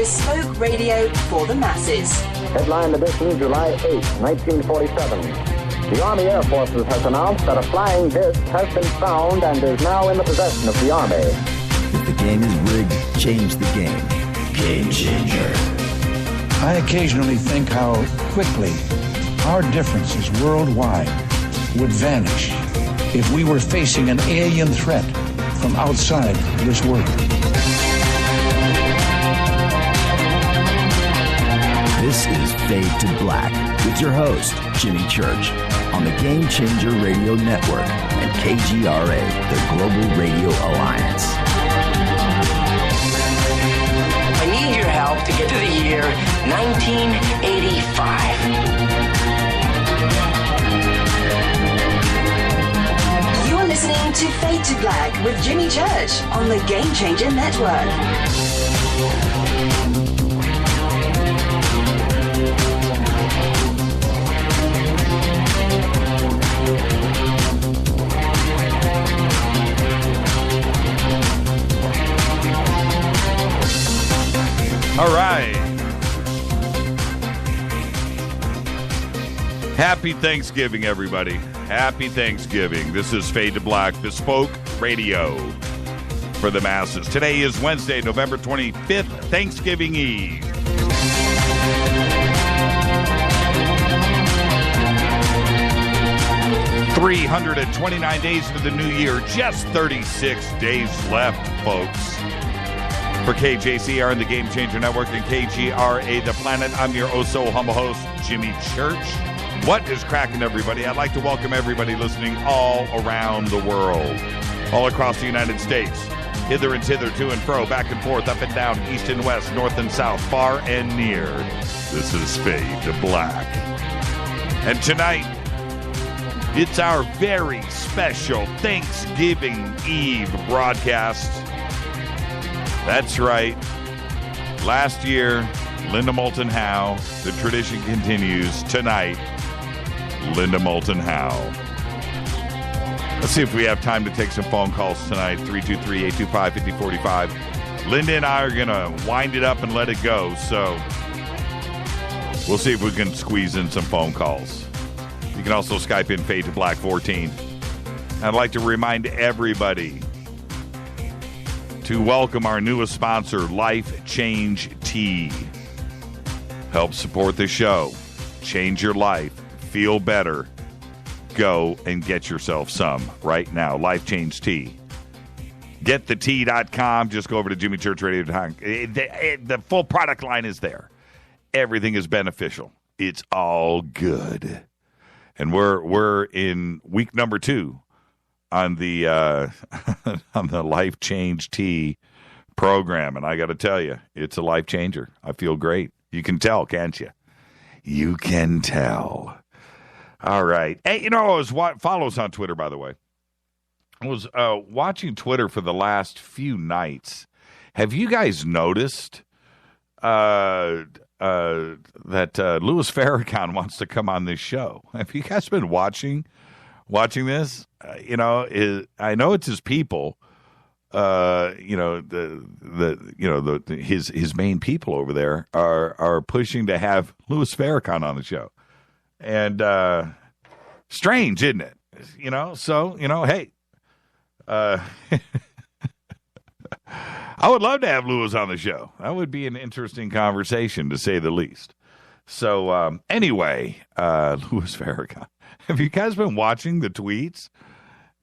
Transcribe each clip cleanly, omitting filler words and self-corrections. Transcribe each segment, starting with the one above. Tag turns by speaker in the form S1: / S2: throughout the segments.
S1: bespoke radio for the masses.
S2: Headline edition, July 8, 1947. The Army Air Forces has announced that a flying disc has been found and is now in the possession of the Army.
S3: If the game is rigged, change the game. Game changer.
S4: I occasionally think how quickly our differences worldwide would vanish if we were facing an alien threat from outside this world.
S3: This is Fade to Black with your host, Jimmy Church, on the Game Changer Radio Network and KGRA, the Global Radio Alliance.
S5: I need your help to get to the year 1985.
S1: You're listening to Fade to Black with Jimmy Church on the Game Changer Network.
S6: All right. Happy Thanksgiving, everybody. Happy Thanksgiving. This is Fade to Black, bespoke radio for the masses. Today is Wednesday, November 25th, Thanksgiving Eve. $329 days into the new year, just 36 days left, folks. For KJCR and the Game Changer Network and KGRA, The Planet, I'm your oh-so-humble host, Jimmy Church. What is cracking, everybody? I'd like to welcome everybody listening all around the world, all across the United States, hither and thither, to and fro, back and forth, up and down, east and west, north and south, far and near. This is Fade to Black. And tonight, it's our very special Thanksgiving Eve broadcast. That's right. Last year, Linda Moulton Howe. The tradition continues. Tonight, Linda Moulton Howe. Let's see if we have time to take some phone calls tonight. 323-825-5045. Linda and I are going to wind it up and let it go. So we'll see if we can squeeze in some phone calls. You can also Skype in Fade to Black 14. I'd like to remind everybody to welcome our newest sponsor, Life Change Tea. Help support the show. Change your life. Feel better. Go and get yourself some right now. Life Change Tea. GetTheTea.com. Just go over to JimmyChurchRadio.com. The full product line is there. Everything is beneficial. It's all good. And we're in week number 2 on the on the Life Change Tea program, and I got to tell you, it's a life changer. I feel great. You can tell, can't you? You can tell. All right. Hey, you know, follow us on Twitter, by the way. I was watching Twitter for the last few nights. Have you guys noticed that Louis Farrakhan wants to come on this show? Have you guys been watching this? I know it's his people. His main people over there are pushing to have Louis Farrakhan on the show, and strange, isn't it? Hey, I would love to have Louis on the show. That would be an interesting conversation, to say the least. So anyway, Louis Farrakhan. Have you guys been watching the tweets?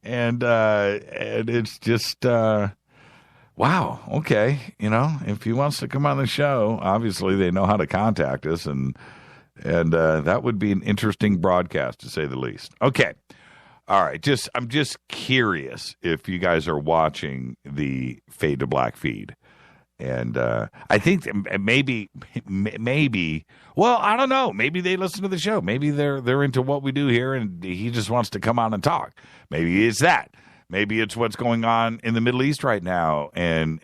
S6: And it's just, wow, okay. If he wants to come on the show, obviously they know how to contact us, and that would be an interesting broadcast, to say the least. Okay. All right. I'm just curious if you guys are watching the Fade to Black feed. And I think maybe, well, I don't know. Maybe they listen to the show. Maybe they're into what we do here, and he just wants to come on and talk. Maybe it's that. Maybe it's what's going on in the Middle East right now and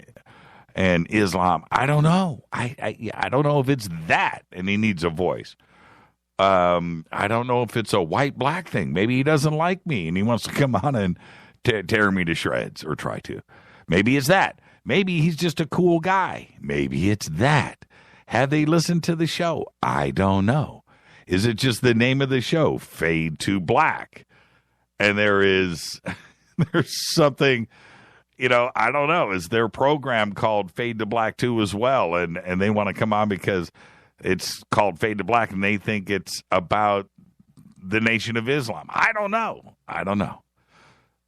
S6: Islam. I don't know. I don't know if it's that, and he needs a voice. I don't know if it's a white-black thing. Maybe he doesn't like me, and he wants to come on and tear me to shreds, or try to. Maybe it's that. Maybe he's just a cool guy. Maybe it's that. Have they listened to the show? I don't know. Is it just the name of the show, Fade to Black? And there's something, I don't know. Is their program called Fade to Black too as well? And they want to come on because it's called Fade to Black and they think it's about the Nation of Islam. I don't know.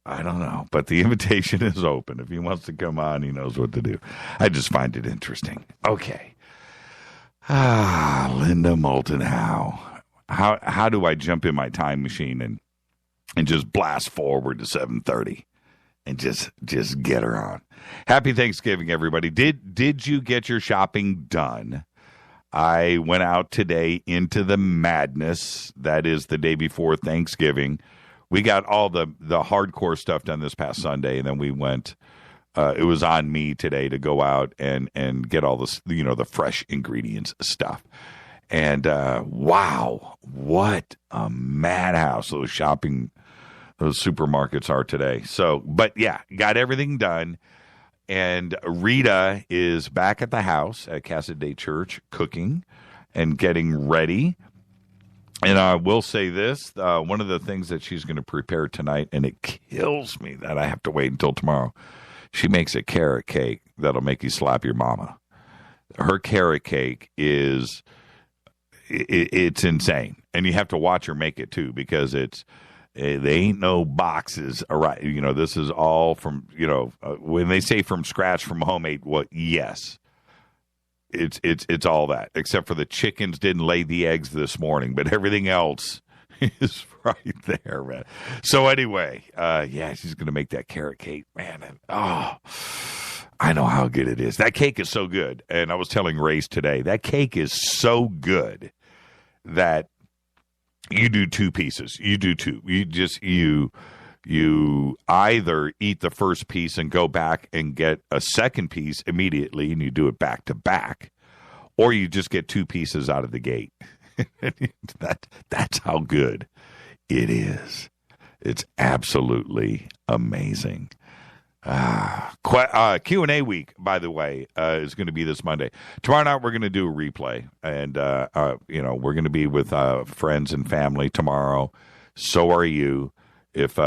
S6: But the invitation is open. If he wants to come on, he knows what to do. I just find it interesting. Okay. Linda Moulton Howe. How do I jump in my time machine and just blast forward to 7:30 and just get her on? Happy Thanksgiving, everybody. Did you get your shopping done? I went out today into the madness. That is the day before Thanksgiving. We got all the hardcore stuff done this past Sunday, and then we went. It was on me today to go out and get all this, the fresh ingredients stuff. And wow, what a madhouse those supermarkets are today. So, but yeah, got everything done. And Rita is back at the house at Casa Day Church cooking and getting ready. And I will say this, one of the things that she's going to prepare tonight, and it kills me that I have to wait until tomorrow, she makes a carrot cake that'll make you slap your mama. Her carrot cake is... It's insane, and you have to watch her make it too because they ain't no boxes. All right, this is all from when they say from scratch, from homemade. What? Yes, it's all that except for the chickens didn't lay the eggs this morning, but everything else is right there, man. So anyway, she's gonna make that carrot cake, man, and I know how good it is. That cake is so good. And I was telling Race today, that cake is so good that you do two pieces. You do two. You either eat the first piece and go back and get a second piece immediately and you do it back to back, or you just get two pieces out of the gate. That's how good it is. It's absolutely amazing. Q&A week, by the way, is going to be this Monday. Tomorrow night, we're going to do a replay, and we're going to be with friends and family tomorrow. So are you. If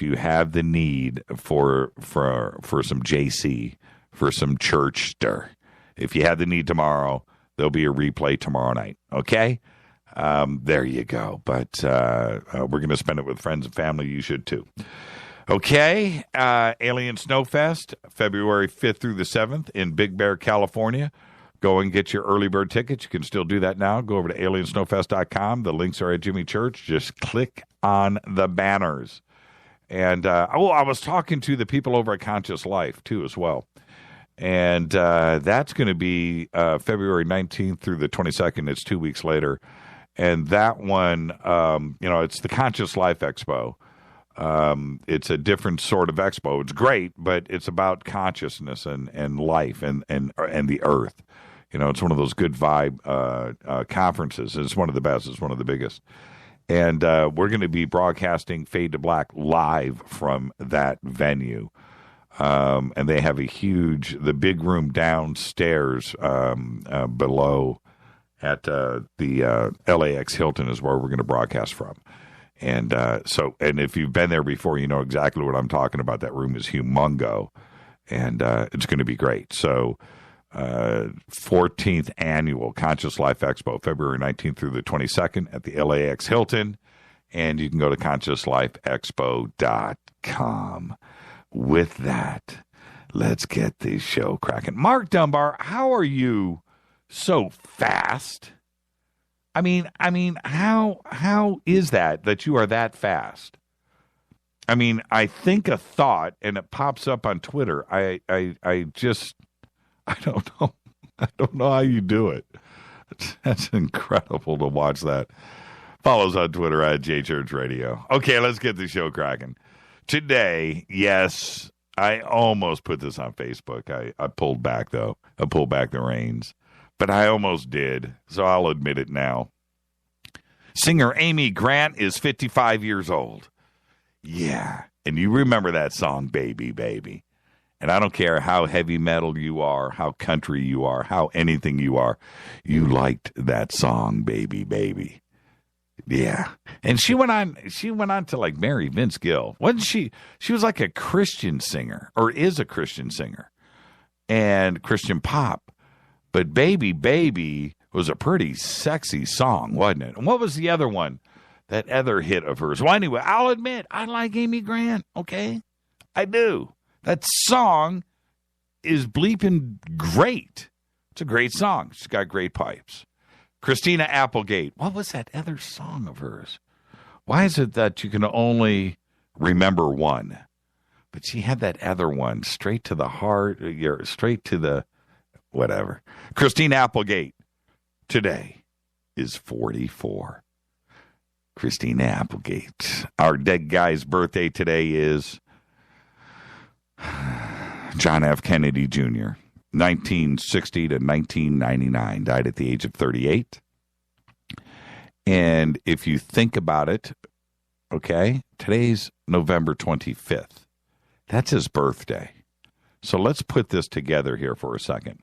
S6: you have the need for some JC, for some church stir, if you have the need tomorrow, there'll be a replay tomorrow night. Okay, there you go. But we're going to spend it with friends and family. You should too. Okay, Alien Snowfest, February 5th through the 7th in Big Bear, California. Go and get your early bird tickets. You can still do that now. Go over to aliensnowfest.com. The links are at Jimmy Church. Just click on the banners. And, I was talking to the people over at Conscious Life, too, as well. And that's going to be February 19th through the 22nd. It's 2 weeks later. And that one, it's the Conscious Life Expo. It's a different sort of expo. It's great, but it's about consciousness and life and the earth. It's one of those good vibe conferences. It's one of the best. It's one of the biggest. And we're going to be broadcasting Fade to Black live from that venue. And they have the big room downstairs below at the LAX Hilton is where we're going to broadcast from. And and if you've been there before, you know exactly what I'm talking about. That room is humongo, and it's going to be great. So 14th Annual Conscious Life Expo, February 19th through the 22nd at the LAX Hilton, and you can go to consciouslifeexpo.com. With that, let's get this show cracking. Mark Dunbar, how are you so fast? I mean, how is that you are that fast? I mean, I think a thought and it pops up on Twitter. I don't know. I don't know how you do it. That's incredible to watch that. Follows on Twitter at JChurchRadio. Okay, let's get the show cracking. Today, yes, I almost put this on Facebook. I pulled back, though. I pulled back the reins. But I almost did, so I'll admit it now. Singer Amy Grant is 55 years old. Yeah, and you remember that song, Baby, Baby. And I don't care how heavy metal you are, how country you are, how anything you are, you liked that song, baby, baby. Yeah. And she went on to like marry Vince Gill. Wasn't she? She was like a Christian singer, or is a Christian singer, and Christian pop. But Baby Baby was a pretty sexy song, wasn't it? And what was the other one? That other hit of hers. Well, anyway, I'll admit, I like Amy Grant, okay? I do. That song is bleeping great. It's a great song. She's got great pipes. Christina Applegate. What was that other song of hers? Why is it that you can only remember one? But she had that other one, straight to the heart, straight to the whatever. Christina Applegate today is 44. Christina Applegate. Our dead guy's birthday today is John F. Kennedy Jr., 1960 to 1999, died at the age of 38. And if you think about it, okay, today's November 25th. That's his birthday. So let's put this together here for a second.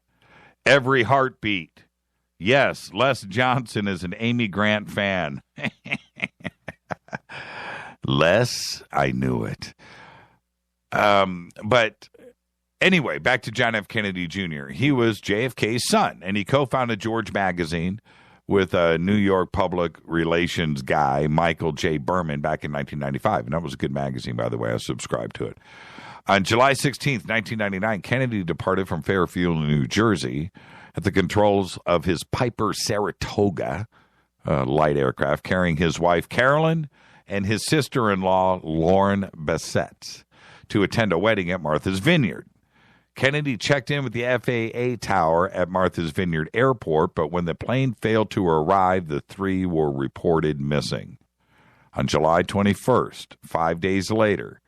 S6: Every heartbeat. Yes, Les Johnson is an Amy Grant fan. Les, I knew it. But anyway, back to John F. Kennedy Jr. He was JFK's son, and he co-founded George Magazine with a New York public relations guy, Michael J. Berman, back in 1995. And that was a good magazine, by the way. I subscribed to it. On July 16th, 1999, Kennedy departed from Fairfield, New Jersey, at the controls of his Piper Saratoga light aircraft, carrying his wife, Carolyn, and his sister-in-law, Lauren Bassett, to attend a wedding at Martha's Vineyard. Kennedy checked in with the FAA tower at Martha's Vineyard Airport, but when the plane failed to arrive, the three were reported missing. On July 21st, 5 days later,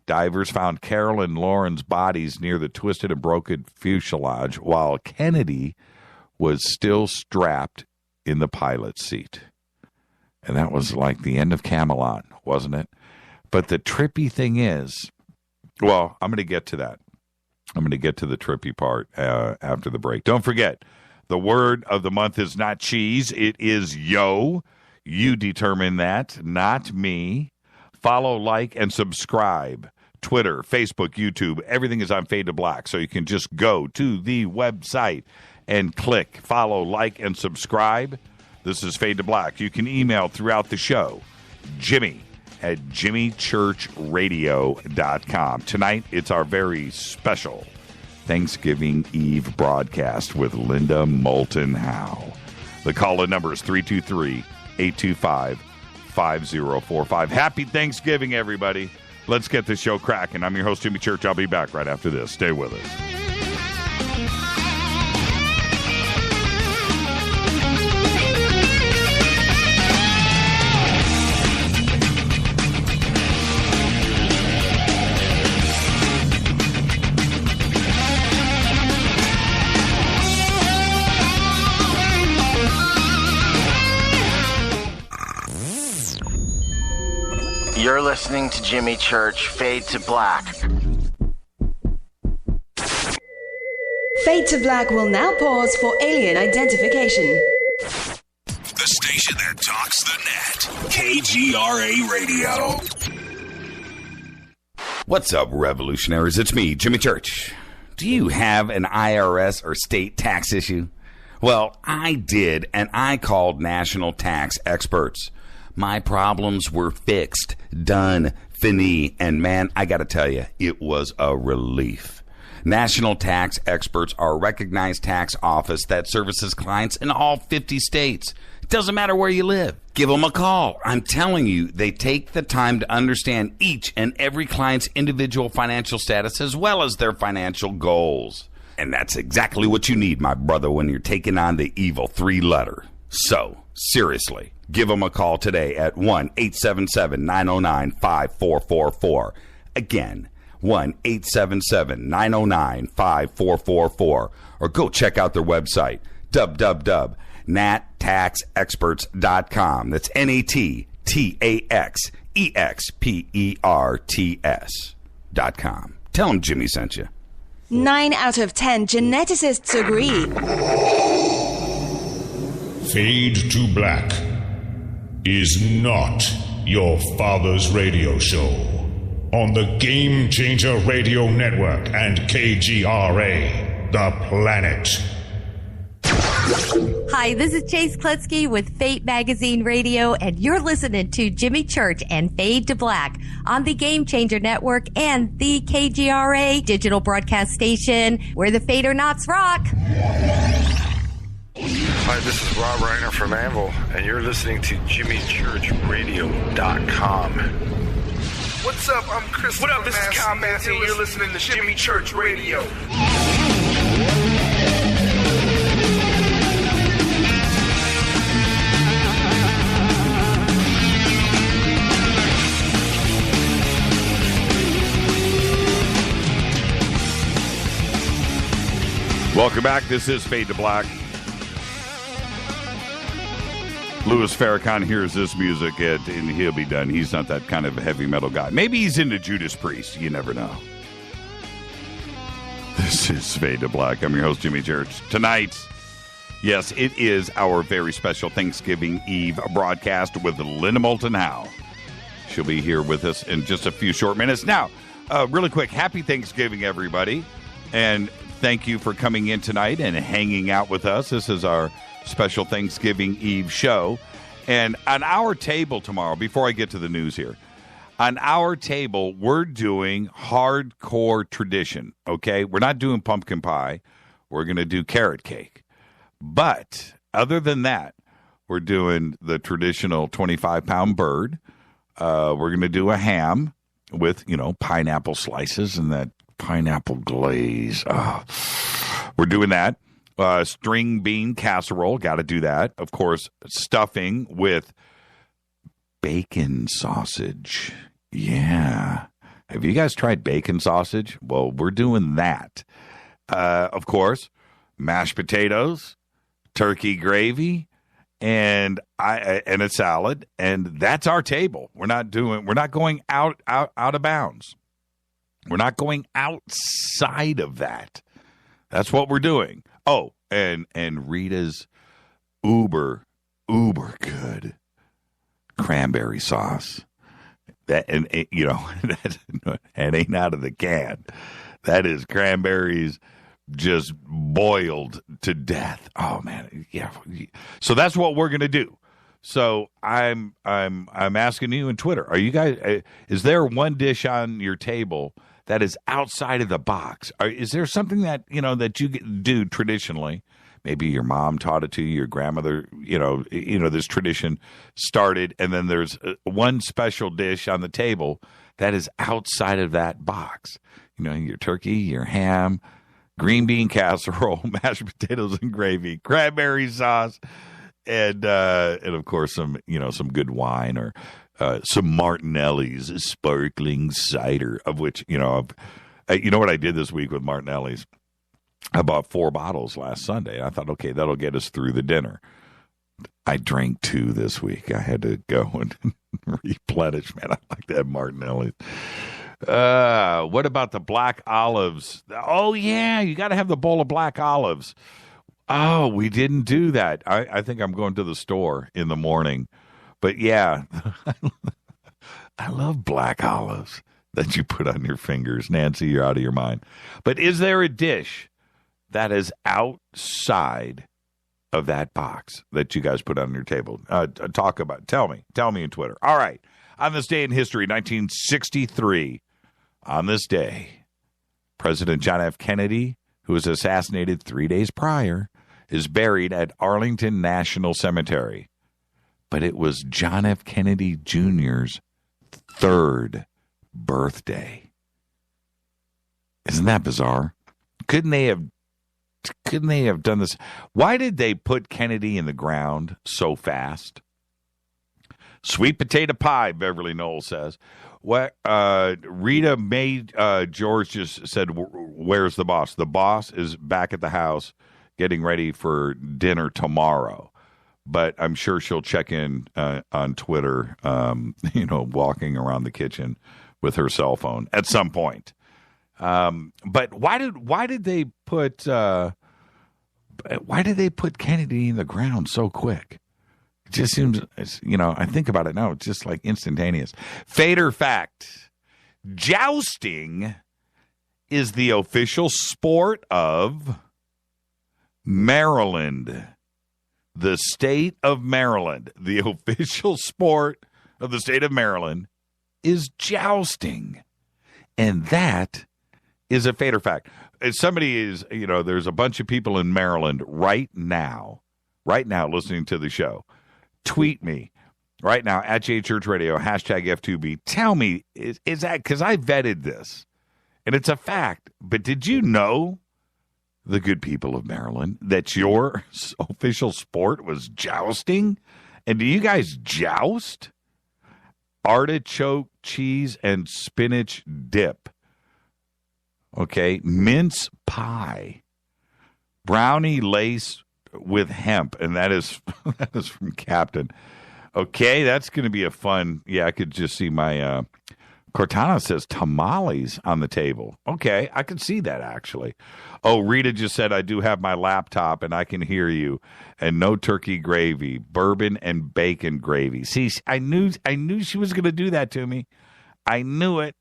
S6: divers found Carol and Lauren's bodies near the twisted and broken fuselage, while Kennedy was still strapped in the pilot's seat. And that was like the end of Camelot, wasn't it? But the trippy thing is, well, I'm going to get to that. I'm going to get to the trippy part after the break. Don't forget, the word of the month is not cheese. It is yo. You determine that, not me. Follow, like, and subscribe. Twitter, Facebook, YouTube, everything is on Fade to Black. So you can just go to the website and click follow, like, and subscribe. This is Fade to Black. You can email throughout the show, Jimmy@jimmychurchradio.com. Tonight, it's our very special Thanksgiving Eve broadcast with Linda Moulton Howe. The call-in number is 323-825-5045. Happy Thanksgiving, everybody. Let's get this show cracking. I'm your host, Jimmy Church. I'll be back right after this. Stay with us.
S5: You're listening to Jimmy Church, Fade to Black.
S1: Fade to Black will now pause for alien identification.
S3: The station that talks the net. KGRA Radio. What's up, revolutionaries? It's me, Jimmy Church. Do you have an IRS or state tax issue? Well, I did, and I called national tax experts. My problems were fixed, done, fini, and man, I gotta tell you, it was a relief. National Tax Experts are a recognized tax office that services clients in all 50 states. It doesn't matter where you live. Give them a call. I'm telling you, they take the time to understand each and every client's individual financial status as well as their financial goals. And that's exactly what you need, my brother, when you're taking on the evil three-letter. So, seriously, give them a call today at 1-877-909-5444. Again, 1-877-909-5444. Or go check out their website, www.nattaxexperts.com. That's NATTAXEXPERTS.com. Tell them Jimmy sent you.
S1: 9 out of 10 geneticists agree.
S7: Fade to Black is not your father's radio show on the Game Changer Radio Network and KGRA, The Planet.
S8: Hi, this is Chase Klutsky with Fate Magazine Radio, and you're listening to Jimmy Church and Fade to Black on the Game Changer Network and the KGRA digital broadcast station, where the Fade-or-Nots rock.
S9: Hi, this is Rob Reiner from Anvil, and you're listening to JimmyChurchRadio.com.
S10: What's up? I'm Chris.
S9: What up? This is Kyle Massey, and you're listening to Jimmy Church Radio.
S6: Welcome back. This is Fade to Black. Louis Farrakhan hears this music and he'll be done. He's not that kind of heavy metal guy. Maybe he's into Judas Priest. You never know. This is Fade to Black. I'm your host, Jimmy Church. Tonight, yes, it is our very special Thanksgiving Eve broadcast with Linda Moulton Howe. She'll be here with us in just a few short minutes. Now, really quick, happy Thanksgiving, everybody. And thank you for coming in tonight and hanging out with us. This is our special Thanksgiving Eve show. And on our table tomorrow, before I get to the news here, on our table, we're doing hardcore tradition, okay? We're not doing pumpkin pie. We're going to do carrot cake. But other than that, we're doing the traditional 25-pound bird. We're going to do a ham with, pineapple slices and that pineapple glaze. We're doing that. String bean casserole. Got to do that. Of course, stuffing with bacon sausage. Yeah. Have you guys tried bacon sausage? Well, we're doing that. Of course, mashed potatoes, turkey gravy, and a salad. And that's our table. We're not going out of bounds. We're not going outside of that. That's what we're doing. Oh, and Rita's uber good cranberry sauce. That that ain't out of the can. That is cranberries just boiled to death. Oh man, yeah. So that's what we're gonna do. So I'm asking you in Twitter, are you guys? Is there one dish on your table that is outside of the box? Is there something that that you do traditionally? Maybe your mom taught it to you, your grandmother. This tradition started, and then there's one special dish on the table that is outside of that box. Your turkey, your ham, green bean casserole, mashed potatoes and gravy, cranberry sauce, and of course some good wine or some Martinelli's sparkling cider, of which you know what I did this week with Martinelli's. I bought 4 bottles last Sunday. I thought, okay, that'll get us through the dinner. I drank 2 this week. I had to go and replenish. Man, I like that Martinelli's. What about the black olives? Oh, yeah, you got to have the bowl of black olives. Oh, we didn't do that. I think I'm going to the store in the morning. But, yeah, I love black olives that you put on your fingers. Nancy, you're out of your mind. But is there a dish that is outside of that box that you guys put on your table? Talk about. Tell me in Twitter. All right. On this day in history, 1963, on this day, President John F. Kennedy, who was assassinated 3 days prior, is buried at Arlington National Cemetery. But it was John F. Kennedy Jr.'s 3rd birthday. Isn't that bizarre? Couldn't they have done this? Why did they put Kennedy in the ground so fast? Sweet potato pie, Beverly Knowles says. What Rita May George just said, where's the boss? The boss is back at the house getting ready for dinner tomorrow. But I'm sure she'll check in on Twitter, walking around the kitchen with her cell phone at some point. But why did they put Kennedy in the ground so quick? It just seems, I think about it now, it's just like instantaneous. Fader fact: jousting is the official sport of Maryland. The state of Maryland. The official sport of the state of Maryland is jousting. And that is a fader fact. If somebody is, there's a bunch of people in Maryland right now listening to the show. Tweet me right now at JChurch Radio, hashtag F2B. Tell me, is that, because I vetted this, and it's a fact, but did you know, the good people of Maryland, that your official sport was jousting? And do you guys joust? Artichoke cheese and spinach dip. Okay, mince pie. Brownie lace with hemp, and that is from Captain. Okay, that's going to be a fun. Yeah, I could just see my Cortana says tamales on the table. Okay, I can see that actually. Oh, Rita just said I do have my laptop and I can hear you. And no turkey gravy, bourbon and bacon gravy. See, I knew she was going to do that to me. I knew it.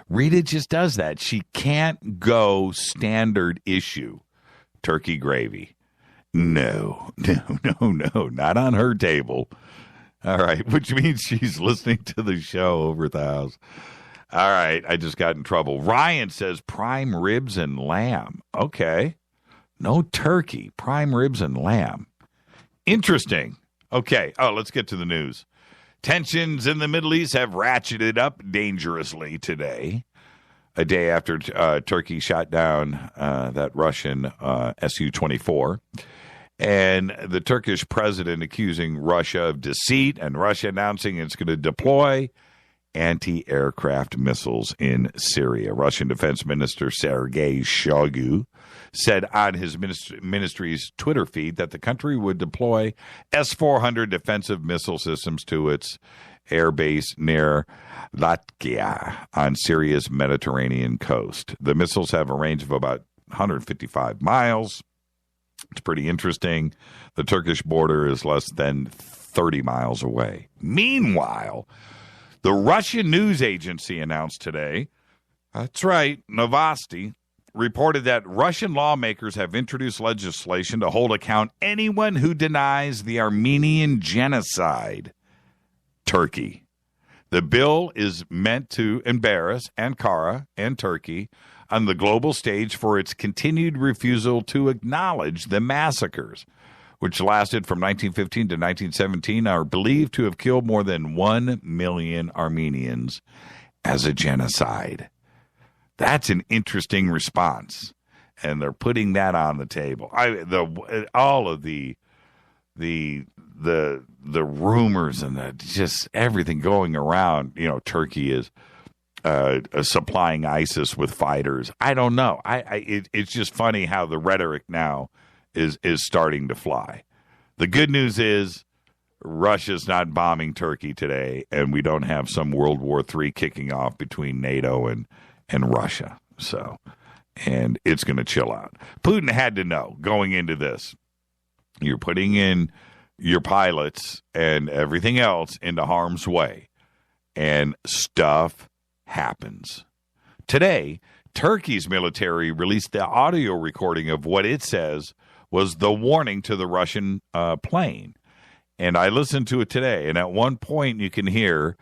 S6: Rita just does that. She can't go standard issue turkey gravy. No, not on her table. All right, which means she's listening to the show over the house. All right, I just got in trouble. Ryan says prime ribs and lamb. Okay, no turkey, prime ribs and lamb. Interesting. Okay, let's get to the news. Tensions in the Middle East have ratcheted up dangerously today, a day after Turkey shot down that Russian Su-24. And the Turkish president accusing Russia of deceit, and Russia announcing it's going to deploy anti-aircraft missiles in Syria. Russian Defense Minister Sergei Shoigu said on his ministry's Twitter feed that the country would deploy S-400 defensive missile systems to its air base near Latakia on Syria's Mediterranean coast. The missiles have a range of about 155 miles. It's pretty interesting. The Turkish border is less than 30 miles away. Meanwhile, the Russian news agency announced today, that's right, Novosti, reported that Russian lawmakers have introduced legislation to hold account anyone who denies the Armenian genocide. Turkey. The bill is meant to embarrass Ankara and Turkey on the global stage for its continued refusal to acknowledge the massacres, which lasted from 1915 to 1917, are believed to have killed more than 1 million Armenians as a genocide. That's an interesting response, and they're putting that on the table. All of the rumors and just everything going around. Turkey is supplying ISIS with fighters. I don't know. It's just funny how the rhetoric now is starting to fly. The good news is Russia's not bombing Turkey today, and we don't have some World War III kicking off between NATO and Russia. And it's going to chill out. Putin had to know going into this. You're putting in your pilots and everything else into harm's way, and stuff happens. Today, Turkey's military released the audio recording of what it says was the warning to the Russian plane. And I listened to it today, and at one point you can hear,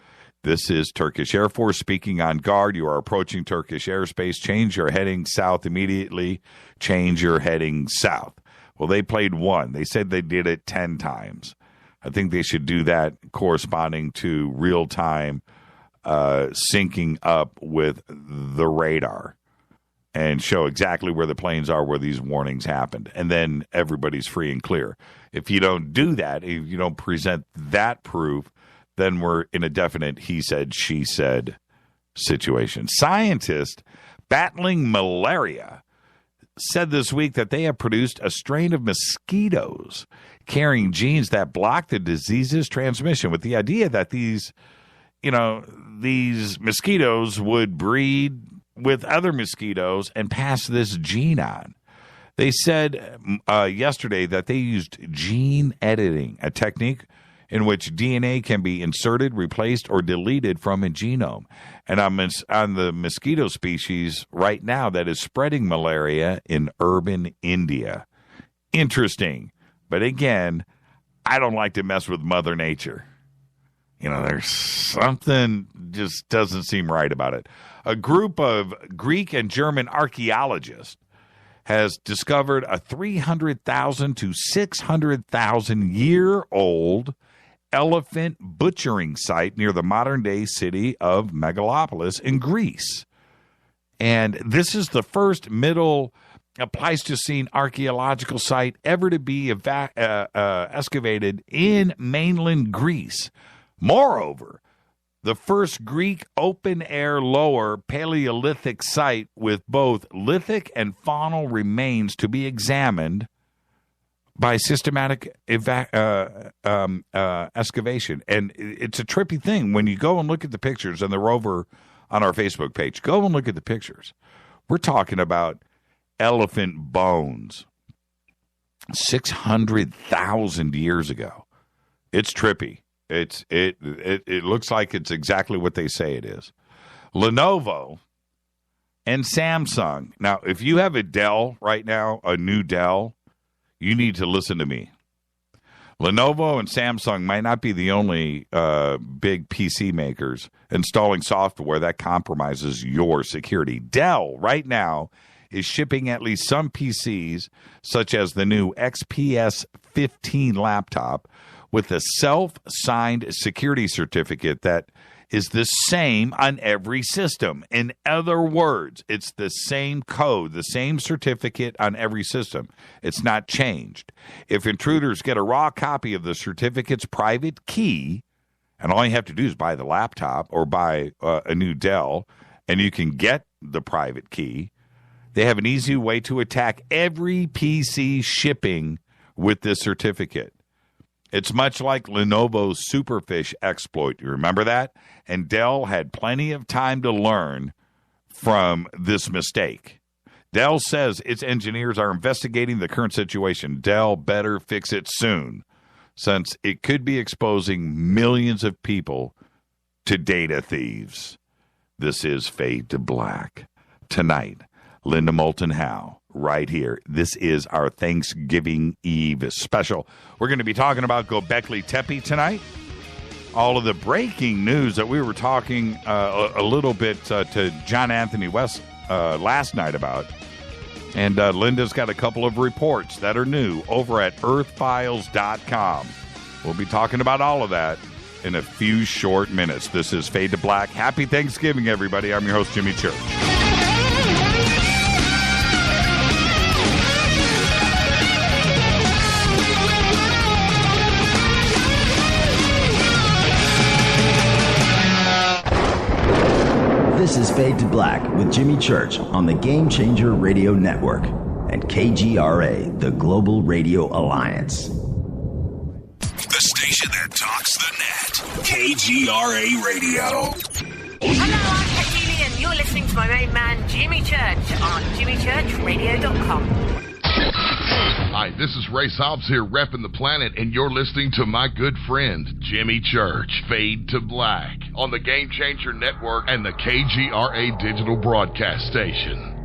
S6: this is Turkish Air Force speaking on guard. You are approaching Turkish airspace. Change your heading south immediately. Change your heading south. Well, they played one. They said they did it 10 times. I think they should do that corresponding to real-time syncing up with the radar and show exactly where the planes are, where these warnings happened. And then everybody's free and clear. If you don't do that, if you don't present that proof, then we're in a definite he said, she said situation. Scientists battling malaria said this week that they have produced a strain of mosquitoes carrying genes that block the disease's transmission, with the idea that these these mosquitoes would breed with other mosquitoes and pass this gene on. They said yesterday that they used gene editing, a technique in which DNA can be inserted, replaced, or deleted from a genome. And on the mosquito species right now that is spreading malaria in urban India. Interesting. But again, I don't like to mess with Mother Nature. There's something just doesn't seem right about it. A group of Greek and German archaeologists has discovered a 300,000 to 600,000 year old elephant butchering site near the modern-day city of Megalopolis in Greece. And this is the first Middle Pleistocene archaeological site ever to be excavated in mainland Greece. Moreover, the first Greek open-air lower Paleolithic site with both lithic and faunal remains to be examined by systematic excavation. And it's a trippy thing. When you go and look at the pictures and the rover on our Facebook page, go and look at the pictures. We're talking about elephant bones 600,000 years ago. It's trippy. It looks like it's exactly what they say it is. Lenovo and Samsung. Now, if you have a Dell right now, a new Dell, you need to listen to me. Lenovo and Samsung might not be the only big PC makers installing software that compromises your security. Dell right now is shipping at least some PCs, such as the new XPS 15 laptop, with a self-signed security certificate that is the same on every system. In other words, it's the same code, the same certificate on every system. It's not changed. If intruders get a raw copy of the certificate's private key, and all you have to do is buy the laptop or buy a new Dell, and you can get the private key, they have an easy way to attack every PC shipping with this certificate. It's much like Lenovo's Superfish exploit. You remember that? And Dell had plenty of time to learn from this mistake. Dell says its engineers are investigating the current situation. Dell better fix it soon, since it could be exposing millions of people to data thieves. This is Fade to Black. Tonight, Linda Moulton Howe, right here. This is our Thanksgiving Eve special. We're going to be talking about Gobekli Tepe tonight. All of the breaking news that we were talking a little bit to John Anthony West last night about. And Linda's got a couple of reports that are new over at earthfiles.com. We'll be talking about all of that in a few short minutes. This is Fade to Black. Happy Thanksgiving, everybody. I'm your host, Jimmy Church.
S11: This is Fade to Black with Jimmy Church on the Game Changer Radio Network and KGRA, the Global Radio Alliance.
S12: The station that talks the net. KGRA Radio.
S13: Hello, I'm Katie, and you're listening to my main man, Jimmy Church, on jimmychurchradio.com.
S14: Hi, this is Ray Hobbs here, repping the planet, and you're listening to my good friend, Jimmy Church, Fade to Black, on the Game Changer Network and the KGRA Digital Broadcast Station.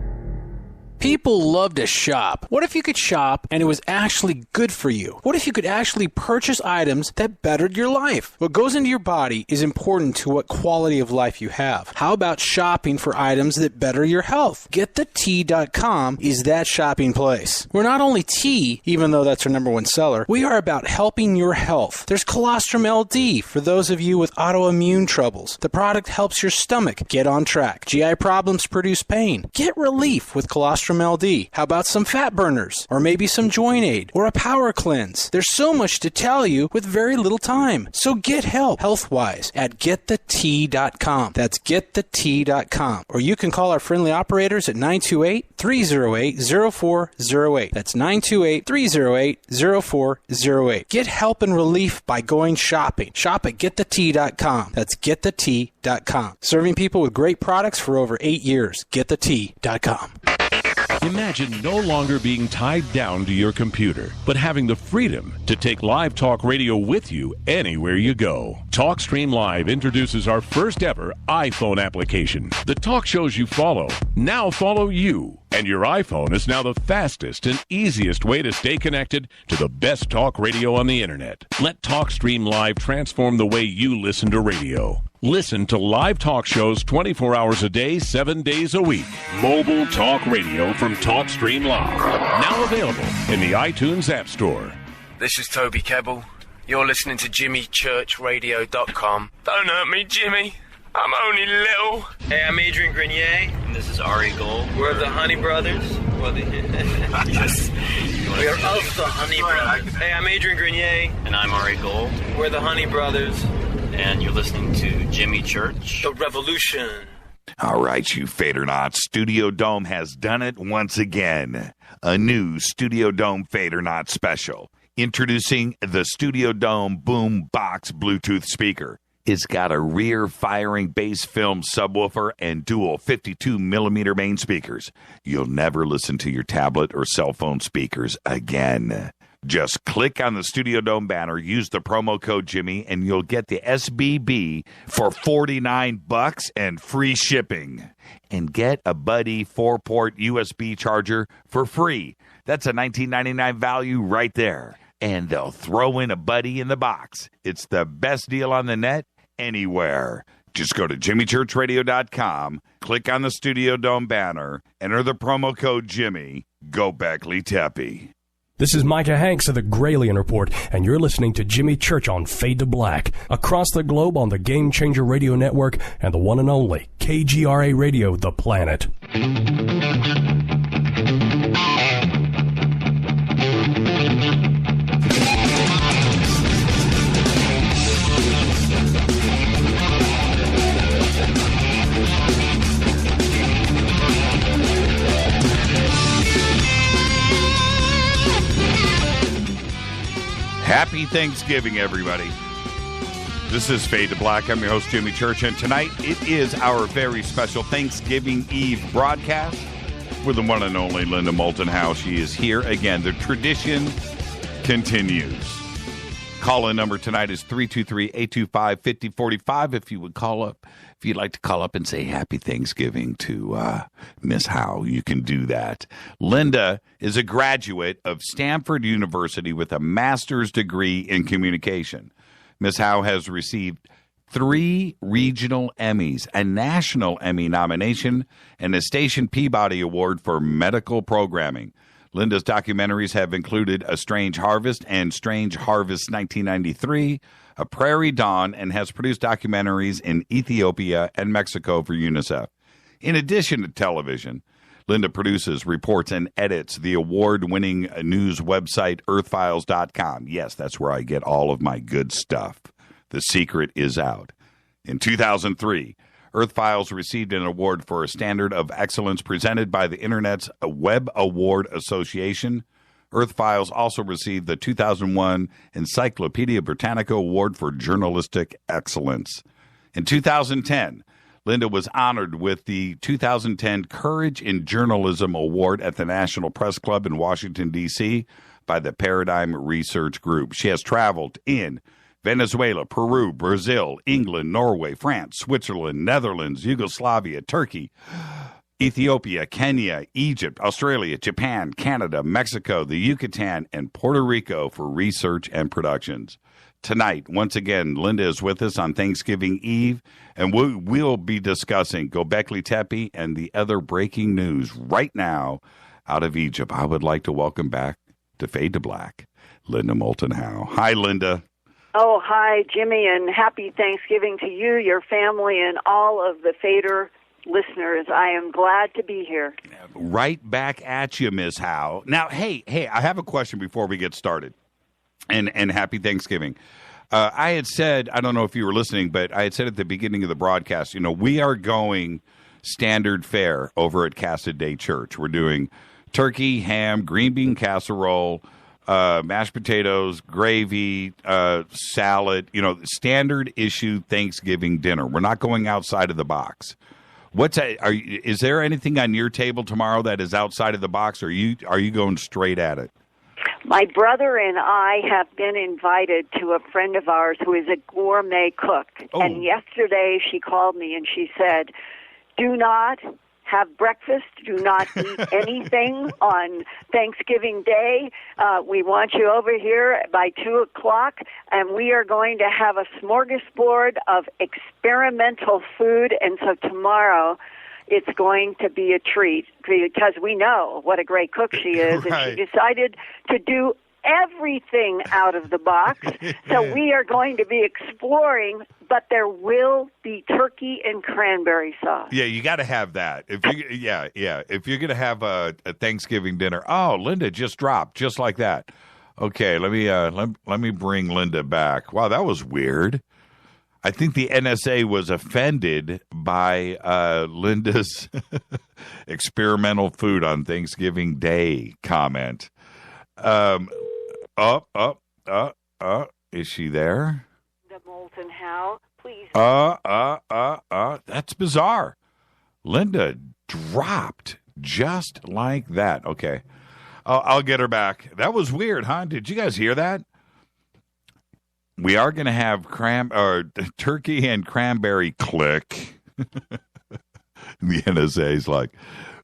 S15: People love to shop. What if you could shop and it was actually good for you? What if you could actually purchase items that bettered your life? What goes into your body is important to what quality of life you have. How about shopping for items that better your health? GetTheTea.com is that shopping place. We're not only tea, even though that's our #1 seller, we are about helping your health. There's Colostrum LD for those of you with autoimmune troubles. The product helps your stomach get on track. GI problems produce pain. Get relief with Colostrum from LD? How about some fat burners? Or maybe some joint aid? Or a power cleanse? There's so much to tell you with very little time. So get help health-wise at GetTheT.com. That's GetTheT.com. Or you can call our friendly operators at 928-308-0408. That's 928-308-0408. Get help and relief by going shopping. Shop at GetTheT.com. That's GetTheT.com. Serving people with great products for over 8 years. GetTheT.com.
S16: Imagine no longer being tied down to your computer, but having the freedom to take live talk radio with you anywhere you go. TalkStream Live introduces our first ever iPhone application. The talk shows you follow now follow you. And your iPhone is now the fastest and easiest way to stay connected to the best talk radio on the internet. Let TalkStream Live transform the way you listen to radio. Listen to live talk shows 24 hours a day, 7 days a week. Mobile talk radio from TalkStream Live. Now available in the iTunes App Store.
S17: This is Toby Kebbell. You're listening to JimmyChurchRadio.com. Don't hurt me, Jimmy. I'm only little.
S18: Hey, I'm Adrian Grenier.
S19: And this is Ari Gold.
S18: We're the Honey Brothers.
S19: Yes.
S18: We are of the Honey Brothers. Hey, I'm Adrian Grenier.
S19: And I'm Ari Gold.
S18: We're the Honey Brothers.
S19: And you're listening to Jimmy Church.
S18: The Revolution.
S3: All right, you Fadernauts. Studio Dome has done it once again. A new Studio Dome Fadernaut special. Introducing the Studio Dome Boom Box Bluetooth speaker. It's got a rear-firing bass film subwoofer and dual 52mm main speakers. You'll never listen to your tablet or cell phone speakers again. Just click on the Studio Dome banner, use the promo code Jimmy, and you'll get the SBB for $49 and free shipping. And get a Buddy 4-port USB charger for free. That's a $19.99 value right there. And they'll throw in a Buddy in the box. It's the best deal on the net anywhere. Just go to JimmyChurchRadio.com, click on the Studio Dome banner, enter the promo code Jimmy, Gobekli Tepe.
S20: This is Micah Hanks of the Gralien Report, and you're listening to Jimmy Church on Fade to Black, across the globe on the Game Changer Radio Network and the one and only KGRA Radio, The Planet.
S3: Happy Thanksgiving, everybody. This is Fade to Black. I'm your host, Jimmy Church, and tonight it is our very special Thanksgiving Eve broadcast with the one and only Linda Moulton Howe. She is here again. The tradition continues. Call-in number tonight is 323-825-5045. If you would call up, if you'd like to call up and say Happy Thanksgiving to Miss Howe, you can do that. Linda is a graduate of Stanford University with a master's degree in communication. Miss Howe has received 3 regional Emmys, a national Emmy nomination, and a Station Peabody Award for medical programming. Linda's documentaries have included A Strange Harvest and Strange Harvest 1993, A Prairie Dawn, and has produced documentaries in Ethiopia and Mexico for UNICEF. In addition to television, Linda produces, reports, and edits the award-winning news website earthfiles.com. Yes, that's where I get all of my good stuff. The secret is out. In 2003, Earthfiles received an award for a standard of excellence presented by the Internet's Web Award Association. Earthfiles also received the 2001 Encyclopedia Britannica Award for Journalistic Excellence. In 2010, Linda was honored with the 2010 Courage in Journalism Award at the National Press Club in Washington, D.C. by the Paradigm Research Group. She has traveled in Venezuela, Peru, Brazil, England, Norway, France, Switzerland, Netherlands, Yugoslavia, Turkey, Ethiopia, Kenya, Egypt, Australia, Japan, Canada, Mexico, the Yucatan, and Puerto Rico for research and productions. Tonight, once again, Linda is with us on Thanksgiving Eve, and we'll be discussing Gobekli Tepe and the other breaking news right now out of Egypt. I would like to welcome back to Fade to Black, Linda Moulton Howe. Hi, Linda.
S21: Oh, hi, Jimmy, and happy Thanksgiving to you, your family, and all of the Fader listeners. I am glad to be here.
S6: Right back at you, Ms. Howe. Now, hey, I have a question before we get started. And happy Thanksgiving. I had said, I don't know if you were listening, but I had said at the beginning of the broadcast, we are going standard fare over at Casa Day Church. We're doing turkey, ham, green bean casserole, mashed potatoes, gravy, salad, standard issue Thanksgiving dinner. We're not going outside of the box. Is there anything on your table tomorrow that is outside of the box, or are you going straight at it?
S21: My brother and I have been invited to a friend of ours who is a gourmet cook.
S6: Oh.
S21: And yesterday she called me and she said, do not have breakfast, do not eat anything on Thanksgiving Day. We want you over here by 2 o'clock, and we are going to have a smorgasbord of experimental food. And so tomorrow it's going to be a treat because we know what a great cook she is.
S6: Right.
S21: And she decided to do everything out of the box. So we are going to be exploring, but there will be turkey and cranberry sauce.
S6: Yeah, you got to have that. If you're going to have a Thanksgiving dinner. Oh, Linda just dropped just like that. Okay, let me bring Linda back. Wow, that was weird. I think the NSA was offended by Linda's experimental food on Thanksgiving Day comment. Is she there?
S21: Linda Moulton Howe, please.
S6: That's bizarre. Linda dropped just like that. Okay. I'll get her back. That was weird, huh? Did you guys hear that? We are going to have turkey and cranberry click. The NSA's like,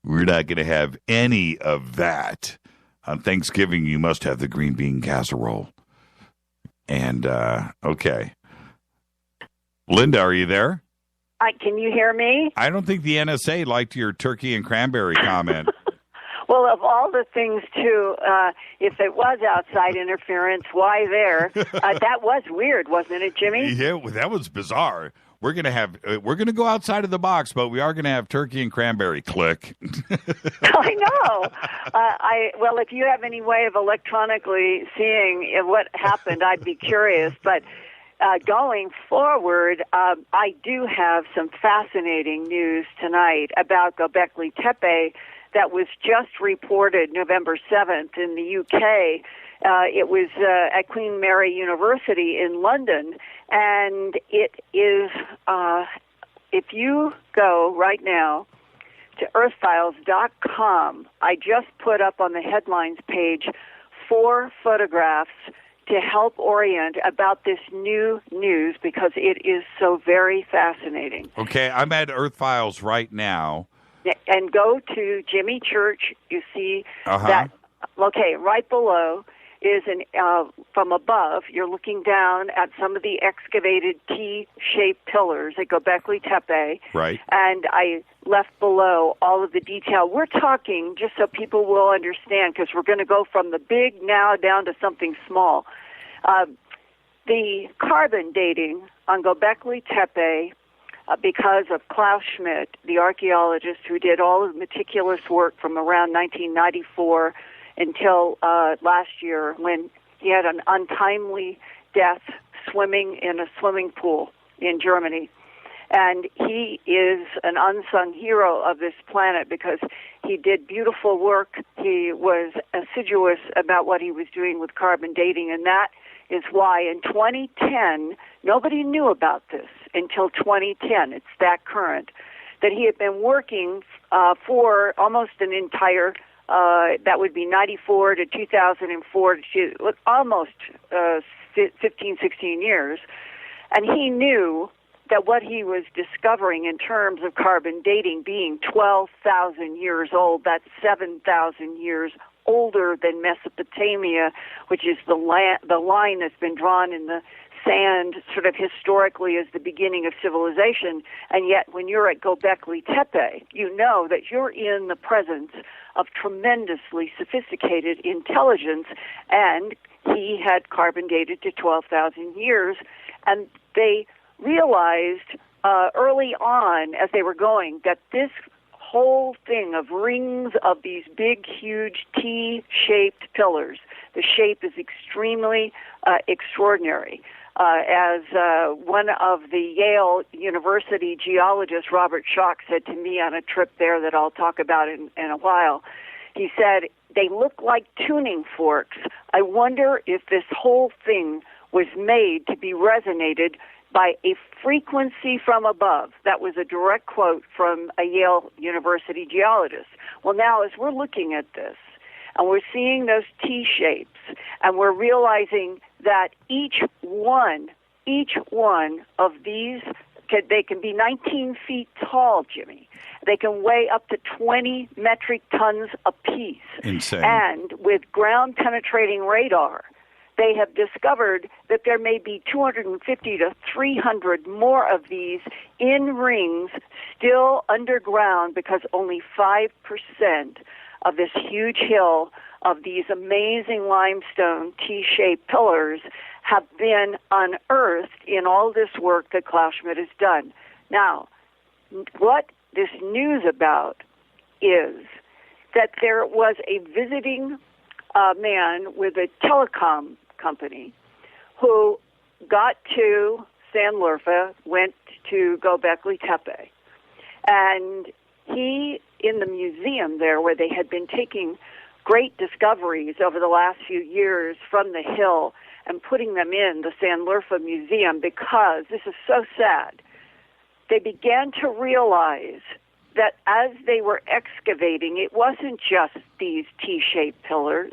S6: we're not going to have any of that. On Thanksgiving, you must have the green bean casserole. And, okay. Linda, are you there?
S21: Can you hear me?
S6: I don't think the NSA liked your turkey and cranberry comment.
S21: Well, of all the things, too, if it was outside interference, why there? That was weird, wasn't it, Jimmy?
S6: Yeah, that was bizarre. We're gonna go outside of the box, but we are gonna have turkey and cranberry. Click.
S21: I know. Well, if you have any way of electronically seeing what happened, I'd be curious. But going forward, I do have some fascinating news tonight about Gobekli Tepe that was just reported November 7th in the UK. It was at Queen Mary University in London, and it is, if you go right now to earthfiles.com, I just put up on the headlines page 4 photographs to help orient about this new news because it is so very fascinating.
S6: Okay, I'm at Earth Files right now.
S21: And go to Jimmy Church. You see that. Okay, right below is from above. You're looking down at some of the excavated T-shaped pillars at Gobekli Tepe.
S6: Right.
S21: And I left below all of the detail. We're talking just so people will understand, because we're going to go from the big now down to something small. The carbon dating on Gobekli Tepe. Because of Klaus Schmidt, the archaeologist who did all the meticulous work from around 1994 until last year when he had an untimely death swimming in a swimming pool in Germany. And he is an unsung hero of this planet because he did beautiful work. He was assiduous about what he was doing with carbon dating, and that is why in 2010, nobody knew about this until 2010. It's that current. That he had been working for almost an entire, that would be 94 to 2004, to almost 15, 16 years. And he knew that what he was discovering in terms of carbon dating being 12,000 years old, that's 7,000 years older than Mesopotamia, which is the line that's been drawn in the sand sort of historically as the beginning of civilization. And yet when you're at Gobekli Tepe, you know that you're in the presence of tremendously sophisticated intelligence, and he had carbon dated to 12,000 years, and they realized early on, as they were going, that this whole thing of rings of these big, huge T-shaped pillars, the shape is extremely extraordinary. As one of the Yale University geologists, Robert Schoch, said to me on a trip there that I'll talk about in a while, he said, they look like tuning forks. I wonder if this whole thing was made to be resonated by a frequency from above. That was a direct quote from a Yale University geologist. Well, now, as we're looking at this, and we're seeing those T-shapes, and we're realizing that each one of these, they can be 19 feet tall, Jimmy. They can weigh up to 20 metric tons apiece.
S6: Insane.
S21: And with ground-penetrating radar, they have discovered that there may be 250 to 300 more of these in rings still underground, because only 5% of this huge hill of these amazing limestone T-shaped pillars have been unearthed in all this work that Klaus Schmidt has done. Now, what this news about is that there was a visiting man with a telecom company who got to Sanlurfa, went to Gobekli Tepe, and he, in the museum there where they had been taking great discoveries over the last few years from the hill and putting them in the Sanlurfa Museum, because this is so sad, they began to realize that as they were excavating, it wasn't just these T-shaped pillars.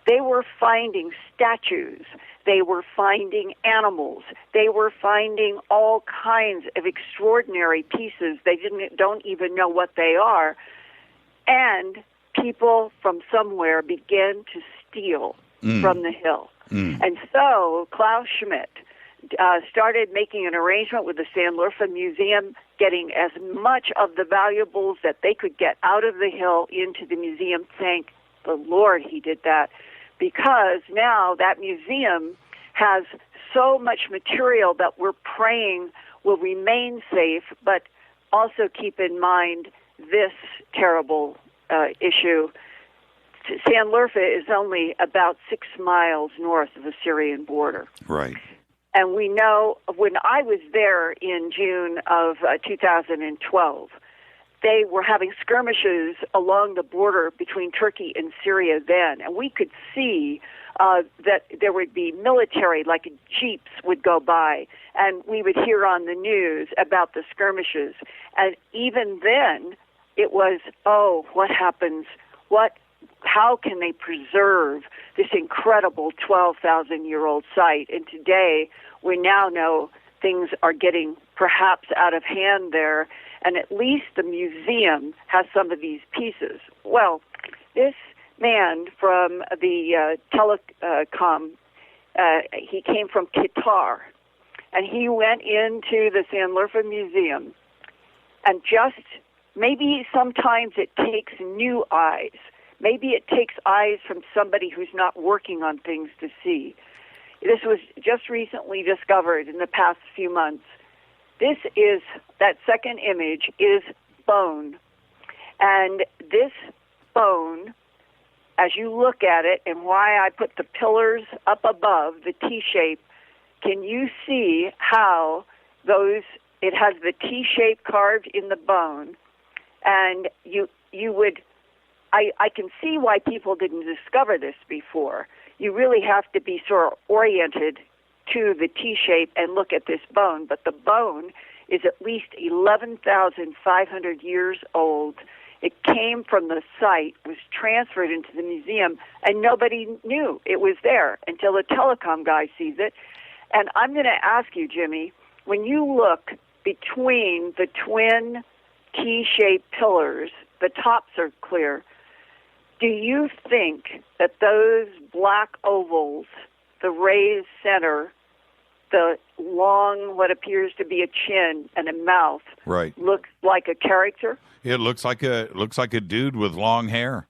S21: They were finding statues. They were finding animals. They were finding all kinds of extraordinary pieces. They don't even know what they are. And people from somewhere began to steal from the hill. And so Klaus Schmidt started making an arrangement with the Sanlurfa Museum, getting as much of the valuables that they could get out of the hill into the museum. Thank the Lord he did that, because now that museum has so much material that we're praying will remain safe, but also keep in mind this terrible issue. Sanlurfa is only about 6 miles north of the Syrian border.
S6: Right.
S21: And we know, when I was there in June of 2012, they were having skirmishes along the border between Turkey and Syria then, and we could see that there would be military, like jeeps would go by, and we would hear on the news about the skirmishes. And even then, it was, oh, what happens? How can they preserve this incredible 12,000-year-old site? And today, we now know things are getting perhaps out of hand there, and at least the museum has some of these pieces. Well, this man from the telecom, he came from Qatar, and he went into the Sanlurfa Museum, and just maybe sometimes it takes new eyes. Maybe it takes eyes from somebody who's not working on things to see. This was just recently discovered in the past few months. That second image is bone. And this bone, as you look at it, and why I put the pillars up above, the T-shape, can you see how it has the T-shape carved in the bone? And you would, I can see why people didn't discover this before. You really have to be sort of oriented to the T-shape and look at this bone. But the bone is at least 11,500 years old. It came from the site, was transferred into the museum, and nobody knew it was there until the telecom guy sees it. And I'm going to ask you, Jimmy, when you look between the twin T-shaped pillars, the tops are clear, do you think that those black ovals, the raised center, the long, what appears to be a chin and a mouth,
S6: right,
S21: looks like a character?
S6: It looks like a dude with long hair.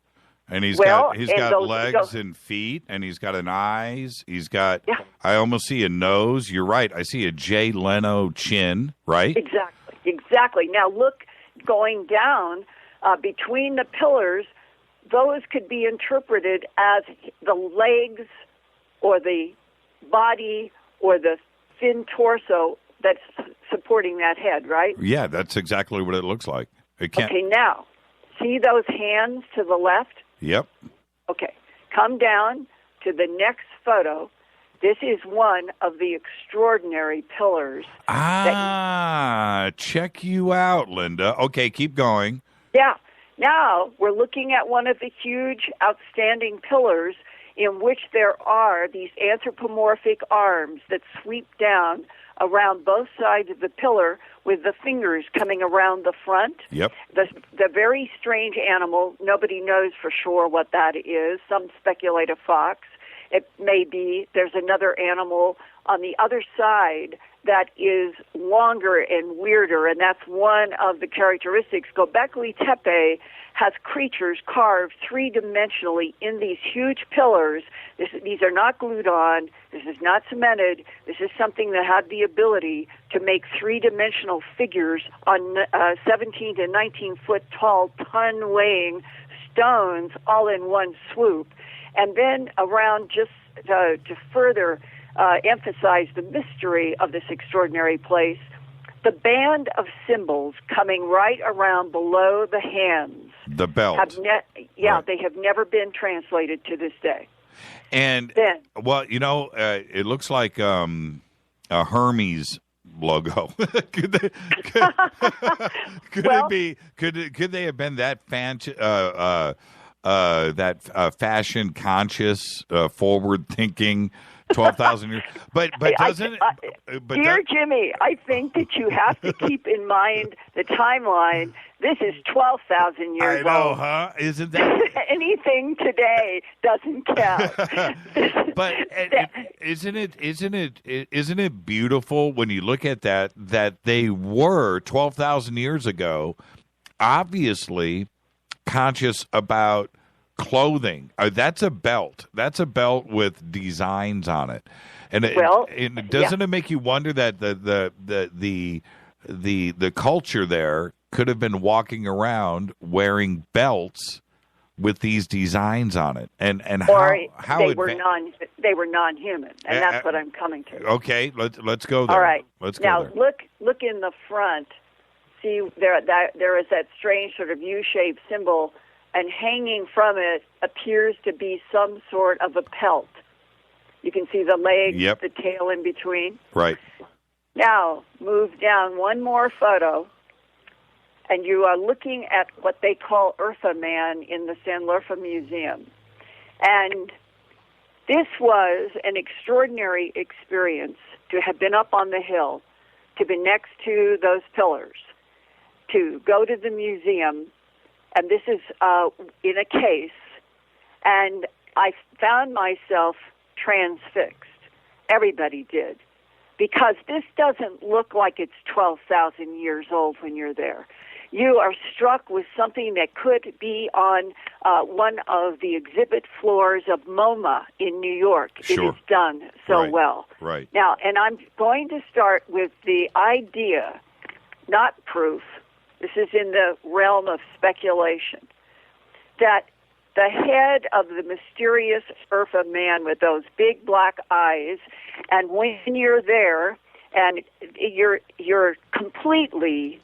S6: And he's
S21: Well,
S6: got
S21: those-
S6: legs and feet, and he's got an eyes. He's got. Yeah. I almost see a nose. You're right. I see a Jay Leno chin. Right.
S21: Exactly. Now look, going down between the pillars, those could be interpreted as the legs, or the body, or the thin torso that's supporting that head. Right.
S6: Yeah, that's exactly what it looks like. It can't.
S21: Okay. Now, see those hands to the left?
S6: Yep.
S21: Okay, come down to the next photo. This is one of the extraordinary pillars.
S6: Check you out, Linda. Okay, keep going.
S21: Yeah. Now we're looking at one of the huge, outstanding pillars in which there are these anthropomorphic arms that sweep down around both sides of the pillar with the fingers coming around the front.
S6: Yep.
S21: The very strange animal, nobody knows for sure what that is. Some speculate a fox. It may be. There's another animal on the other side that is longer and weirder, and that's one of the characteristics. Gobekli Tepe has creatures carved three-dimensionally in these huge pillars. These are not glued on. This is not cemented. This is something that had the ability to make three-dimensional figures on 17 to 19-foot tall, ton-weighing stones all in one swoop. And then around, just to further emphasize the mystery of this extraordinary place, the band of symbols coming right around below the hands.
S6: The belt.
S21: They have never been translated to this day.
S6: And, well, you know, it looks like a Hermes logo. Could they have been that fashion conscious, forward thinking 12,000 years? But doesn't
S21: Dear Jimmy, I think that you have to keep in mind the timeline. This is 12,000 years old.
S6: I know, huh? Isn't that
S21: anything today doesn't count?
S6: But isn't it beautiful when you look at that they were 12,000 years ago obviously conscious about clothing. That's a belt. That's a belt with designs on it. And doesn't it make you wonder that the culture there could have been walking around wearing belts with these designs on it, and how
S21: they were non-human, and that's what I'm coming to.
S6: Okay, let's go there.
S21: All right,
S6: let's go
S21: now
S6: there.
S21: look in the front. See there is that strange sort of U-shaped symbol, and hanging from it appears to be some sort of a pelt. You can see the legs, the tail in between.
S6: Right.
S21: Now move down one more photo. And you are looking at what they call Urfa Man in the Sanlurfa Museum. And this was an extraordinary experience to have been up on the hill, to be next to those pillars, to go to the museum, and this is in a case, and I found myself transfixed. Everybody did. Because this doesn't look like it's 12,000 years old when you're there. You are struck with something that could be on one of the exhibit floors of MoMA in New York.
S6: Sure.
S21: It is done so well.
S6: Right.
S21: Now, and I'm going to start with the idea, not proof, this is in the realm of speculation, that the head of the mysterious Urfa Man with those big black eyes, and when you're there, and you're completely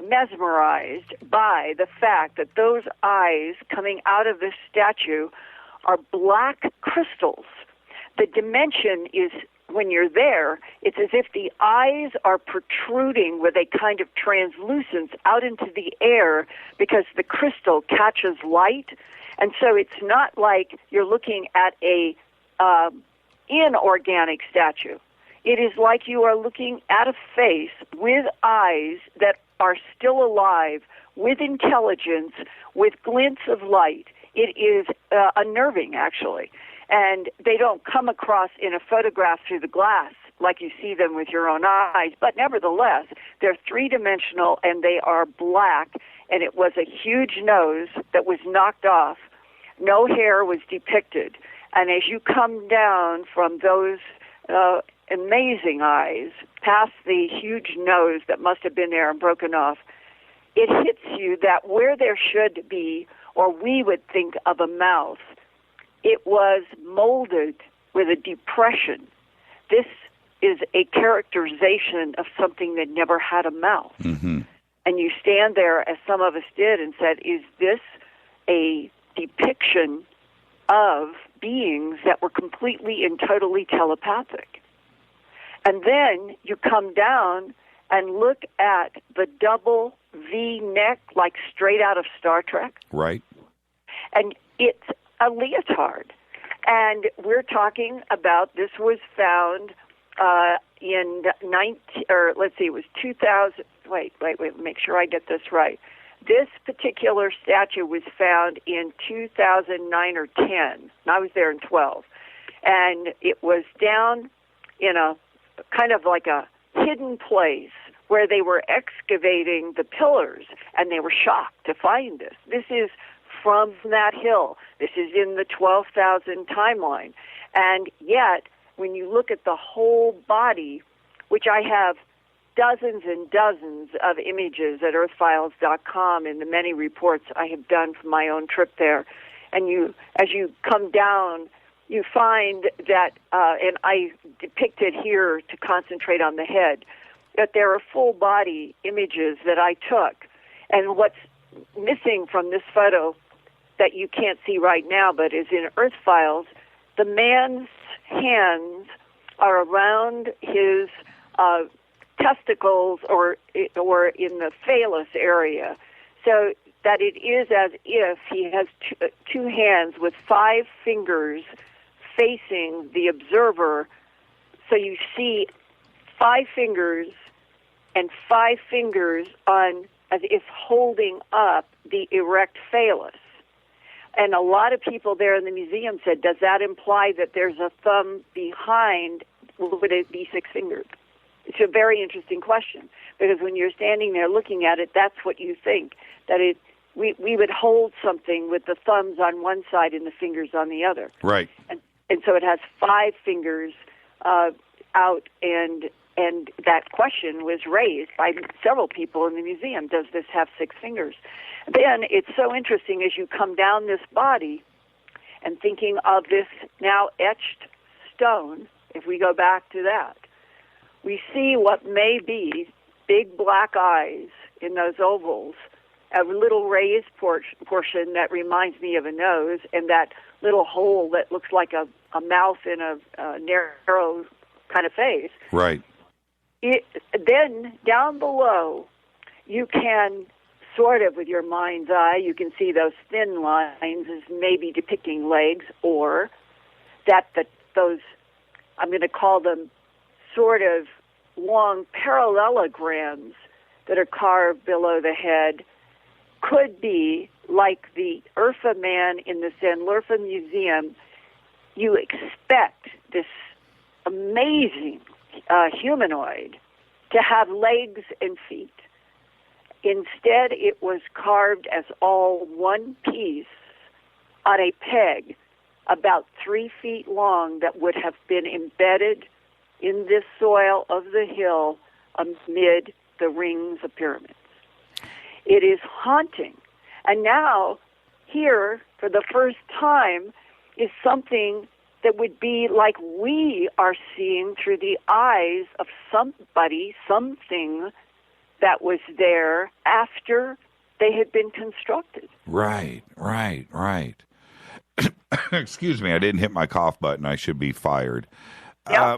S21: mesmerized by the fact that those eyes coming out of this statue are black crystals. The dimension is, when you're there, it's as if the eyes are protruding with a kind of translucence out into the air because the crystal catches light. And so it's not like you're looking at a inorganic statue. It is like you are looking at a face with eyes that are still alive, with intelligence, with glints of light. It is unnerving, actually. And they don't come across in a photograph through the glass like you see them with your own eyes. But nevertheless, they're three-dimensional and they are black. And it was a huge nose that was knocked off. no hair was depicted. And as you come down from those amazing eyes, past the huge nose that must have been there and broken off, it hits you that where there should be, or we would think of a mouth, it was molded with a depression. This is a characterization of something that never had a mouth.
S3: Mm-hmm.
S21: And you stand there, as some of us did, and said, is this a depiction of beings that were completely and totally telepathic? And then you come down and look at the double V neck, like straight out of Star Trek.
S3: Right.
S21: And it's a leotard. And we're talking about, this was found in it was 2000. Wait, make sure I get this right. This particular statue was found in 2009 or 10. And I was there in 12. And it was down in a kind of like a hidden place where they were excavating the pillars, and they were shocked to find this. This is from that hill. This is in the 12,000 timeline. And yet, when you look at the whole body, which I have dozens and dozens of images at earthfiles.com in the many reports I have done from my own trip there, and as you come down, you find that, and I depict it here to concentrate on the head, that there are full-body images that I took. And what's missing from this photo that you can't see right now, but is in Earth Files, the man's hands are around his testicles or in the phallus area, so that it is as if he has two hands with 5 fingers facing the observer. So you see 5 fingers and 5 fingers on, as if holding up the erect phallus. And a lot of people there in the museum said, does that imply that there's a thumb behind? Would it be 6 fingers? It's a very interesting question, because when you're standing there looking at it, that's what you think, that we would hold something with the thumbs on one side and the fingers on the other.
S3: Right.
S21: And so it has 5 fingers out, and that question was raised by several people in the museum. Does this have 6 fingers? Then it's so interesting as you come down this body and thinking of this now etched stone, if we go back to that, we see what may be big black eyes in those ovals, a little raised portion that reminds me of a nose, and that little hole that looks like a mouth in a narrow kind of face.
S3: Right.
S21: Then down below, you can sort of, with your mind's eye, you can see those thin lines as maybe depicting legs, or that those, I'm going to call them sort of long parallelograms that are carved below the head, could be like the Urfa man in the Sanlurfa Museum. You expect this amazing humanoid to have legs and feet. Instead, it was carved as all one piece on a peg about 3 feet long that would have been embedded in this soil of the hill amid the rings of pyramids. It is haunting. And now, here, for the first time, is something that would be like we are seeing through the eyes of somebody, something that was there after they had been constructed.
S3: Right. Excuse me, I didn't hit my cough button. I should be fired.
S21: Yeah.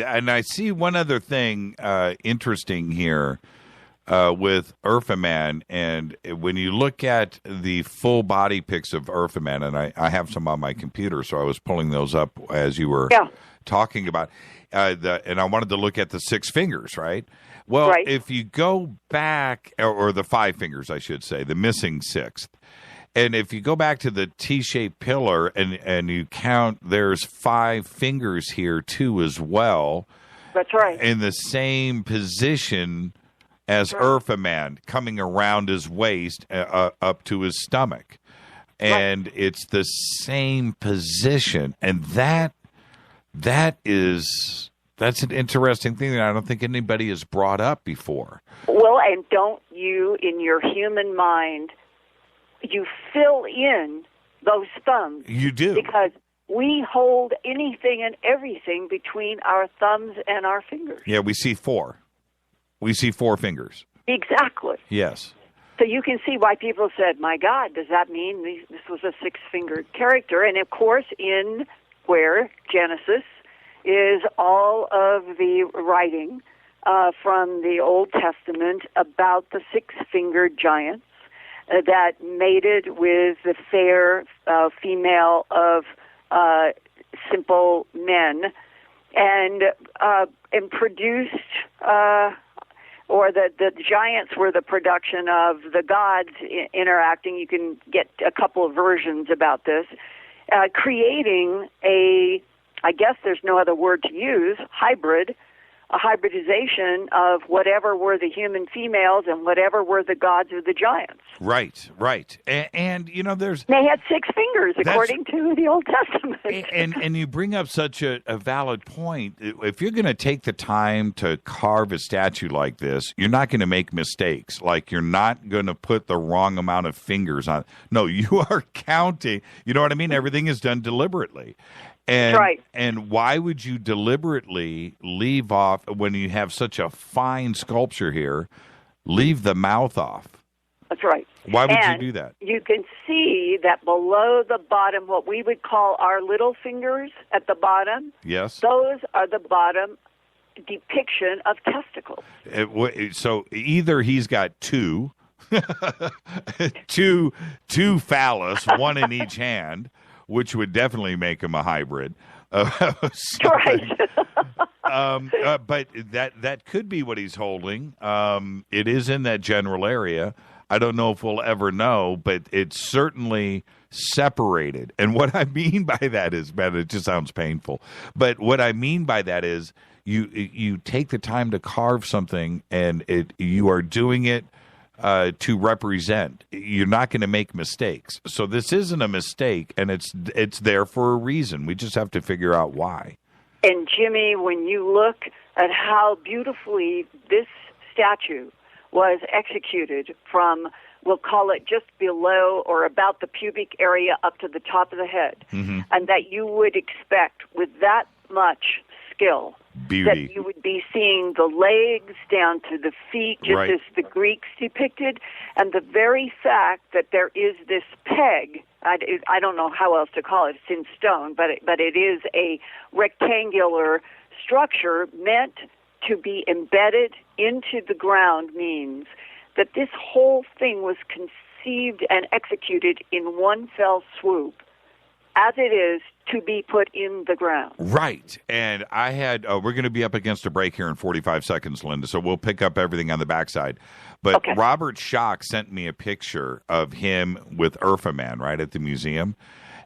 S3: And I see one other thing interesting here with Urfa Man, and when you look at the full body pics of Urfa Man, and I have some on my computer, so I was pulling those up as you were talking about, and I wanted to look at the 6 fingers, right? Well, if you go back, or the 5 fingers, I should say, the missing 6th, and if you go back to the T-shaped pillar and you count, there's 5 fingers here too as well.
S21: That's right.
S3: In the same position as Urfa Man, coming around his waist up to his stomach.
S6: and it's the same position, and that's an interesting thing that I don't think anybody has brought up before.
S21: Well, and don't you, in your human mind, you fill in those thumbs.
S6: You do.
S21: Because we hold anything and everything between our thumbs and our fingers.
S6: Yeah, we see 4. We see 4 fingers.
S21: Exactly.
S6: Yes.
S21: So you can see why people said, my God, does that mean this was a 6-fingered character? And, of course, in where Genesis is all of the writing from the Old Testament about the 6-fingered giants that mated with the fair female of simple men and produced, or the giants were the production of the gods interacting. You can get a couple of versions about this, creating I guess there's no other word to use, a hybridization of whatever were the human females and whatever were the gods of the giants.
S6: Right. And you know, they
S21: had 6 fingers, according to the Old Testament.
S6: And you bring up such a valid point. If you're going to take the time to carve a statue like this, you're not going to make mistakes. Like, you're not going to put the wrong amount of fingers on. No, you are counting. You know what I mean? Everything is done deliberately. And,
S21: That's right.
S6: And why would you deliberately leave off, when you have such a fine sculpture here, leave the mouth off?
S21: That's right.
S6: Why would you do that?
S21: You can see that below the bottom, what we would call our little fingers at the bottom,
S6: yes,
S21: those are the bottom depiction of testicles.
S6: So either he's got 2, two phallus, one in each hand, which would definitely make him a hybrid.
S21: Right.
S6: But that could be what he's holding. It is in that general area. I don't know if we'll ever know, but it's certainly separated. And what I mean by that is, man, it just sounds painful. But what I mean by that is you take the time to carve something, and you are doing it to represent. You're not going to make mistakes. So this isn't a mistake, and it's there for a reason. We just have to figure out why.
S21: And Jimmy, when you look at how beautifully this statue was executed from, we'll call it just below or about the pubic area up to the top of the head, and that you would expect with that much skill,
S6: beauty,
S21: that you would be seeing the legs down to the feet, just
S6: right,
S21: as the Greeks depicted, and the very fact that there is this peg, I don't know how else to call it, it's in stone, but it is a rectangular structure meant to be embedded into the ground, means that this whole thing was conceived and executed in one fell swoop, as it is to be put in the ground.
S6: Right. And I had, we're going to be up against a break here in 45 seconds, Linda, so we'll pick up everything on the backside. But okay, Robert Schock sent me a picture of him with Urfa Man, right, at the museum.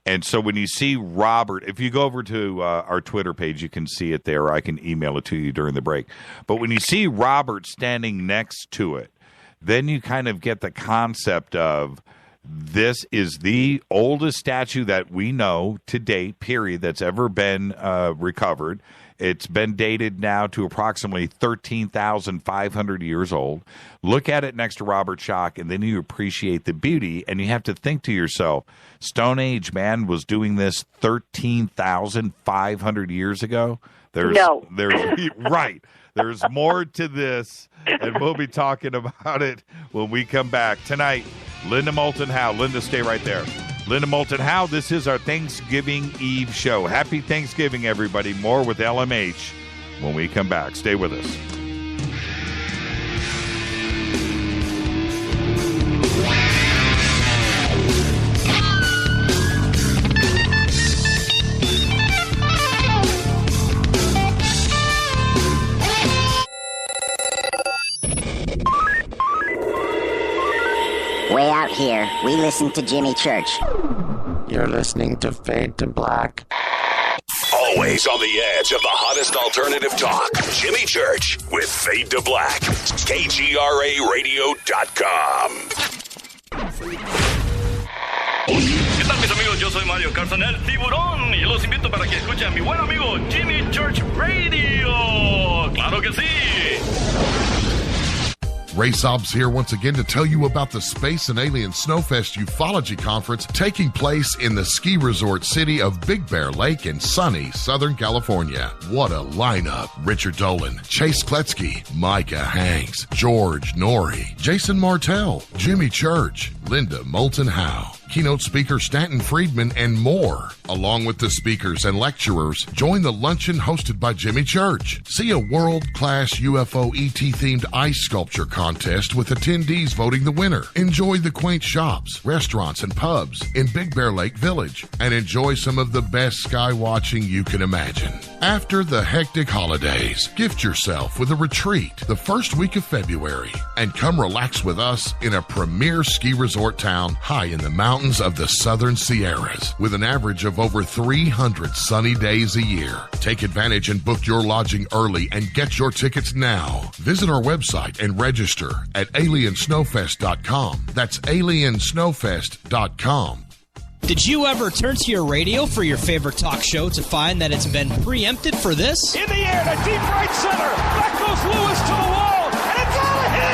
S6: And so when you see Robert, if you go over to our Twitter page, you can see it there, or I can email it to you during the break. But when you see Robert standing next to it, then you kind of get the concept of, this is the oldest statue that we know to date, period, that's ever been recovered. It's been dated now to approximately 13,500 years old. Look at it next to Robert Schock, and then you appreciate the beauty, and you have to think to yourself, Stone Age man was doing this 13,500 years ago? There's right. There's more to this, and we'll be talking about it when we come back. Tonight, Linda Moulton Howe. Linda, stay right there. Linda Moulton Howe, this is our Thanksgiving Eve show. Happy Thanksgiving, everybody. More with LMH when we come back. Stay with us.
S2: Way out here, we listen to Jimmy Church.
S22: You're listening to Fade to Black.
S12: Always on the edge of the hottest alternative talk. Jimmy Church with Fade to Black. KGRAradio.com.
S4: soy Mario Carson, el tiburón, y los invito para que escuchen a mi buen amigo Jimmy Church Radio. ¡Claro que sí!
S14: Ray Sobbs here once again to tell you about the Space and Alien Snowfest Ufology Conference taking place in the ski resort city of Big Bear Lake in sunny Southern California. What a lineup. Richard Dolan, Chase Kletsky, Micah Hanks, George Norrie, Jason Martell, Jimmy Church, Linda Moulton Howe, keynote speaker Stanton Friedman, and more. Along with the speakers and lecturers, join the luncheon hosted by Jimmy Church. See a world-class UFO ET-themed ice sculpture contest with attendees voting the winner. Enjoy the quaint shops, restaurants, and pubs in Big Bear Lake Village, and enjoy some of the best sky watching you can imagine. After the hectic holidays, gift yourself with a retreat the first week of February and come relax with us in a premier ski resort town high in the mountains of the Southern Sierras with an average of over 300 sunny days a year. Take advantage and book your lodging early and get your tickets now. Visit our website and register at aliensnowfest.com. That's aliensnowfest.com.
S5: Did you ever turn to your radio for your favorite talk show to find that it's been preempted for this?
S23: In the air to deep right center. Back goes Lewis to the wall, and it's out of here!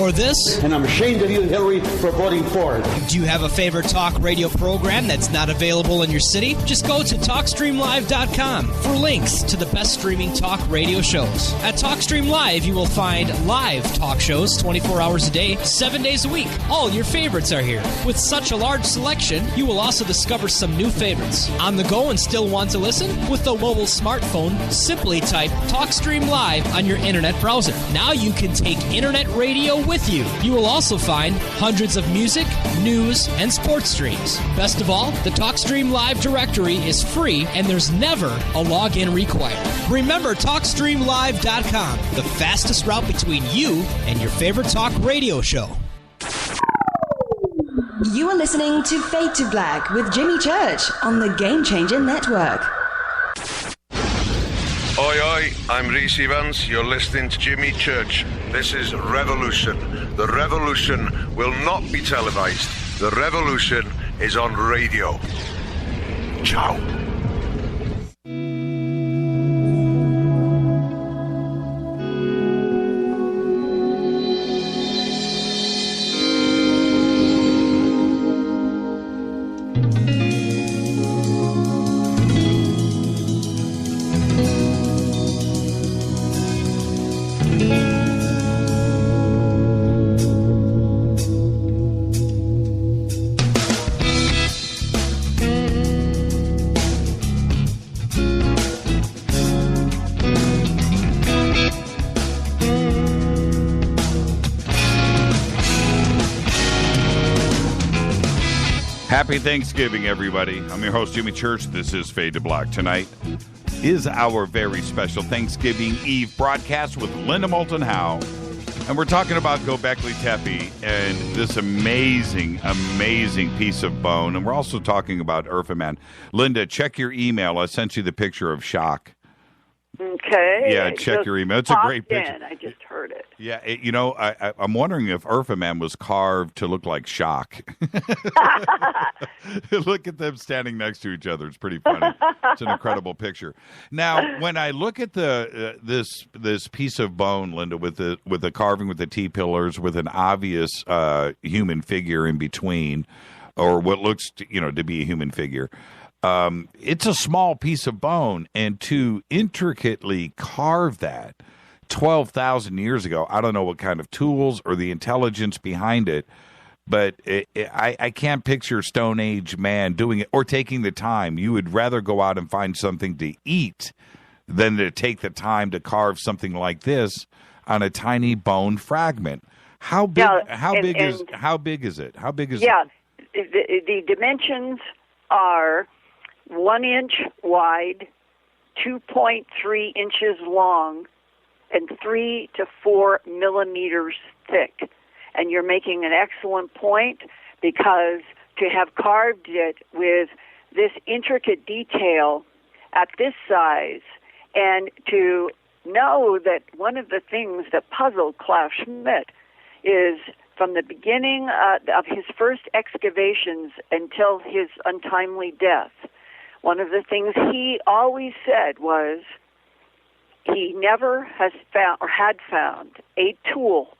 S5: Or this?
S24: And I'm ashamed of you, Hillary, for voting for it.
S5: Do you have a favorite talk radio program that's not available in your city? Just go to TalkStreamLive.com for links to the best streaming talk radio shows. At TalkStream Live, you will find live talk shows 24 hours a day, 7 days a week. All your favorites are here. With such a large selection, you will also discover some new favorites. On the go and still want to listen? With the mobile smartphone, simply type TalkStream Live on your internet browser. Now you can take internet radio with you. You will also find hundreds of music, news, and sports streams. Best of all, the TalkStream Live directory is free and there's never a login required. Remember TalkStreamLive.com, the fastest route between you and your favorite talk radio show.
S1: You are listening to Fade to Black with Jimmy Church on the Game Changer Network.
S10: Oi, oi, I'm Reese Evans. You're listening to Jimmy Church. This is Revolution. The revolution will not be televised. The revolution is on radio. Ciao.
S6: Happy Thanksgiving, everybody. I'm your host, Jimmy Church. This is Fade to Black. Tonight is our very special Thanksgiving Eve broadcast with Linda Moulton Howe. And we're talking about Gobekli Tepe and this amazing, amazing piece of bone. And we're also talking about Urfaman. Linda, check your email. I sent you the picture of Shock.
S21: Okay.
S6: Yeah, check your email. It's a great picture.
S21: I just heard it.
S6: Yeah, I'm wondering if Urfaman was carved to look like Shock. Look at them standing next to each other. It's pretty funny. It's an incredible picture. Now, when I look at this piece of bone, Linda, with the carving with the T-pillars, with an obvious human figure in between, or what looks to be a human figure. It's a small piece of bone, and to intricately carve that 12,000 years ago, I don't know what kind of tools or the intelligence behind it, but I can't picture Stone Age man doing it or taking the time. You would rather go out and find something to eat than to take the time to carve something like this on a tiny bone fragment. How big? How big is it? How big is it?
S21: Yeah, the dimensions are 1 inch wide, 2.3 inches long, and 3 to 4 millimeters thick. And you're making an excellent point, because to have carved it with this intricate detail at this size, and to know that one of the things that puzzled Klaus Schmidt is from the beginning of his first excavations until his untimely death, one of the things he always said was he never has found or had found a tool.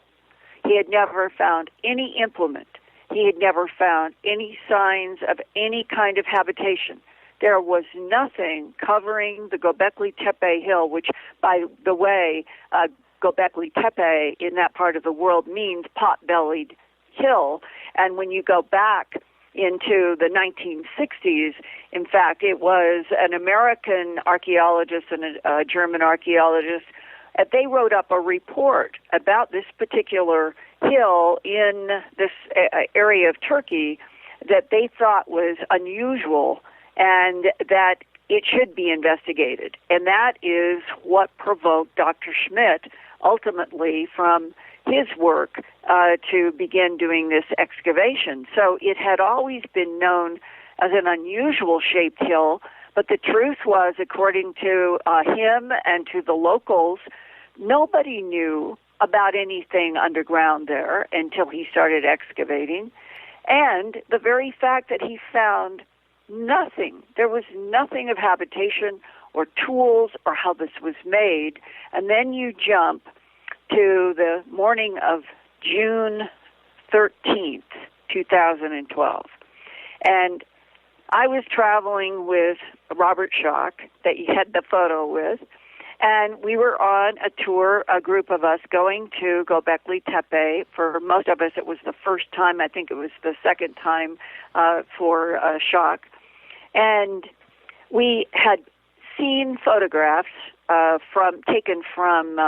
S21: He had never found any implement. He had never found any signs of any kind of habitation. There was nothing covering the Gobekli Tepe hill, which, by the way, Gobekli Tepe in that part of the world means pot-bellied hill. And when you go back into the 1960s, in fact, it was an American archaeologist and a German archaeologist. They wrote up a report about this particular hill in this area of Turkey that they thought was unusual and that it should be investigated. And that is what provoked Dr. Schmidt ultimately from his work to begin doing this excavation. So it had always been known as an unusual shaped hill, but the truth was, according to him and to the locals, nobody knew about anything underground there until he started excavating. And the very fact that he found nothing, there was nothing of habitation or tools or how this was made, and then you jump to the morning of June 13th, 2012. And I was traveling with Robert Schock, that you had the photo with, and we were on a tour, a group of us, going to Gobekli Tepe. For most of us, it was the first time. I think it was the second time for Schock. And we had seen photographs taken from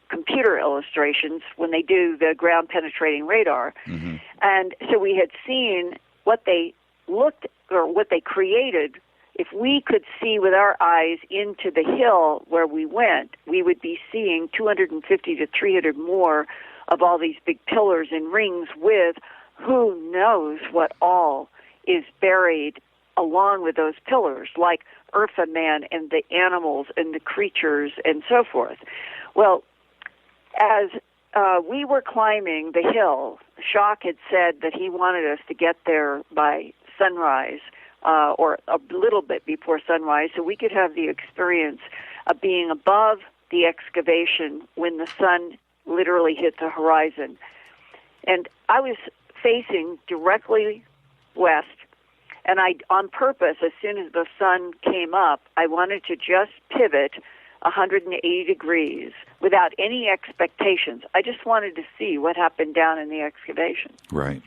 S21: computer illustrations when they do the ground-penetrating radar. Mm-hmm. And so we had seen what they looked, or what they created. If we could see with our eyes into the hill where we went, we would be seeing 250 to 300 more of all these big pillars and rings with who knows what all is buried along with those pillars, like Urfa Man and the animals and the creatures and so forth. Well, as we were climbing the hill, Schock had said that he wanted us to get there by sunrise, or a little bit before sunrise, so we could have the experience of being above the excavation when the sun literally hit the horizon. And I was facing directly west, and I, on purpose, as soon as the sun came up, I wanted to just pivot 180 degrees without any expectations. I just wanted to see what happened down in the excavation.
S6: Right.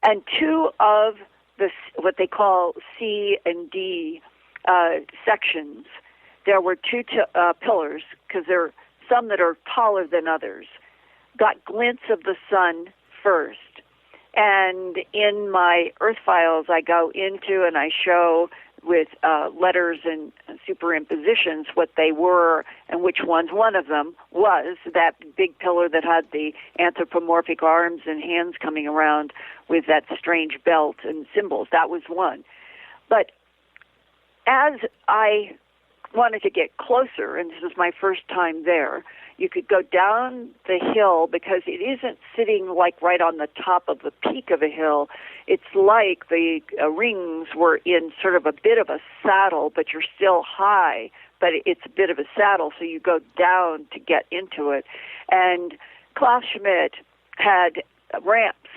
S21: And two of the what they call C and D sections, there were two pillars, because there are some that are taller than others, got glints of the sun first. And in my Earth Files, I go into and I show with letters and superimpositions what they were and which ones. One of them was that big pillar that had the anthropomorphic arms and hands coming around with that strange belt and symbols. That was one. But as I wanted to get closer, and this was my first time there, you could go down the hill because it isn't sitting like right on the top of the peak of a hill. It's like the rings were in sort of a bit of a saddle, but you're still high, but it's a bit of a saddle, so you go down to get into it. And Klaus Schmidt had ramps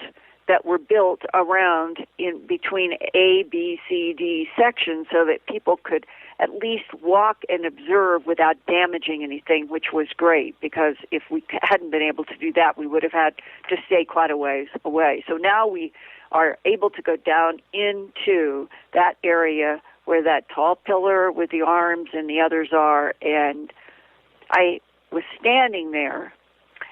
S21: that were built around in between A, B, C, D sections so that people could at least walk and observe without damaging anything, which was great, because if we hadn't been able to do that, we would have had to stay quite a ways away. So now we are able to go down into that area where that tall pillar with the arms and the others are, and I was standing there,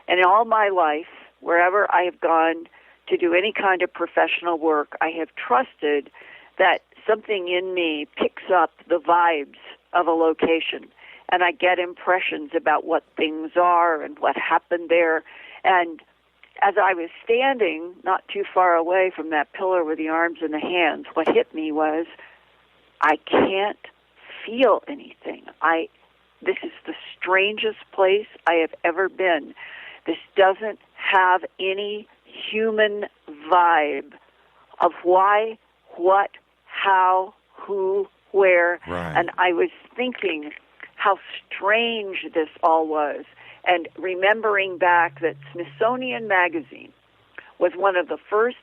S21: and in all my life, wherever I have gone to do any kind of professional work, I have trusted that something in me picks up the vibes of a location, and I get impressions about what things are and what happened there. And as I was standing not too far away from that pillar with the arms and the hands, what hit me was, I can't feel anything. This is the strangest place I have ever been. This doesn't have any human vibe of why, what, how, who, where.
S6: Right.
S21: And I was thinking how strange this all was, and remembering back that Smithsonian Magazine was one of the first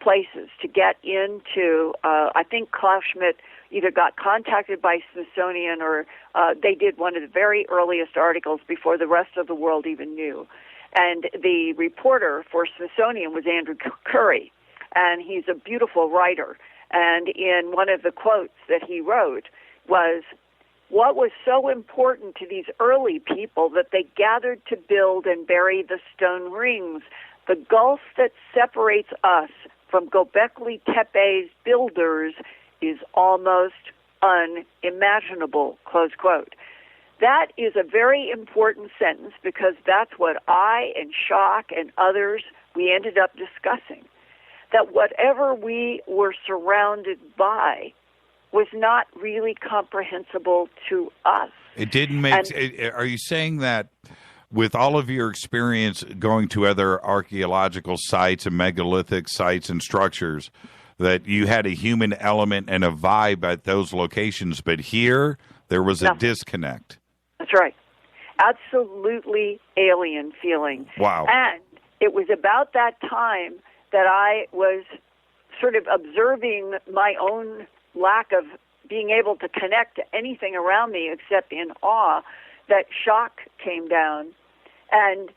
S21: places to get into, I think Klaus Schmidt either got contacted by Smithsonian or they did one of the very earliest articles before the rest of the world even knew. And the reporter for Smithsonian was Andrew Curry, and he's a beautiful writer. And in one of the quotes that he wrote was, what was so important to these early people that they gathered to build and bury the stone rings? The gulf that separates us from Gobekli Tepe's builders is almost unimaginable, close quote. That is a very important sentence because that's what I and Schock and others, we ended up discussing. That whatever we were surrounded by was not really comprehensible to us.
S6: It didn't make... are you saying that with all of your experience going to other archaeological sites and megalithic sites and structures, that you had a human element and a vibe at those locations, but here there was a disconnect?
S21: That's right. Absolutely alien feeling.
S6: Wow.
S21: And it was about that time that I was sort of observing my own lack of being able to connect to anything around me except in awe, that Schock came down. And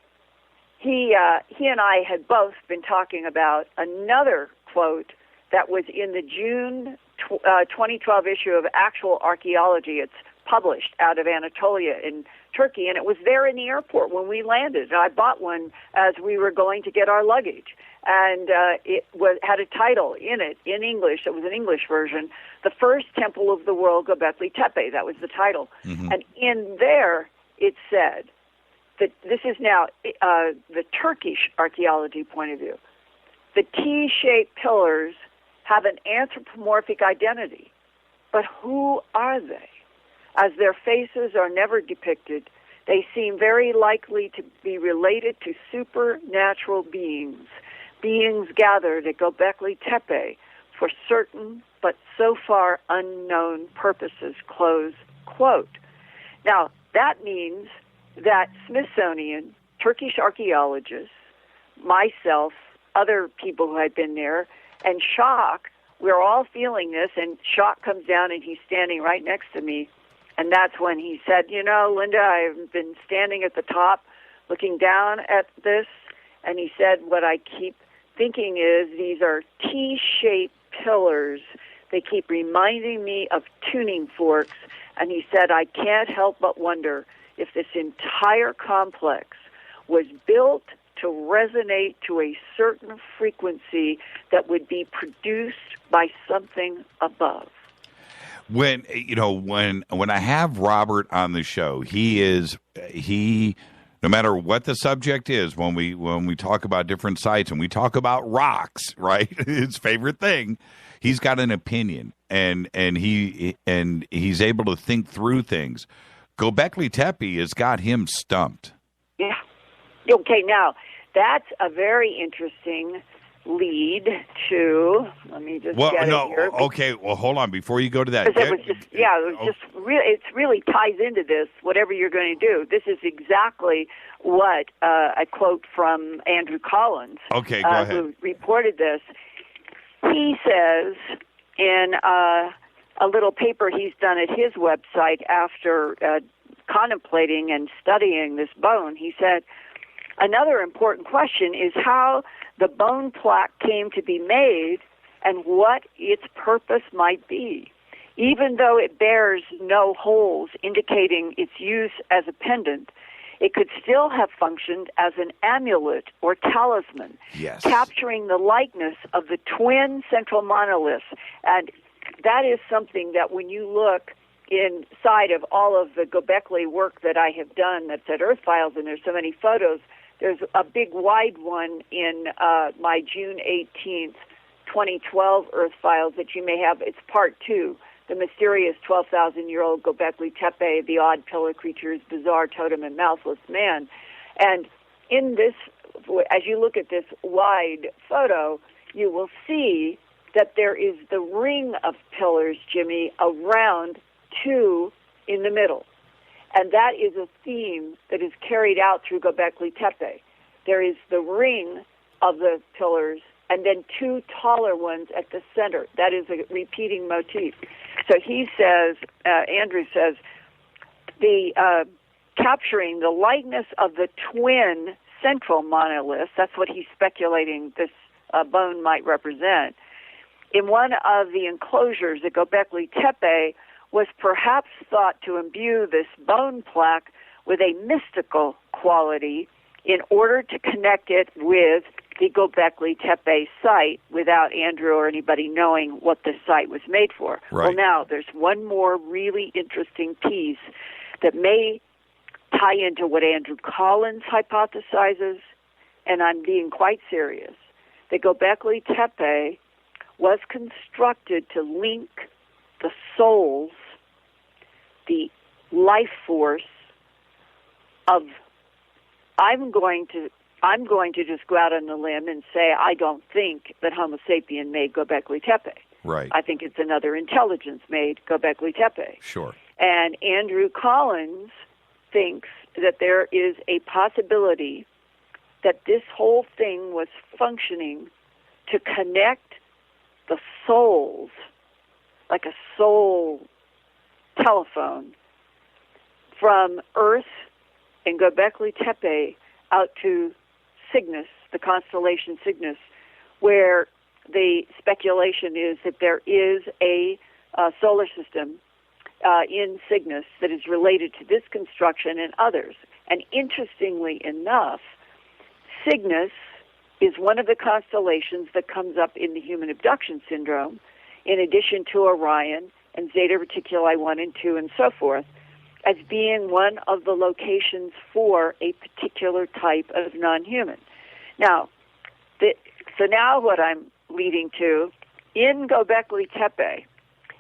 S21: he and I had both been talking about another quote that was in the June 2012 issue of Actual Archaeology. It's published out of Anatolia in Turkey, and it was there in the airport when we landed. I bought one as we were going to get our luggage, and it had a title in it in English. It was an English version, The First Temple of the World, Gobekli Tepe. That was the title. Mm-hmm. And in there it said that this is now the Turkish archaeology point of view. The T-shaped pillars have an anthropomorphic identity, but who are they? As their faces are never depicted, they seem very likely to be related to supernatural beings gathered at Gobekli Tepe for certain but so far unknown purposes, close quote. Now, that means that Smithsonian, Turkish archaeologists, myself, other people who had been there, and Schock, we're all feeling this, and Schock comes down and he's standing right next to me. And that's when he said, you know, Linda, I've been standing at the top looking down at this. And he said, what I keep thinking is these are T-shaped pillars. They keep reminding me of tuning forks. And he said, I can't help but wonder if this entire complex was built to resonate to a certain frequency that would be produced by something above.
S6: When I have Robert on the show, he no matter what the subject is, when we talk about different sites and we talk about rocks, right? His favorite thing, he's got an opinion and he's able to think through things. Gobekli Tepe has got him stumped.
S21: Yeah. Okay, now that's a very interesting lead to, let me just get it here.
S6: Okay, well, hold on before you go to that.
S21: It really ties into this, whatever you're going to do. This is exactly what a quote from Andrew Collins,
S6: okay, go ahead.
S21: Who reported this. He says in a little paper he's done at his website after contemplating and studying this bone, he said, another important question is how the bone plaque came to be made and what its purpose might be. Even though it bears no holes indicating its use as a pendant, it could still have functioned as an amulet or talisman,
S6: yes,
S21: capturing the likeness of the twin central monoliths. And that is something that when you look inside of all of the Gobekli work that I have done that's at Earth Files, and there's so many photos, there's a big wide one in my June 18th, 2012 Earth Files that you may have. It's part 2, the mysterious 12,000-year-old Gobekli Tepe, the odd pillar creatures, bizarre totem, and mouthless man. And in this as you look at this wide photo, you will see that there is the ring of pillars, Jimmy, around 2 in the middle. And that is a theme that is carried out through Gobekli Tepe. There is the ring of the pillars and then 2 taller ones at the center. That is a repeating motif. So he says, Andrew says, the capturing the likeness of the twin central monoliths, that's what he's speculating this bone might represent, in one of the enclosures at Gobekli Tepe was perhaps thought to imbue this bone plaque with a mystical quality in order to connect it with the Gobekli Tepe site without Andrew or anybody knowing what the site was made for.
S6: Right.
S21: Well, now, there's one more really interesting piece that may tie into what Andrew Collins hypothesizes, and I'm being quite serious. The Gobekli Tepe was constructed to link the souls, the life force of, I'm going to just go out on the limb and say I don't think that Homo sapien made Gobekli Tepe.
S6: Right.
S21: I think it's another intelligence made Gobekli Tepe.
S6: Sure.
S21: And Andrew Collins thinks that there is a possibility that this whole thing was functioning to connect the souls, like a soul telephone, from Earth and Gobekli Tepe out to Cygnus, the constellation Cygnus, where the speculation is that there is a solar system in Cygnus that is related to this construction and others. And interestingly enough, Cygnus is one of the constellations that comes up in the human abduction syndrome, in addition to Orion and Zeta Reticuli 1 and 2 and so forth, as being one of the locations for a particular type of non-human. Now, so now what I'm leading to, in Gobekli Tepe,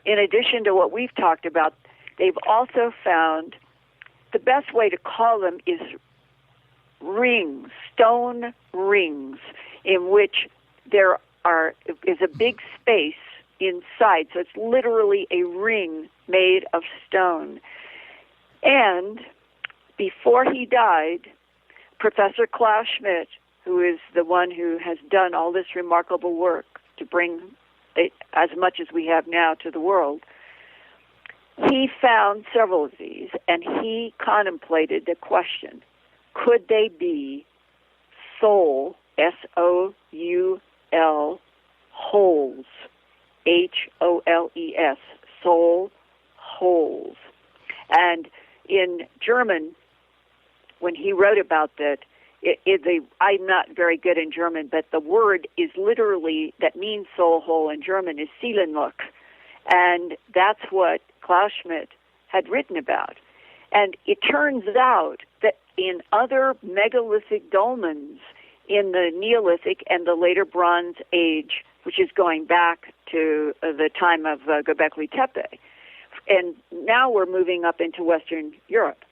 S21: in addition to what we've talked about, they've also found, the best way to call them is rings, stone rings, in which there is a big space inside. So it's literally a ring made of stone. And before he died, Professor Klaus Schmidt, who is the one who has done all this remarkable work to bring as much as we have now to the world, he found several of these, and he contemplated the question, could they be soul, S-O-U-L, holes, H-O-L-E-S, soul holes. And in German, when he wrote about that, I'm not very good in German, but the word is literally, that means soul hole in German, is Seelenloch. And that's what Klaus Schmidt had written about. And it turns out that in other megalithic dolmens in the Neolithic and the later Bronze Age, which is going back to the time of Gobekli Tepe, and now we're moving up into Western Europe,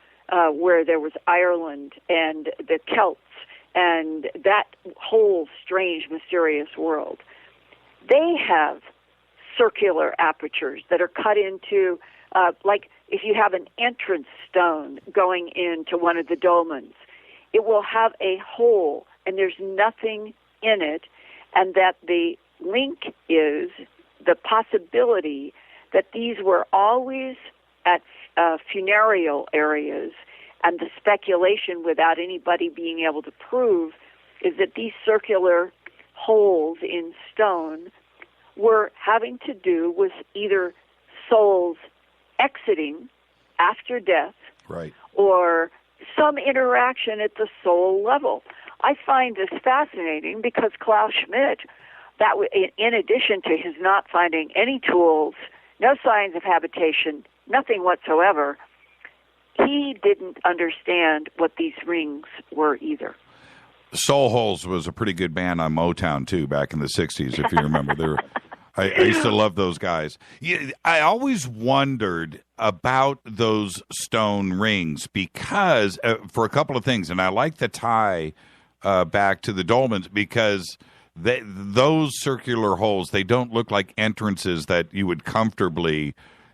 S21: where there was Ireland and the Celts and that whole strange, mysterious world. They have circular apertures that are cut into, like if you have an entrance stone going into one of the dolmens, it will have a hole and there's nothing in it, and that the link is the possibility that these were always at funereal areas, and the speculation without anybody being able to prove is that these circular holes in stone were having to do with either souls exiting after death,
S6: right,
S21: or some interaction at the soul level. I find this fascinating because Klaus Schmidt, in addition to his not finding any tools, no signs of habitation, nothing whatsoever, he didn't understand what these rings were either.
S6: Soul Holes was a pretty good band on Motown, too, back in the 60s, if you remember. I used to love those guys. I always wondered about those stone rings because, for a couple of things, and I like the tie back to the dolmens because those circular holes, they don't look like entrances that you would comfortably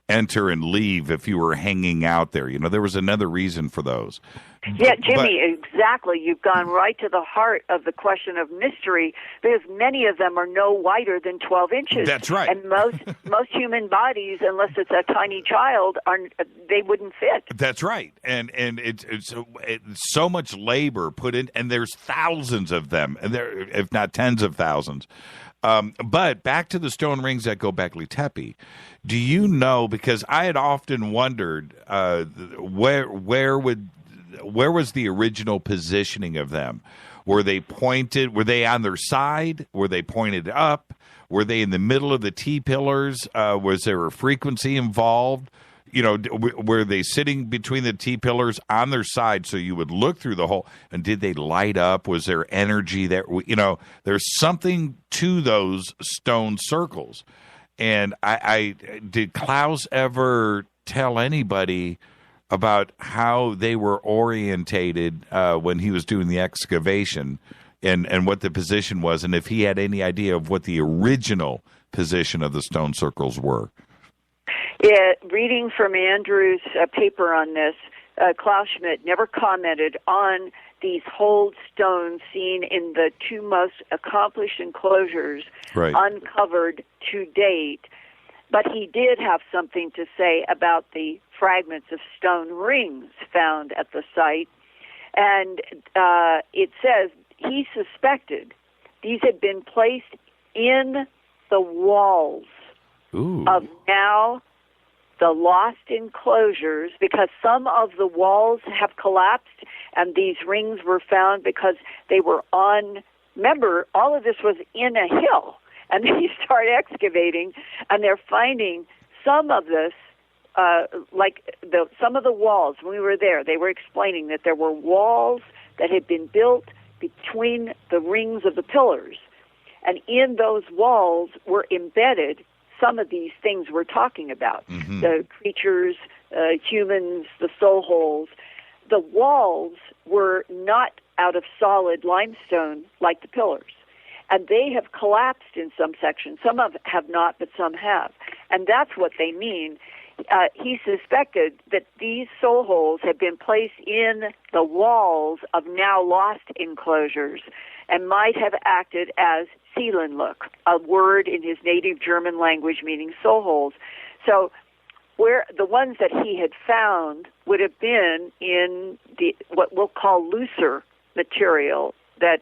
S6: enter and leave if you were hanging out there. You know, there was another reason for those.
S21: Yeah, Jimmy, exactly. You've gone right to the heart of the question of mystery because many of them are no wider than 12 inches.
S6: That's right.
S21: And most human bodies, unless it's a tiny child, they wouldn't fit.
S6: That's right. And it's so much labor put in, and there's thousands of them, and there, if not tens of thousands. But back to the stone rings at Gobekli Tepe. Do you know, because I had often wondered where was the original positioning of them? Were they pointed? Were they on their side? Were they pointed up? Were they in the middle of the T-pillars? Was there a frequency involved? You know, were they sitting between the T-pillars on their side so you would look through the hole? And did they light up? Was there energy there? You know, there's something to those stone circles. And I did Klaus ever tell anybody about how they were orientated when he was doing the excavation and what the position was, and if he had any idea of what the original position of the stone circles were?
S21: Yeah, reading from Andrew's paper on this, Klaus Schmidt never commented on these holed stones seen in the two most accomplished enclosures uncovered to date. But he did have something to say about the fragments of stone rings found at the site. And it says he suspected these had been placed in the walls of now the lost enclosures, because some of the walls have collapsed and these rings were found because they were on, remember, all of this was in a hill. And then you start excavating, and they're finding some of this, some of the walls. When we were there, they were explaining that there were walls that had been built between the rings of the pillars. And in those walls were embedded some of these things we're talking about, the creatures, humans, the soul holes. The walls were not out of solid limestone like the pillars. And they have collapsed in some sections. Some have not, but some have. And that's what they mean. He suspected that these soul holes had been placed in the walls of now lost enclosures and might have acted as Seelenlook, a word in his native German language meaning soul holes. So where the ones that he had found would have been in the what we'll call looser material that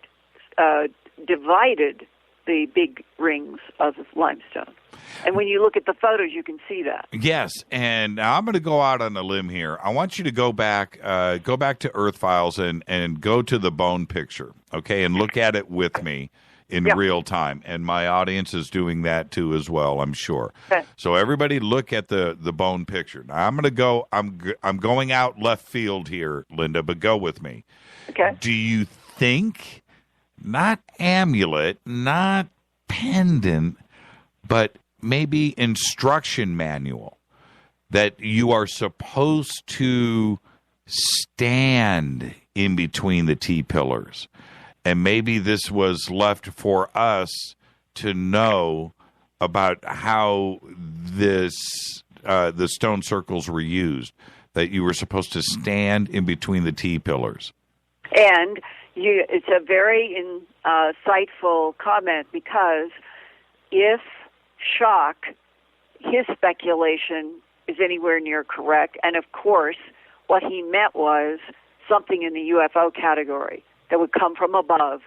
S21: divided the big rings of limestone. And when you look at the photos, you can see that.
S6: Yes, and now I'm going to go out on a limb here. I want you to go back to Earth Files and go to the bone picture, okay, and look at it with me in real time. And my audience is doing that too as well, I'm sure. Okay. So everybody look at the bone picture. Now I'm going to go. I'm going out left field here, Linda, but go with me.
S21: Okay.
S6: Do you think, not amulet, not pendant, but maybe instruction manual, that you are supposed to stand in between the T-pillars? And maybe this was left for us to know about how the stone circles were used, that you were supposed to stand in between the T-pillars.
S21: And it's a very insightful comment, because if shock, his speculation, is anywhere near correct, and of course what he meant was something in the UFO category that would come from above,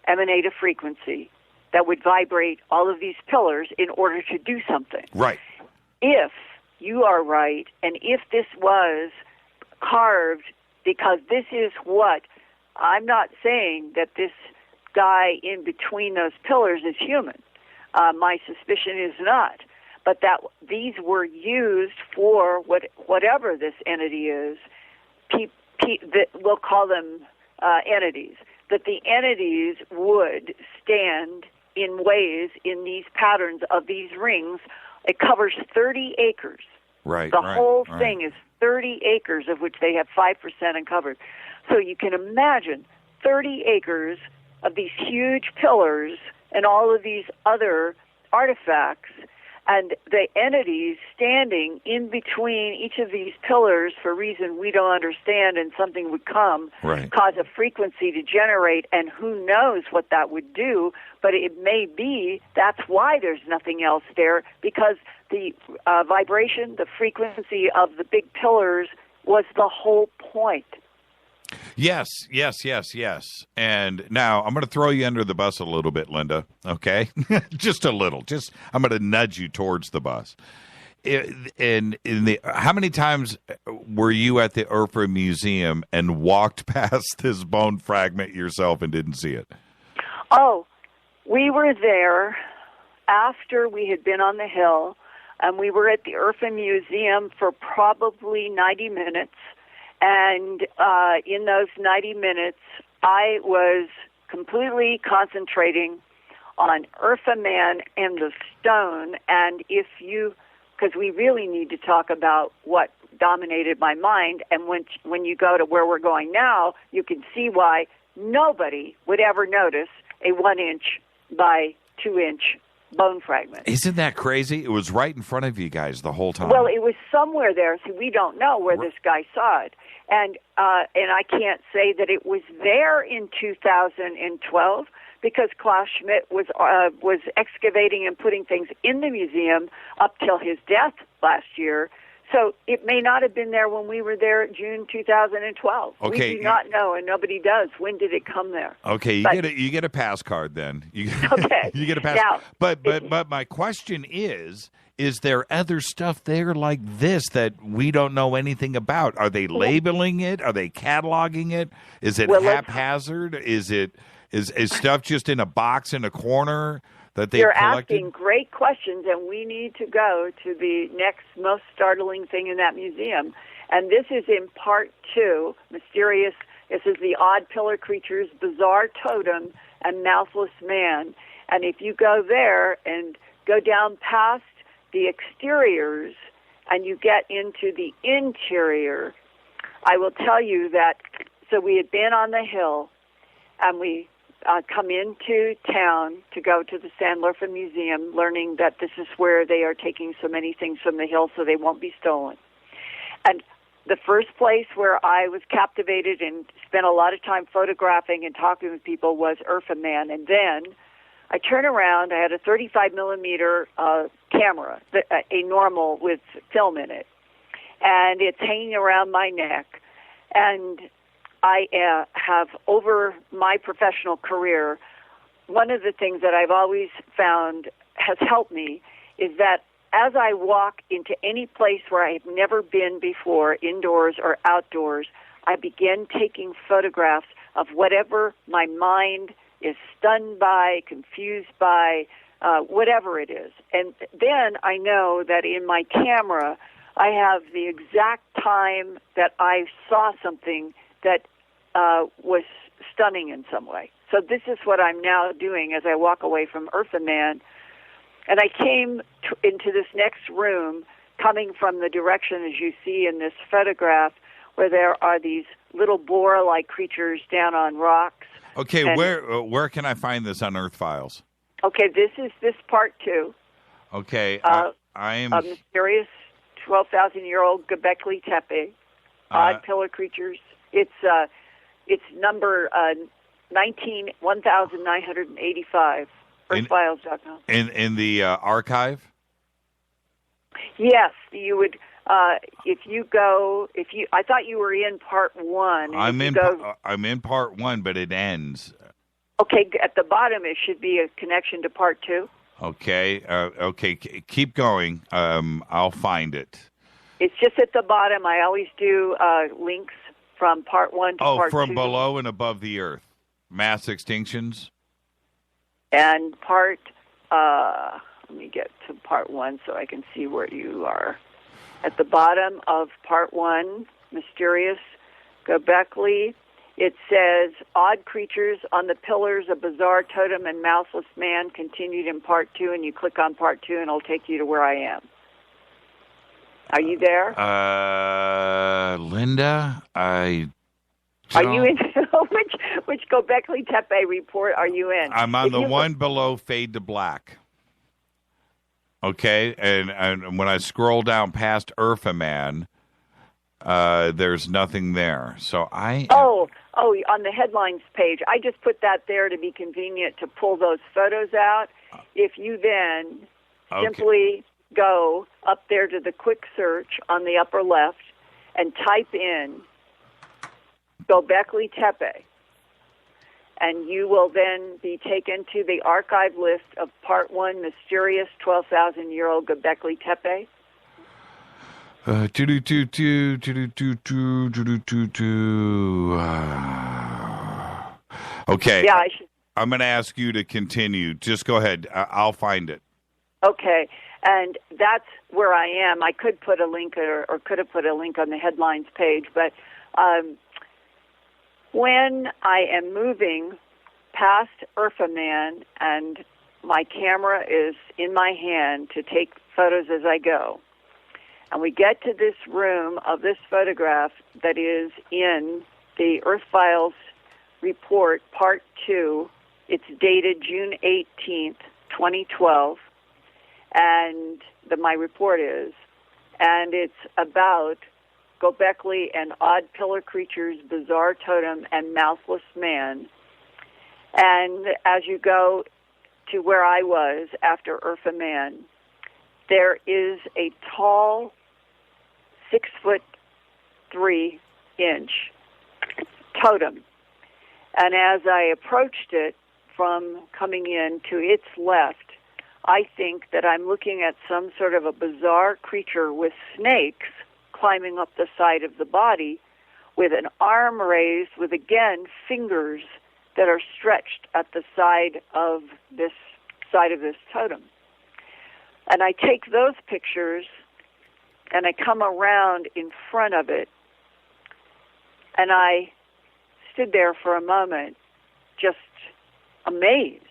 S21: emanate a frequency that would vibrate all of these pillars in order to do something.
S6: Right.
S21: If you are right, and if this was carved, because this is what, I'm not saying that this guy in between those pillars is human. My suspicion is not. But that these were used for whatever this entity is, we'll call them entities, that the entities would stand in ways in these patterns of these rings. It covers 30 acres.
S6: Right.
S21: The whole thing is 30 acres, of which they have 5% uncovered. So you can imagine 30 acres of these huge pillars and all of these other artifacts, and the entities standing in between each of these pillars for a reason we don't understand, and something would come, cause a frequency to generate, and who knows what that would do, but it may be that's why there's nothing else there, because the vibration, the frequency of the big pillars was the whole point.
S6: Yes. And now I'm going to throw you under the bus a little bit, Linda. Okay, just a little. I'm going to nudge you towards the bus. How many times were you at the Urfa Museum and walked past this bone fragment yourself and didn't see it?
S21: Oh, we were there after we had been on the hill, and we were at the Urfa Museum for probably 90 minutes. And in those 90 minutes, I was completely concentrating on Urfa Man and the stone. And because we really need to talk about what dominated my mind, and when you go to where we're going now, you can see why nobody would ever notice a 1-inch by 2-inch bone fragment.
S6: Isn't that crazy? It was right in front of you guys the whole time.
S21: Well, it was somewhere there, so we don't know where this guy saw it. And I can't say that it was there in 2012 because Klaus Schmidt was excavating and putting things in the museum up till his death last year. So it may not have been there when we were there June 2012.
S6: Okay.
S21: We do not know, and nobody does. When did it come there?
S6: Okay, you get a pass card then.
S21: Okay.
S6: You get a pass.
S21: Now,
S6: but my question is there other stuff there like this that we don't know anything about? Are they labeling it? Are they cataloging it? Is it haphazard? Is stuff just in a box in a corner that they've collected?
S21: You're asking great questions, and we need to go to the next most startling thing in that museum. And this is in part 2, Mysterious. This is the Odd Pillar Creatures, Bizarre Totem, and Mouthless Man. And if you go there and go down past the exteriors and you get into the interior, I will tell you that, so we had been on the hill and we come into town to go to the Sandlerfen Museum, learning that this is where they are taking so many things from the hill so they won't be stolen. And the first place where I was captivated and spent a lot of time photographing and talking with people was Urfa Man. And then I turn around, I had a 35 millimeter camera, a normal with film in it, and it's hanging around my neck. And I have, over my professional career, one of the things that I've always found has helped me is that as I walk into any place where I have never been before, indoors or outdoors, I begin taking photographs of whatever my mind is stunned by, confused by, whatever it is. And then I know that in my camera, I have the exact time that I saw something that was stunning in some way. So this is what I'm now doing as I walk away from Urfa Man. And I came into this next room, coming from the direction, as you see in this photograph, where there are these little boar-like creatures down on rocks.
S6: Okay, where can I find this on Earth Files?
S21: Okay, this is part 2.
S6: Okay, I am
S21: a mysterious 12,000-year-old Gobekli Tepe, odd pillar creatures. It's number 1985. EarthFiles.com.
S6: In the archive?
S21: Yes, you would. If you go, I thought you were in part 1.
S6: I'm in part 1, but it ends.
S21: Okay, at the bottom it should be a connection to part 2.
S6: Okay, keep going. I'll find it.
S21: It's just at the bottom. I always do links from part 1 to part 2.
S6: Oh, from below and above the earth. Mass extinctions.
S21: And part, let me get to part 1 so I can see where you are. At the bottom of part 1, Mysterious Gobekli, it says, Odd Creatures on the Pillars, a Bizarre Totem, and Mouthless Man, continued in part 2, and you click on part 2, and it'll take you to where I am. Are you there?
S6: Linda, I
S21: don't. Are you in? which Gobekli Tepe report are you in?
S6: I'm on the one below Fade to Black. Okay, and when I scroll down past Urfa Man, there's nothing there. So
S21: Oh, on the headlines page. I just put that there to be convenient to pull those photos out. If you then simply go up there to the quick search on the upper left and type in Gobekli Tepe, and you will then be taken to the archive list of Part 1, Mysterious 12,000-Year-Old Gobekli Tepe.
S6: Okay.
S21: Yeah,
S6: I'm going to ask you to continue. Just go ahead. I'll find it.
S21: Okay, and that's where I am. I could put a link or could have put a link on the headlines page, but when I am moving past Urfa Man and my camera is in my hand to take photos as I go, and we get to this room of this photograph that is in the Earth Files report, Part 2. It's dated June 18th, 2012, and my report is, and it's about Gobekli and Odd Pillar Creatures, Bizarre Totem, and Mouthless Man. And as you go to where I was after Urfa Man, there is a tall 6'3" totem. And as I approached it from coming in to its left, I think that I'm looking at some sort of a bizarre creature with snakes climbing up the side of the body with an arm raised with, again, fingers that are stretched at the side of this totem. And I take those pictures and I come around in front of it, and I stood there for a moment just amazed,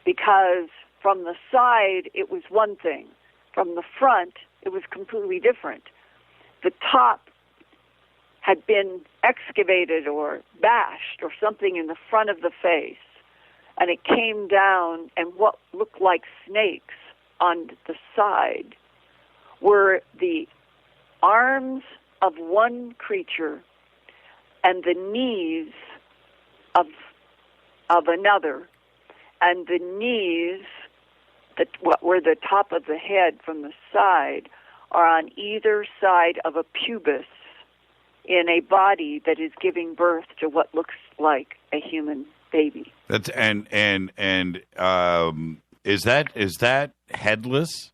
S21: because from the side it was one thing, from the front it was completely different. The top had been excavated or bashed or something in the front of the face, and it came down, and what looked like snakes on the side were the arms of one creature and the knees of another, and the knees that were the top of the head from the side are on either side of a pubis in a body that is giving birth to what looks like a human baby.
S6: That's is that headless?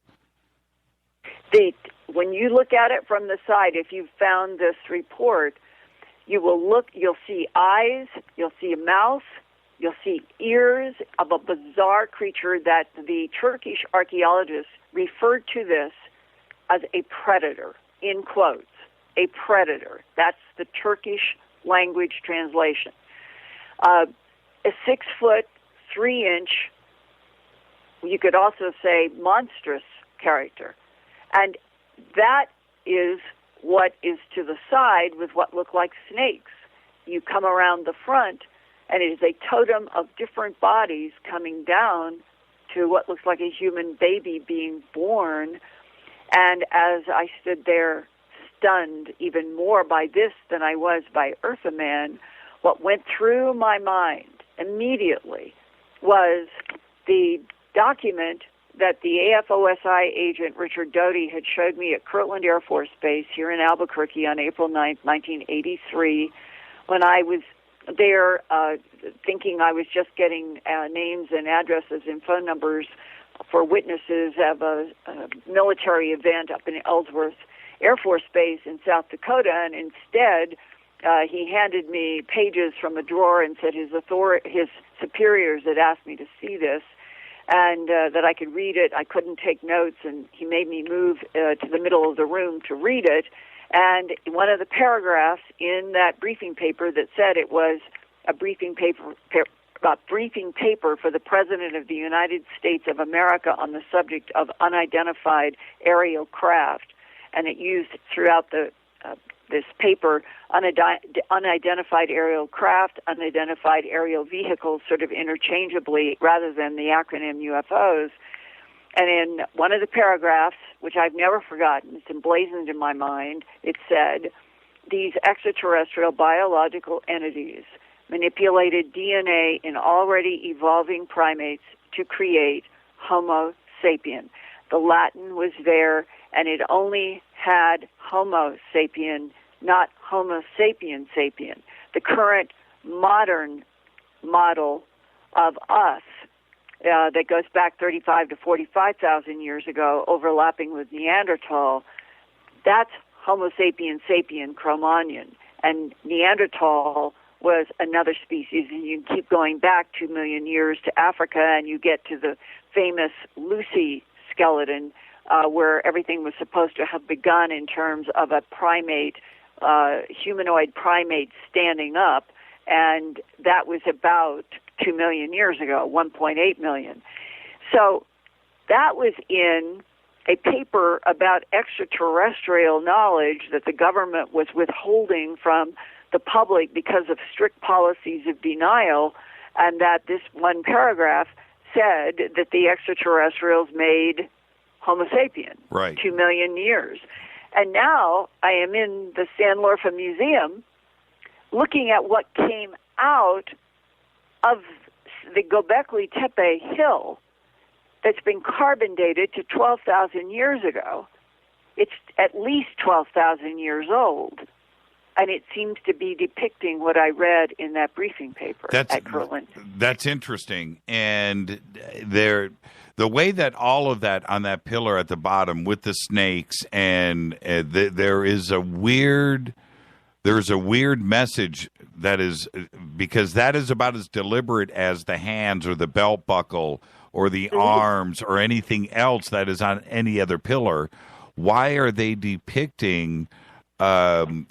S21: When you look at it from the side, if you've found this report, you'll see eyes, you'll see a mouth, you'll see ears of a bizarre creature that the Turkish archaeologists referred to this as a predator, in quotes, a predator. That's the Turkish language translation. A 6'3", you could also say monstrous character. And that is what is to the side with what look like snakes. You come around the front, and it is a totem of different bodies coming down to what looks like a human baby being born. And as I stood there stunned even more by this than I was by Urfa Man, what went through my mind immediately was the document that the AFOSI agent Richard Doty had showed me at Kirtland Air Force Base here in Albuquerque on April 9th, 1983, when I was there thinking I was just getting names and addresses and phone numbers for witnesses of a military event up in Ellsworth Air Force Base in South Dakota, and instead he handed me pages from a drawer and said his superiors had asked me to see this, and that I could read it. I couldn't take notes, and he made me move to the middle of the room to read it. And one of the paragraphs in that briefing paper that said it was a briefing paper for the President of the United States of America on the subject of unidentified aerial craft, and it used throughout the this paper, unidentified aerial craft, unidentified aerial vehicles, sort of interchangeably rather than the acronym UFOs. And in one of the paragraphs, which I've never forgotten, it's emblazoned in my mind, it said, these extraterrestrial biological entities manipulated DNA in already evolving primates to create Homo sapien. The Latin was there, and it only had Homo sapien, not Homo sapien sapien. The current modern model of us that goes back 35 to 45,000 years ago, overlapping with Neanderthal, that's Homo sapien sapien Cro-Magnon. And Neanderthal was another species, and you keep going back 2 million years to Africa, and you get to the famous Lucy skeleton, where everything was supposed to have begun in terms of a primate, humanoid primate standing up, and that was about 2 million years ago, 1.8 million. So that was in a paper about extraterrestrial knowledge that the government was withholding from the public because of strict policies of denial, and that this one paragraph said that the extraterrestrials made Homo sapien,
S6: right,
S21: 2 million years. And now I am in the San Lorfa Museum looking at what came out of the Gobekli Tepe hill that's been carbon dated to 12,000 years ago. It's at least 12,000 years old. And it seems to be depicting what I read in that briefing paper at Kirtland.
S6: That's interesting. And the way that all of that on that pillar at the bottom with the snakes, and there's a weird message that is, because that is about as deliberate as the hands or the belt buckle or the arms or anything else that is on any other pillar. Why are they depicting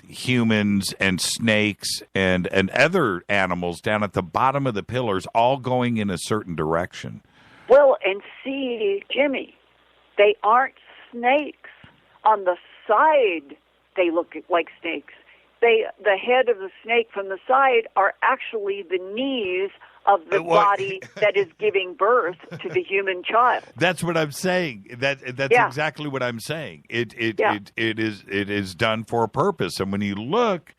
S6: humans and snakes and other animals down at the bottom of the pillars, all going in a certain direction?
S21: Well, and see, Jimmy, they aren't snakes. On the side, they look like snakes. The head of the snake from the side are actually the knees of the body that is giving birth to the human child.
S6: That's what I'm saying. That's exactly what I'm saying. It is done for a purpose. And when you look,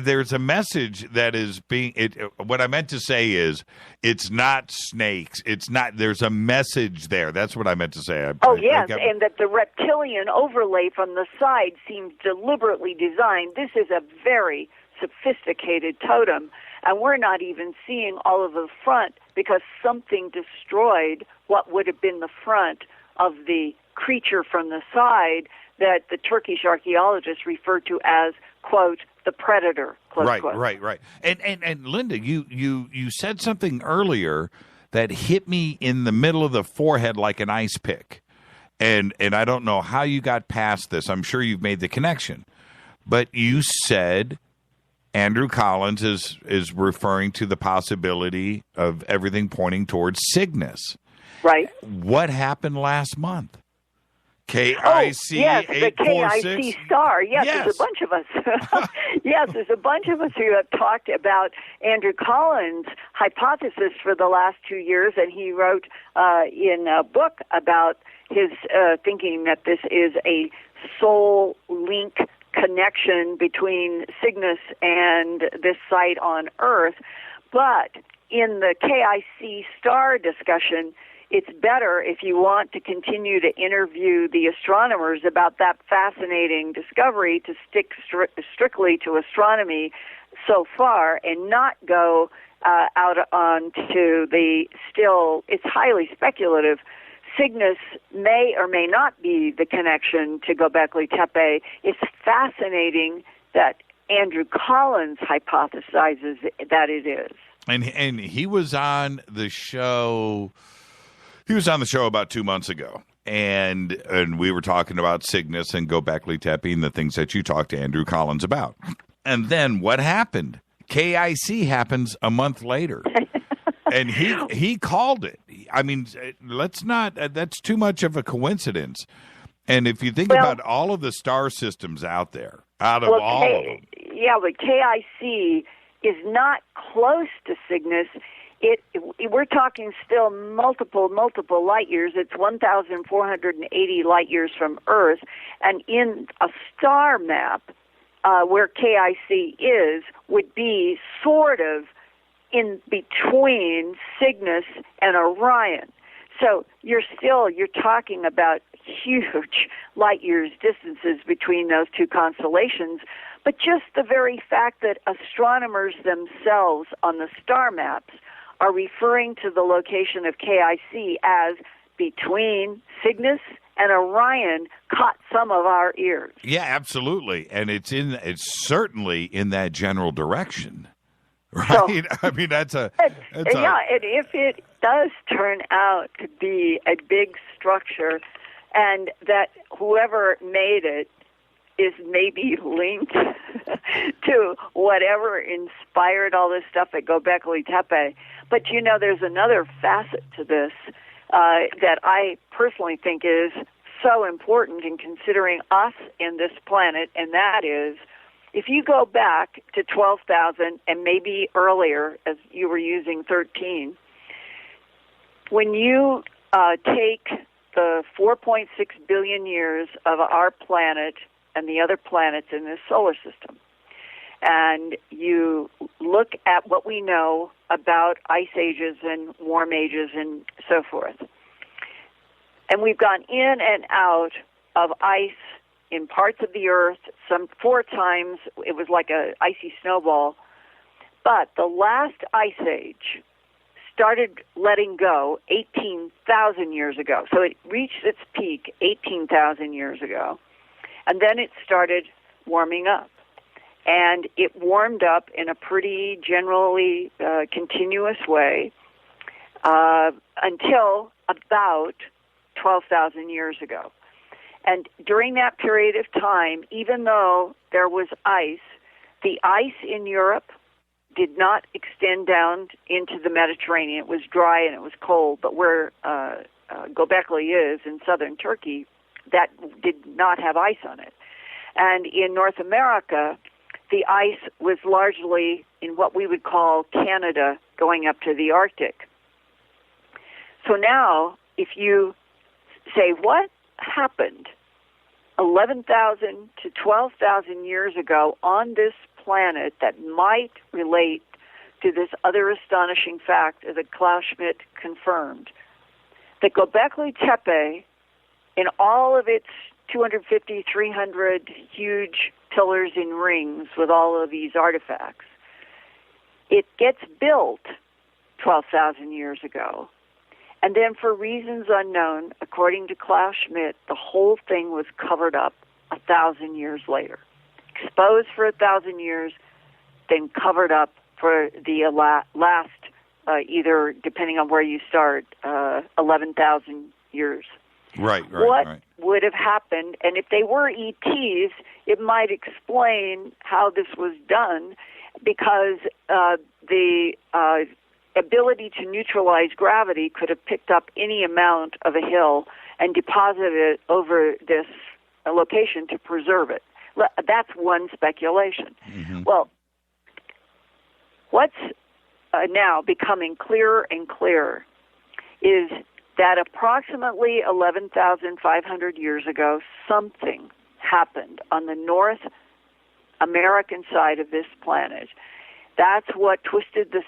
S6: there's a message that is being. What I meant to say is, it's not snakes. It's not. There's a message there. That's what I meant to say.
S21: And that the reptilian overlay from the side seems deliberately designed. This is a very sophisticated totem, and we're not even seeing all of the front because something destroyed what would have been the front of the creature from the side that the Turkish archaeologists referred to as, quote, the predator, close quote.
S6: Right. And Linda, you said something earlier that hit me in the middle of the forehead like an ice pick. And I don't know how you got past this. I'm sure you've made the connection. But you said Andrew Collins is referring to the possibility of everything pointing towards Cygnus.
S21: Right.
S6: What happened last month? KIC
S21: yes, the
S6: 846?
S21: KIC star. Yes, there's a bunch of us. Yes, there's a bunch of us who have talked about Andrew Collins' hypothesis for the last 2 years, and he wrote in a book about his thinking that this is a soul link connection between Cygnus and this site on Earth. But in the KIC star discussion, it's better, if you want to continue to interview the astronomers about that fascinating discovery, to stick strictly to astronomy so far and not go out onto the still, it's highly speculative. Cygnus may or may not be the connection to Gobekli Tepe. It's fascinating that Andrew Collins hypothesizes that it is.
S6: And he was on the show. He was on the show about 2 months ago, and we were talking about Cygnus and Gobekli Tepe and the things that you talked to Andrew Collins about. And then what happened? KIC happens a month later. And he called it. I mean, let's not. That's too much of a coincidence. And if you think about all of the star systems out there, Out of all of them.
S21: Yeah, but KIC is not close to Cygnus. We're talking still multiple light years. It's 1,480 light years from Earth. And in a star map, where KIC is, would be sort of in between Cygnus and Orion. So you're talking about huge light years distances between those two constellations. But just the very fact that astronomers themselves on the star maps are referring to the location of KIC as between Cygnus and Orion caught some of our ears.
S6: Yeah, absolutely. And it's certainly in that general direction. Right?
S21: So,
S6: I mean, and
S21: if it does turn out to be a big structure and that whoever made it is maybe linked to whatever inspired all this stuff at Gobekli Tepe. But, there's another facet to this that I personally think is so important in considering us and this planet, and that is, if you go back to 12,000 and maybe earlier, as you were using 13, when you take the 4.6 billion years of our planet and the other planets in this solar system, and you look at what we know about ice ages and warm ages and so forth, and we've gone in and out of ice in parts of the Earth, some 4 times. It was like a icy snowball. But the last ice age started letting go 18,000 years ago. So it reached its peak 18,000 years ago. And then it started warming up. And it warmed up in a pretty generally continuous way until about 12,000 years ago. And during that period of time, even though there was ice, the ice in Europe did not extend down into the Mediterranean. It was dry and it was cold, but where Gobekli is in southern Turkey, that did not have ice on it. And in North America, the ice was largely in what we would call Canada going up to the Arctic. So now, if you say, what happened 11,000 to 12,000 years ago on this planet that might relate to this other astonishing fact that Klaus Schmidt confirmed, that Gobekli Tepe, in all of its 250, 300 huge pillars and rings with all of these artifacts, it gets built 12,000 years ago. And then for reasons unknown, according to Klaus Schmidt, the whole thing was covered up 1,000 years later. Exposed for 1,000 years, then covered up for the last, either, depending on where you start, 11,000 years.
S6: Right.
S21: What would have happened, and if they were ETs, it might explain how this was done, because the ability to neutralize gravity could have picked up any amount of a hill and deposited it over this location to preserve it. That's one speculation. Mm-hmm. Well, what's now becoming clearer and clearer is that approximately 11,500 years ago, something happened on the North American side of this planet. That's what twisted the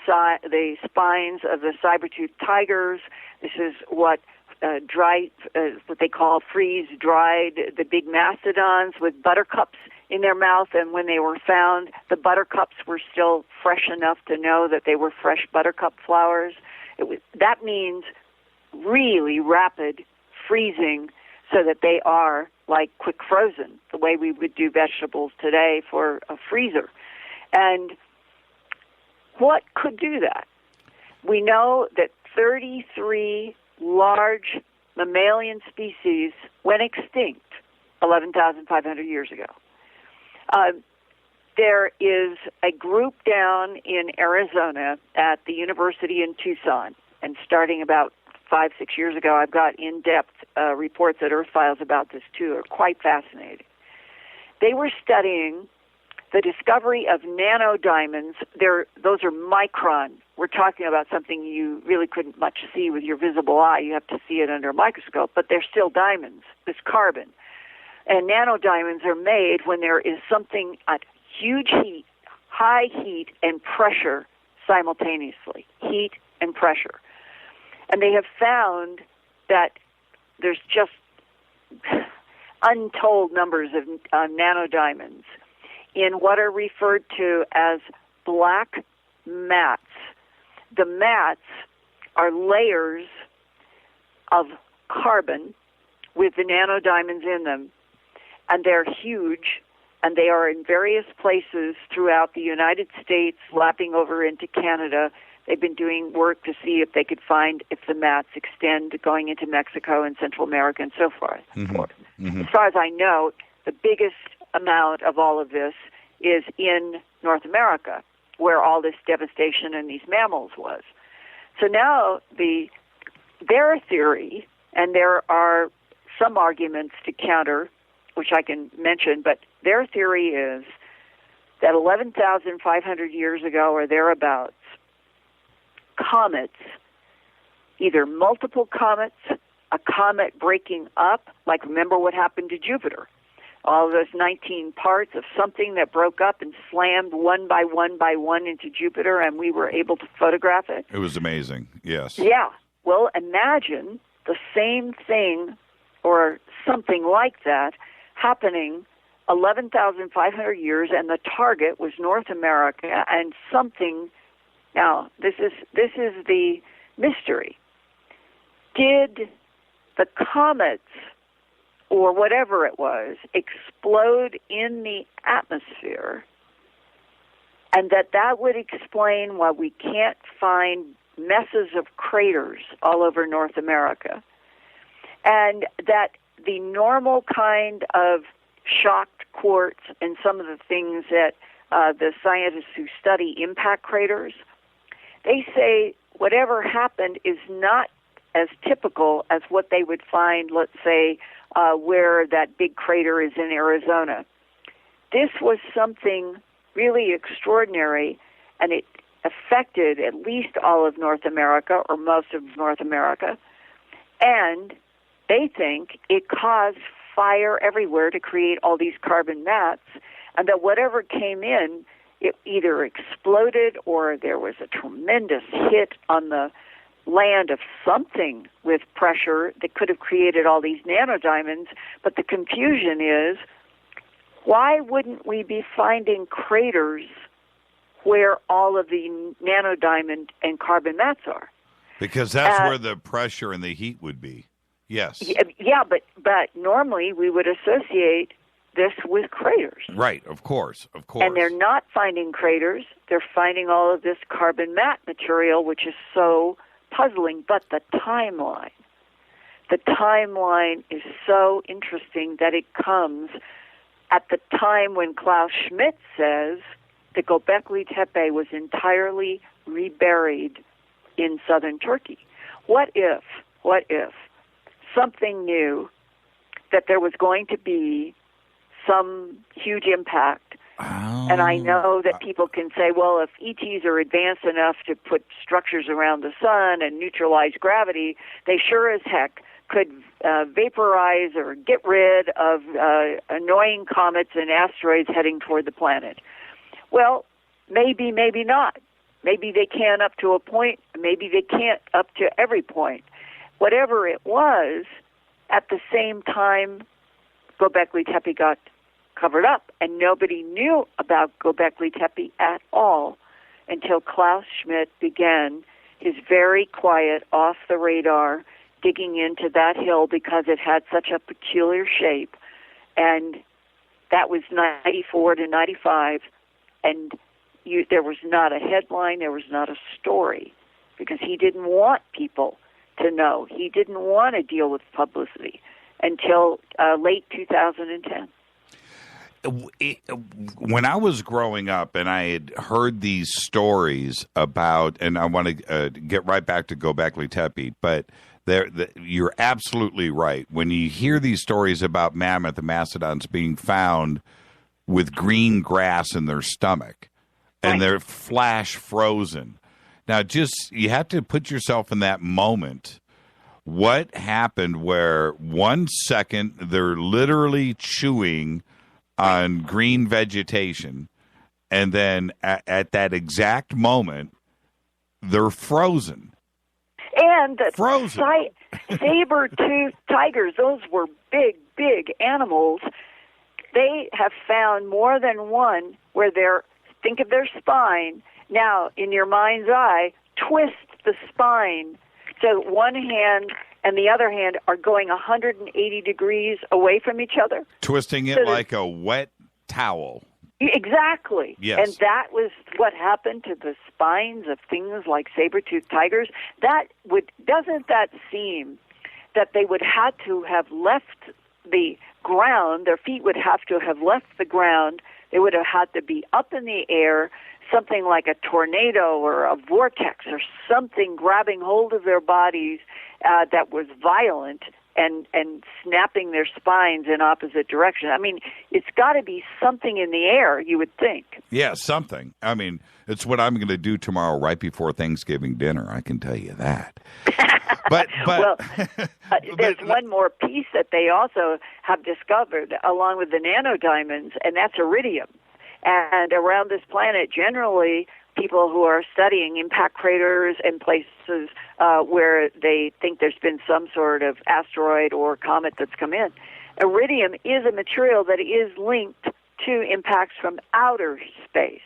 S21: spines of the saber-toothed tigers. This is what what they call freeze-dried the big mastodons with buttercups in their mouth, and when they were found, the buttercups were still fresh enough to know that they were fresh buttercup flowers. That means really rapid freezing, so that they are like quick frozen, the way we would do vegetables today for a freezer. And what could do that? We know that 33 large mammalian species went extinct 11,500 years ago. There is a group down in Arizona at the university in Tucson, and starting about 5-6 years ago, I've got in-depth reports at Earth Files about this too. Are quite fascinating. they were studying the discovery of nanodiamonds. Those are micron. We're talking about something you really couldn't much see with your visible eye. You have to see it under a microscope, but they're still diamonds. It's carbon. And nanodiamonds are made when there is something at huge heat, high heat and pressure simultaneously, heat and pressure. And they have found that there's just untold numbers of nanodiamonds in what are referred to as black mats. The mats are layers of carbon with the nanodiamonds in them, and they're huge, and they are in various places throughout the United States, lapping over into Canada. They've been doing work to see if they could find if the mats extend going into Mexico and Central America and so forth. As far as I know, the biggest amount of all of this is in North America, where all this devastation in these mammals was. So now their theory, and there are some arguments to counter, which I can mention, but their theory is that 11,500 years ago or thereabouts, comets, either multiple comets, a comet breaking up, like remember what happened to Jupiter, all those 19 parts of something that broke up and slammed one by one into Jupiter, and we were able to photograph it.
S6: It was amazing, yes.
S21: Yeah. Well, imagine the same thing or something like that happening 11,500 years, and the target was North America, and something. Now, this is the mystery. Did the comets, or whatever it was, explode in the atmosphere, and that would explain why we can't find messes of craters all over North America, and that the normal kind of shocked quartz and some of the things that the scientists who study impact craters, they say whatever happened is not as typical as what they would find, let's say, where that big crater is in Arizona. This was something really extraordinary, and it affected at least all of North America, or most of North America, and they think it caused fire everywhere to create all these carbon mats, and that whatever came in, it either exploded or there was a tremendous hit on the land of something with pressure that could have created all these nanodiamonds. But the confusion is, why wouldn't we be finding craters where all of the nanodiamond and carbon mats are?
S6: Because that's where the pressure and the heat would be. Yes.
S21: Yeah, but normally we would associate this with craters.
S6: Right, of course.
S21: And they're not finding craters. They're finding all of this carbon mat material, which is so puzzling. But the timeline is so interesting that it comes at the time when Klaus Schmidt says the Gobekli Tepe was entirely reburied in southern Turkey. What if something knew that there was going to be some huge impact? And I know that people can say, well, if ETs are advanced enough to put structures around the sun and neutralize gravity, they sure as heck could vaporize or get rid of annoying comets and asteroids heading toward the planet. Well, maybe, maybe not. Maybe they can up to a point. Maybe they can't up to every point. Whatever it was, at the same time, Gobekli Tepe got covered up, and nobody knew about Gobekli Tepe at all until Klaus Schmidt began his very quiet, off-the-radar digging into that hill because it had such a peculiar shape. And that was 94 to 95, and there was not a headline, there was not a story, because he didn't want people to know. He didn't want to deal with publicity until late 2010.
S6: When I was growing up and I had heard these stories about, and I want to get right back to Gobekli Tepe, but you're absolutely right. When you hear these stories about mammoth and mastodons being found with green grass in their stomach, and they're flash frozen. Now, you have to put yourself in that moment. What happened where 1 second they're literally chewing on green vegetation, and then at that exact moment, they're frozen.
S21: And the
S6: frozen.
S21: Saber-toothed tigers, those were big, big animals. They have found more than one where think of their spine. Now, in your mind's eye, twist the spine. So one hand and the other hand are going 180 degrees away from each other.
S6: Twisting it like a wet towel.
S21: Exactly.
S6: Yes.
S21: And that was what happened to the spines of things like saber-toothed tigers. Doesn't that seem that they would have to have left the ground, their feet would have to have left the ground, they would have had to be up in the air, something like a tornado or a vortex or something grabbing hold of their bodies that was violent and snapping their spines in opposite direction. I mean, it's got to be something in the air, you would think.
S6: Yeah, something. I mean, it's what I'm going to do tomorrow right before Thanksgiving dinner, I can tell you that. But
S21: well, there's one more piece that they also have discovered along with the nanodiamonds, and that's iridium. And around this planet, generally, people who are studying impact craters and places where they think there's been some sort of asteroid or comet that's come in, iridium is a material that is linked to impacts from outer space.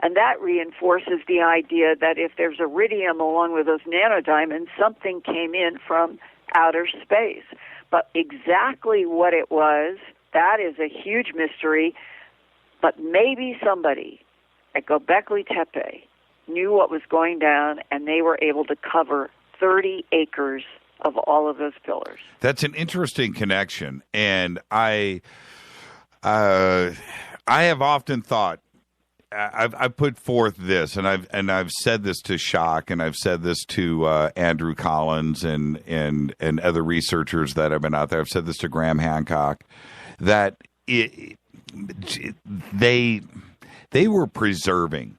S21: And that reinforces the idea that if there's iridium along with those nanodiamonds, something came in from outer space. But exactly what it was, that is a huge mystery. But maybe somebody at Gobekli Tepe knew what was going down, and they were able to cover 30 acres of all of those pillars.
S6: That's an interesting connection, and I have often thought, I've put forth this, and I've said this to Schock, and I've said this to Andrew Collins and other researchers that have been out there. I've said this to Graham Hancock, that they were preserving,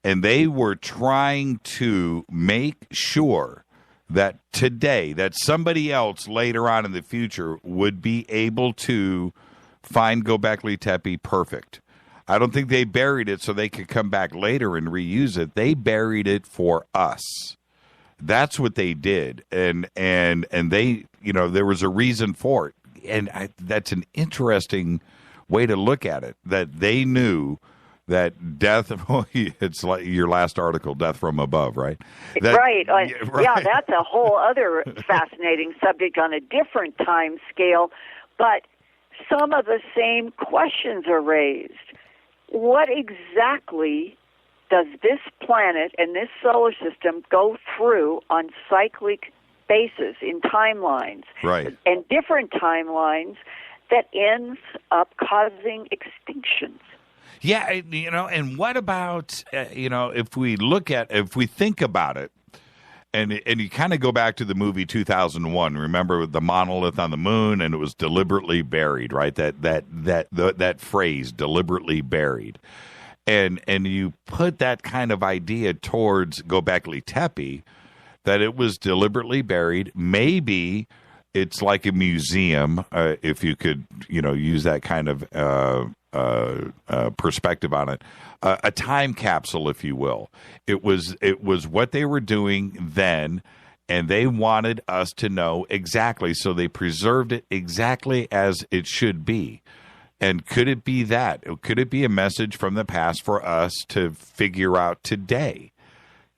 S6: and they were trying to make sure that today, that somebody else later on in the future would be able to find Gobekli Tepe perfect. I don't think they buried it so they could come back later and reuse it. They buried it for us. That's what they did, and they, there was a reason for it, and that's an interesting way to look at it. That they knew that death. It's like your last article, death from above, right?
S21: Right. Yeah, that's a whole other fascinating subject on a different time scale, but some of the same questions are raised. What exactly does this planet and this solar system go through on cyclic basis in timelines?
S6: Right.
S21: And different timelines that ends up causing extinctions.
S6: Yeah, and what about, if we think about it, and you kind of go back to the movie 2001, remember the monolith on the moon, and it was deliberately buried, right? That phrase, deliberately buried. And you put that kind of idea towards Gobekli Tepe, that it was deliberately buried. Maybe it's like a museum, if you could, use that kind of perspective on it, a time capsule, if you will. It was what they were doing then, and they wanted us to know exactly, so they preserved it exactly as it should be. And could it be that? Could it be a message from the past for us to figure out today?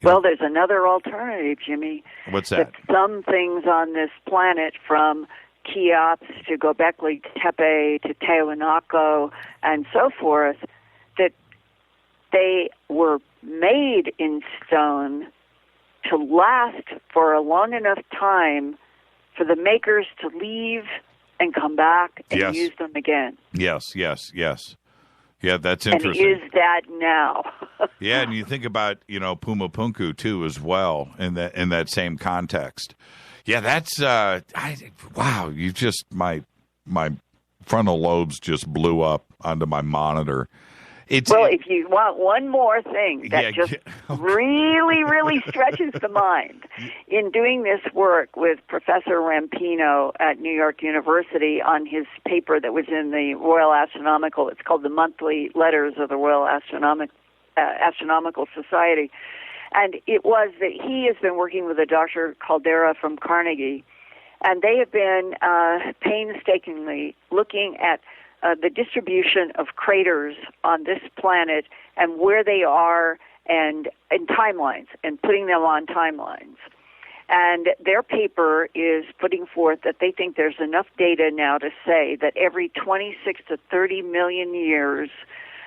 S21: Well, there's another alternative, Jimmy.
S6: What's that?
S21: Some things on this planet, from Cheops to Gobekli Tepe to Tiwanaku and so forth, that they were made in stone to last for a long enough time for the makers to leave and come back and use them again.
S6: Yes. Yeah, that's interesting.
S21: And is that now?
S6: Yeah, and you think about, Puma Punku too as well in that same context. Yeah, that's wow, you just my frontal lobes just blew up onto my monitor.
S21: If you want one more thing that really, really stretches the mind, in doing this work with Professor Rampino at New York University on his paper that was in the Royal Astronomical, it's called the Monthly Letters of the Royal Astronomical Society, and it was that he has been working with a Dr. Caldera from Carnegie, and they have been painstakingly looking at the distribution of craters on this planet and where they are and timelines, and putting them on timelines. And their paper is putting forth that they think there's enough data now to say that every 26 to 30 million years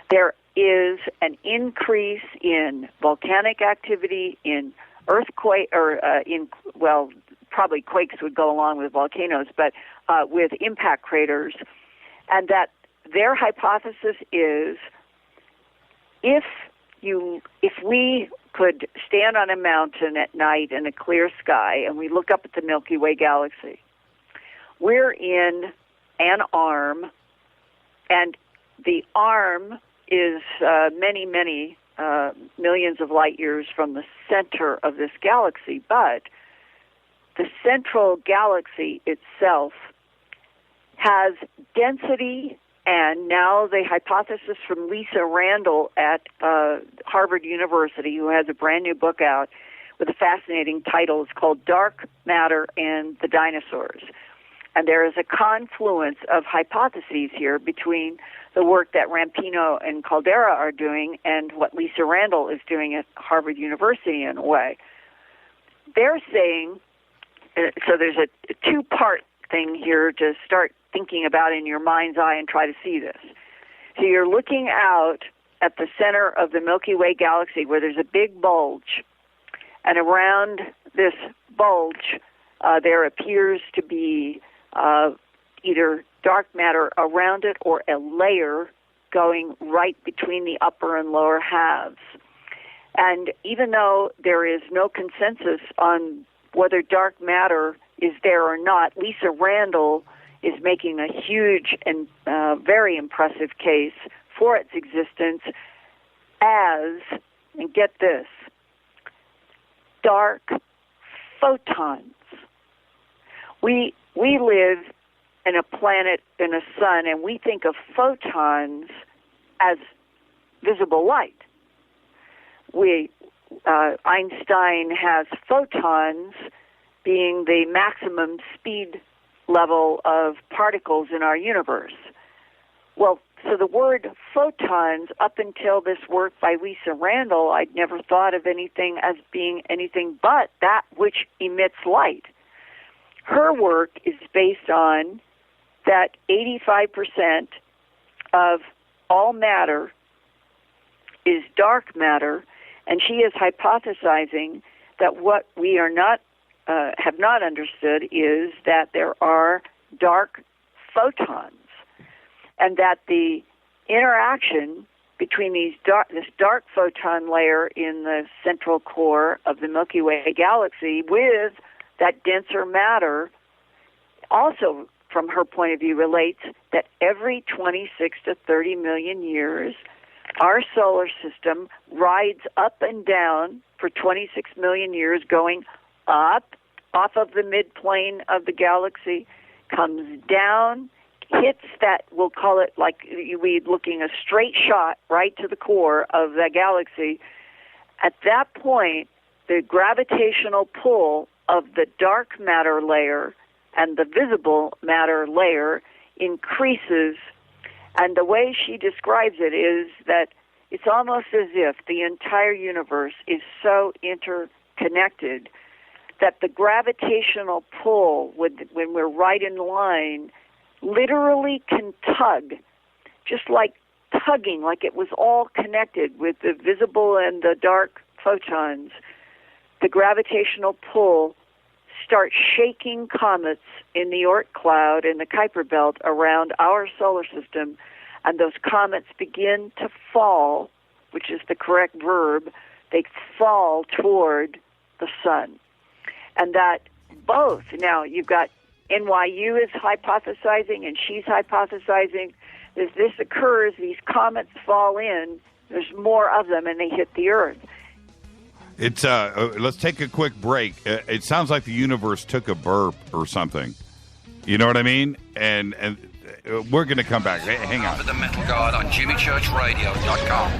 S21: there is an increase in volcanic activity, in earthquake, or probably quakes would go along with volcanoes, but with impact craters. And that their hypothesis is if we could stand on a mountain at night in a clear sky and we look up at the Milky Way galaxy, we're in an arm, and the arm is many, many millions of light years from the center of this galaxy, but the central galaxy itself has density, and now the hypothesis from Lisa Randall at Harvard University, who has a brand new book out with a fascinating title, it's called Dark Matter and the Dinosaurs. And there is a confluence of hypotheses here between the work that Rampino and Caldera are doing and what Lisa Randall is doing at Harvard University in a way. They're saying, so there's a two-part thing here to start thinking about in your mind's eye and try to see this. So you're looking out at the center of the Milky Way galaxy where there's a big bulge, and around this bulge there appears to be either dark matter around it or a layer going right between the upper and lower halves. And even though there is no consensus on whether dark matter is there or not, Lisa Randall is making a huge and very impressive case for its existence as, and get this, dark photons. We live in a planet, in a sun, and we think of photons as visible light. Einstein has photons being the maximum speed level of particles in our universe. Well, so the word photons, up until this work by Lisa Randall, I'd never thought of anything as being anything but that which emits light. Her work is based on that 85% of all matter is dark matter, and she is hypothesizing that what we are not have not understood is that there are dark photons, and that the interaction between this dark photon layer in the central core of the Milky Way galaxy with that denser matter also, from her point of view, relates that every 26 to 30 million years, our solar system rides up and down for 26 million years, going up off of the midplane of the galaxy, comes down, hits that, we'll call it like we're looking a straight shot right to the core of the galaxy. At that point, the gravitational pull of the dark matter layer and the visible matter layer increases, and the way she describes it is that it's almost as if the entire universe is so interconnected that the gravitational pull, when we're right in line, literally can tug, just like tugging, like it was all connected with the visible and the dark photons. The gravitational pull starts shaking comets in the Oort cloud in the Kuiper belt around our solar system, and those comets begin to fall, which is the correct verb. They fall toward the sun. And that both, now you've got NYU is hypothesizing, and she's hypothesizing, as this occurs, these comets fall in, there's more of them, and they hit the Earth.
S6: It's let's take a quick break. It sounds like the universe took a burp or something. You know what I mean? And we're going to come back. Hang on.
S7: For the Metal Guard on JimmyChurchRadio.com.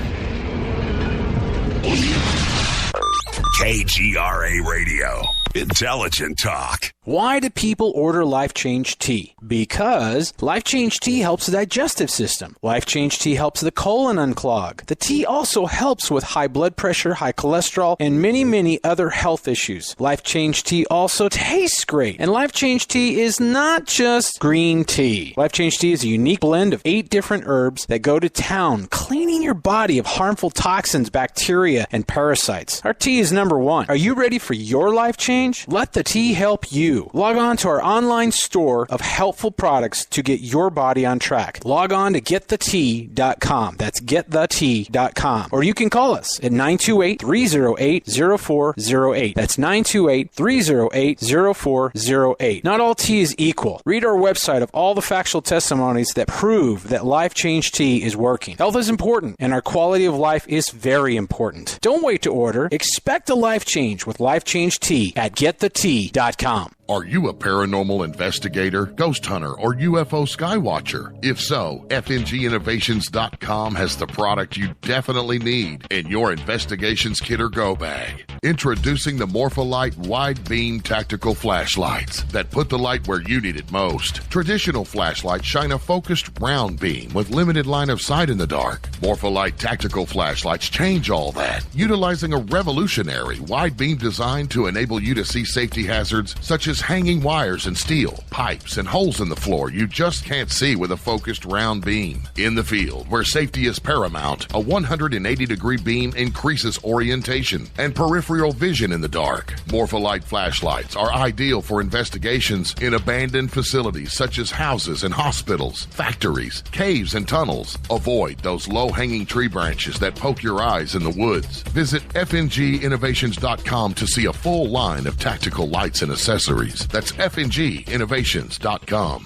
S12: KGRA Radio. Intelligent talk.
S15: Why do people order Life Change Tea? Because Life Change Tea helps the digestive system. Life Change Tea helps the colon unclog. The tea also helps with high blood pressure, high cholesterol, and many, many other health issues. Life Change Tea also tastes great. And Life Change Tea is not just green tea. Life Change Tea is a unique blend of 8 different herbs that go to town, cleaning your body of harmful toxins, bacteria, and parasites. Our tea is number 1. Are you ready for your life change? Let the tea help you. Log on to our online store of helpful products to get your body on track. Log on to getthetea.com. That's getthetea.com. Or you can call us at 928-308-0408. That's 928-308-0408. Not all tea is equal. Read our website of all the factual testimonies that prove that Life Change Tea is working. Health is important, and our quality of life is very important. Don't wait to order. Expect a life change with Life Change Tea at getthetea.com.
S14: Are you a paranormal investigator, ghost hunter, or UFO skywatcher? If so, FNGinnovations.com has the product you definitely need in your investigations kit or go bag. Introducing the Morpholite Wide Beam Tactical Flashlights that put the light where you need it most. Traditional flashlights shine a focused round beam with limited line of sight in the dark. Morpholite Tactical Flashlights change all that, utilizing a revolutionary wide beam design to enable you to see safety hazards such as hanging wires and steel, pipes, and holes in the floor you just can't see with a focused round beam. In the field, where safety is paramount, a 180-degree beam increases orientation and peripheral vision in the dark. Morpholite flashlights are ideal for investigations in abandoned facilities such as houses and hospitals, factories, caves, and tunnels. Avoid those low-hanging tree branches that poke your eyes in the woods. Visit FNGinnovations.com to see a full line of tactical lights and accessories. That's FNGinnovations.com.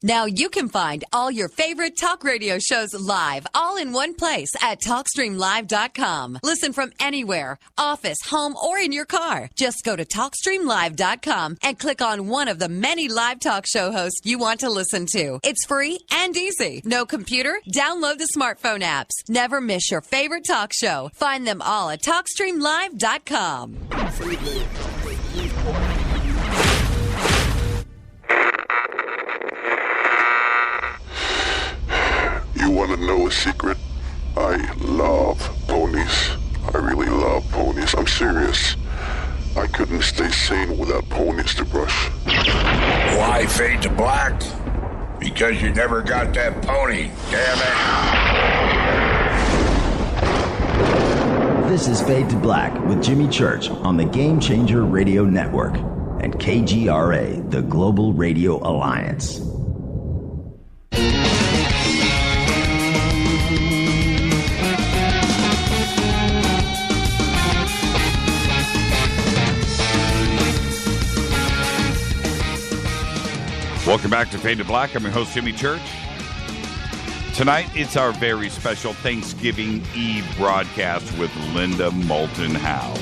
S8: Now you can find all your favorite talk radio shows live, all in one place at TalkStreamLive.com. Listen from anywhere, office, home, or in your car. Just go to TalkStreamLive.com and click on one of the many live talk show hosts you want to listen to. It's free and easy. No computer? Download the smartphone apps. Never miss your favorite talk show. Find them all at TalkStreamLive.com.
S9: You want to know a secret? I love ponies. I really love ponies. I'm serious. I couldn't stay sane without ponies to brush.
S11: Why fade to black? Because you never got that pony, damn it.
S25: This is Fade to Black with Jimmy Church on the Game Changer Radio Network and KGRA, the Global Radio Alliance.
S6: Welcome back to Fade to Black. I'm your host, Jimmy Church. Tonight, it's our very special Thanksgiving Eve broadcast with Linda Moulton Howe.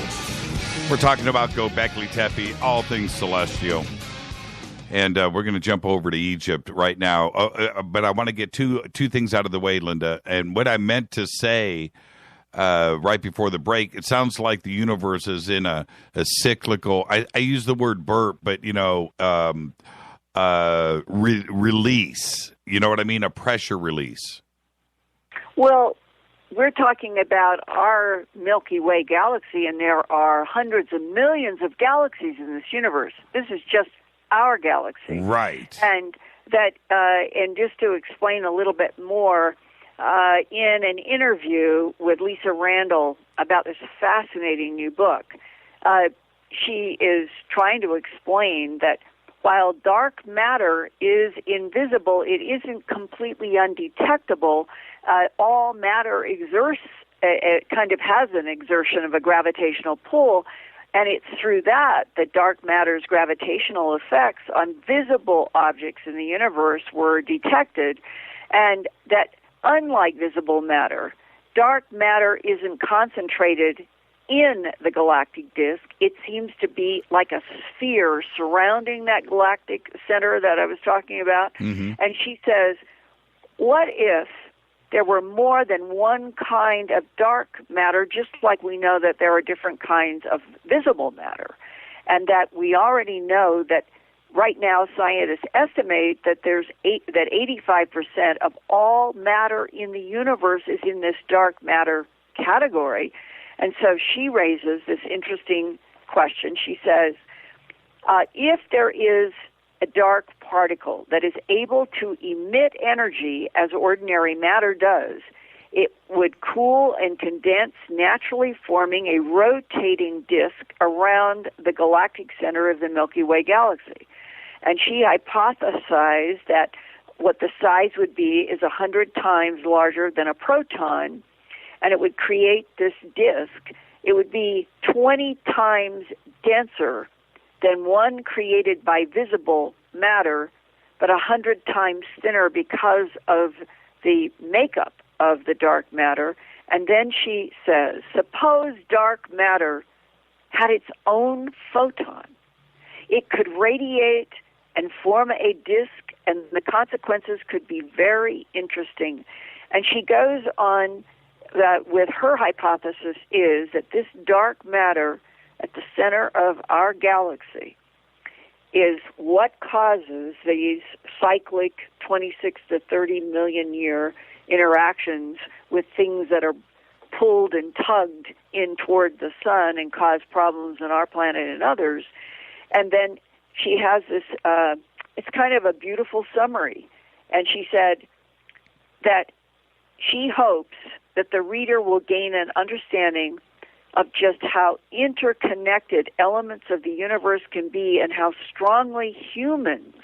S6: We're talking about Gobekli Tepe, all things celestial. And we're going to jump over to Egypt right now. But I want to get two things out of the way, Linda. And what I meant to say right before the break, it sounds like the universe is in a cyclical, I use the word burp, but, release. You know what I mean? A pressure release.
S21: Well, we're talking about our Milky Way galaxy, and there are hundreds of millions of galaxies in this universe. This is just our galaxy.
S6: Right.
S21: And that, and just to explain a little bit more, in an interview with Lisa Randall about this fascinating new book, she is trying to explain that while dark matter is invisible, it isn't completely undetectable. All matter exerts, it kind of has an exertion of a gravitational pull, And it's through that dark matter's gravitational effects on visible objects in the universe were detected, and that unlike visible matter, dark matter isn't concentrated in the galactic disk. It seems to be like a sphere surrounding that galactic center that I was talking about.
S13: Mm-hmm.
S21: And she says, what if there were more than one kind of dark matter, just like we know that there are different kinds of visible matter, and that we already know that right now scientists estimate that that 85% of all matter in the universe is in this dark matter category. And so she raises this interesting question. She says, if there is a dark particle that is able to emit energy as ordinary matter does, it would cool and condense, naturally forming a rotating disk around the galactic center of the Milky Way galaxy. And she hypothesized that what the size would be is 100 times larger than a proton, and it would create this disk. It would be 20 times denser than one created by visible matter, but 100 times thinner because of the makeup of the dark matter. And then she says, suppose dark matter had its own photon. It could radiate and form a disk, and the consequences could be very interesting. And she goes on that with her hypothesis is that this dark matter at the center of our galaxy is what causes these cyclic 26 to 30 million year interactions with things that are pulled and tugged in toward the sun and cause problems on our planet and others. And then she has this, it's kind of a beautiful summary. And she said that she hopes that the reader will gain an understanding of just how interconnected elements of the universe can be and how strongly humans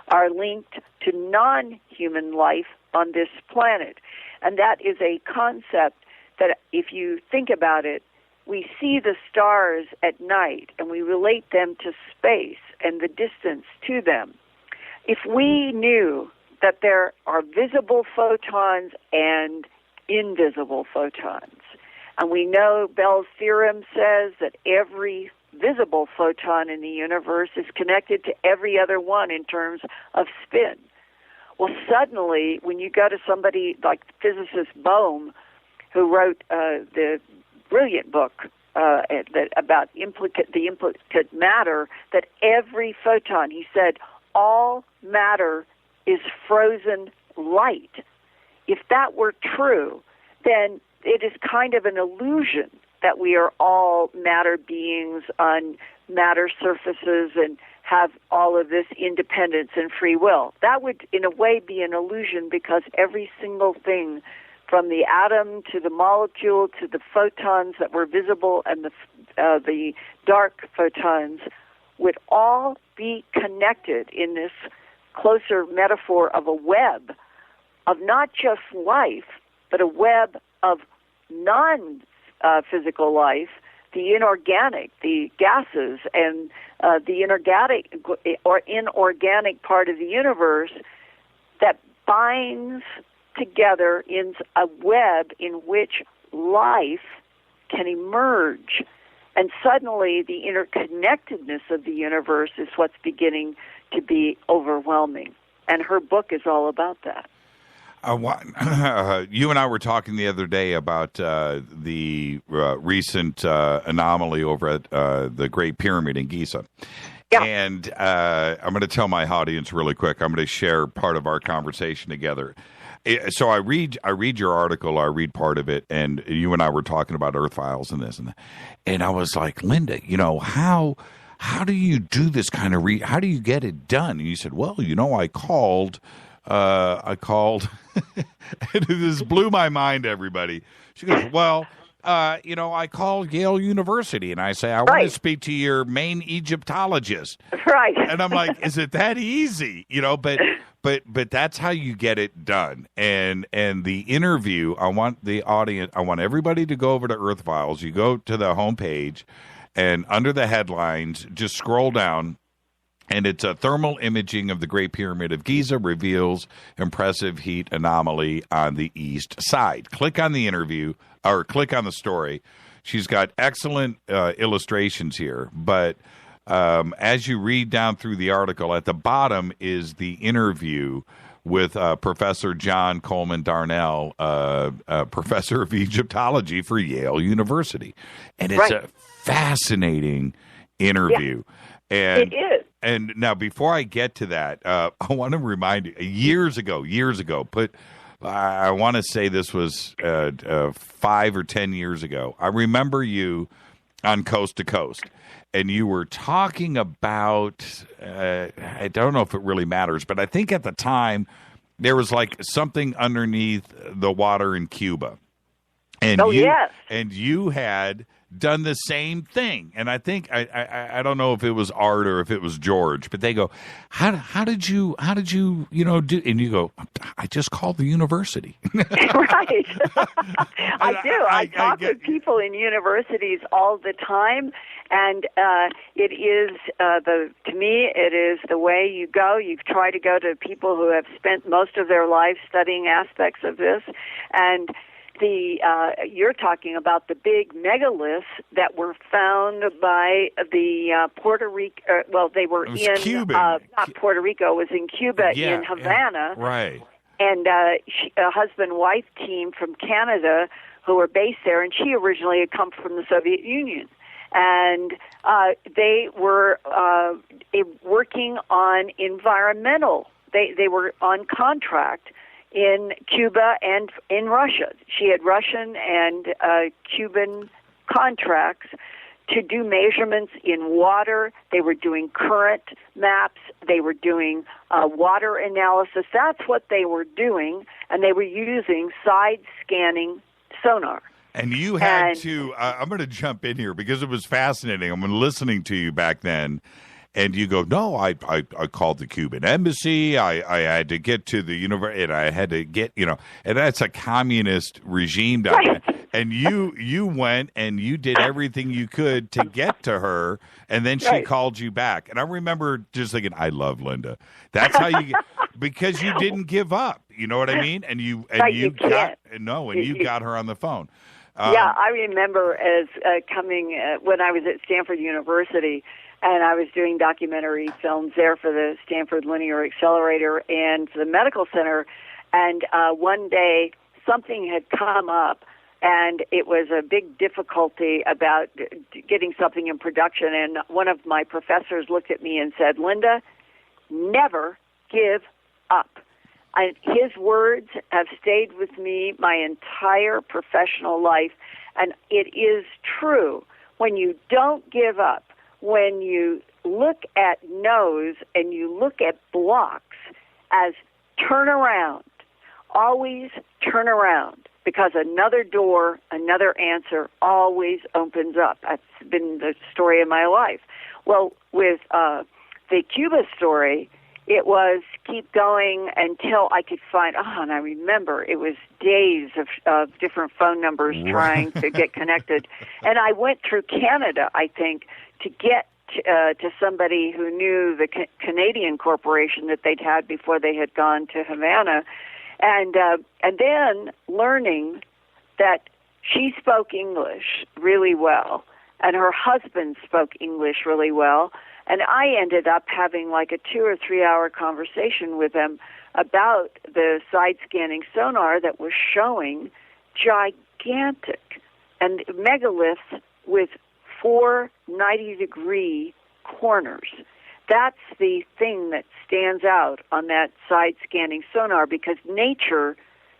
S21: are linked to non-human life on this planet. And that is a concept that, if you think about it, we see the stars at night and we relate them to space and the distance to them. If we knew that there are visible photons and invisible photons, and we know Bell's theorem says that every visible photon in the universe is connected to every other one in terms of spin. Well, suddenly, when you go to somebody like physicist Bohm, who wrote the brilliant book about the implicate matter, that every photon, he said, all matter is frozen light. If that were true, then it is kind of an illusion that we are all matter beings on matter surfaces and have all of this independence and free will. That would, in a way, be an illusion, because every single thing, from the atom to the molecule to the photons that were visible and the dark photons, would all be connected in this closer metaphor of a web of not just life, but a web of non-physical life, the inorganic, the gases, and the inorganic part of the universe that binds together in a web in which life can emerge. And suddenly the interconnectedness of the universe is what's beginning to be overwhelming. And her book is all about that.
S6: You and I were talking the other day about the recent anomaly over at the Great Pyramid in Giza. Yeah. And I'm going to tell my audience really quick. I'm going to share part of our conversation together. So I read your article. I read part of it, and you and I were talking about Earth Files and this and that. And I was like, Linda, how do you do this kind of how do you get it done? And you said, well, I called. And this blew my mind, everybody. She goes, well, I called Yale University, and I say, I want to speak to your main Egyptologist.
S21: Right.
S6: And I'm like, is it that easy? But that's how you get it done. And the interview, I want everybody to go over to Earth Files. You go to the homepage, And under the headlines, just scroll down, and it's a thermal imaging of the Great Pyramid of Giza reveals impressive heat anomaly on the east side. Click on the interview, or click on the story. She's got excellent illustrations here, but as you read down through the article, at the bottom is the interview with Professor John Coleman Darnell, professor of Egyptology for Yale University. And it's a fascinating interview.
S21: Yeah,
S6: and
S21: it is.
S6: And now, before I get to that, I want to remind you, years ago, I want to say this was 5 or 10 years ago. I remember you on Coast to Coast, and you were talking about, I don't know if it really matters, but I think at the time there was like something underneath the water in Cuba. And and you had done the same thing. And I think, I don't know if it was Art or if it was George, but they go, how did you do? And you go, I just called the university.
S21: Right. I do. I talk with people in universities all the time. And it is to me, it is the way you go. You try to go to people who have spent most of their life studying aspects of this. And you're talking about the big megaliths that were found by the Puerto Rico. They were in
S6: Cuban.
S21: Not Puerto Rico. It was in Cuba, in Havana.
S6: Yeah, right.
S21: And a husband-wife team from Canada who were based there, and she originally had come from the Soviet Union. And they were working on environmental. They were on contract in Cuba and in Russia. She had Russian and Cuban contracts to do measurements in water. They were doing current maps. They were doing water analysis. That's what they were doing, and they were using side-scanning sonar.
S6: And you had to, I'm going to jump in here because it was fascinating. I'm listening to you back then, and you go, no, I called the Cuban embassy. I had to get to the university, and I had to get, and that's a communist regime down there. And you went and you did everything you could to get to her, and then she called you back. And I remember just thinking, I love Linda. That's how you get, because you didn't give up. You know what I mean? And you got her on the phone.
S21: I remember as coming when I was at Stanford University, and I was doing documentary films there for the Stanford Linear Accelerator and the Medical Center. And one day something had come up, and it was a big difficulty about getting something in production. And one of my professors looked at me and said, Linda, never give up. His words have stayed with me my entire professional life, and it is true. When you don't give up, when you look at no's and you look at blocks as turn around, always turn around, because another door, another answer always opens up. That's been the story of my life. Well, with the Cuba story, it was keep going until I could find, and I remember it was days of different phone numbers trying to get connected. And I went through Canada, I think, to get to somebody who knew the Canadian corporation that they'd had before they had gone to Havana. And then learning that she spoke English really well, and her husband spoke English really well. And I ended up having like a 2 or 3 hour conversation with them about the side-scanning sonar that was showing gigantic and megaliths with 4 90-degree corners. That's the thing that stands out on that side-scanning sonar, because nature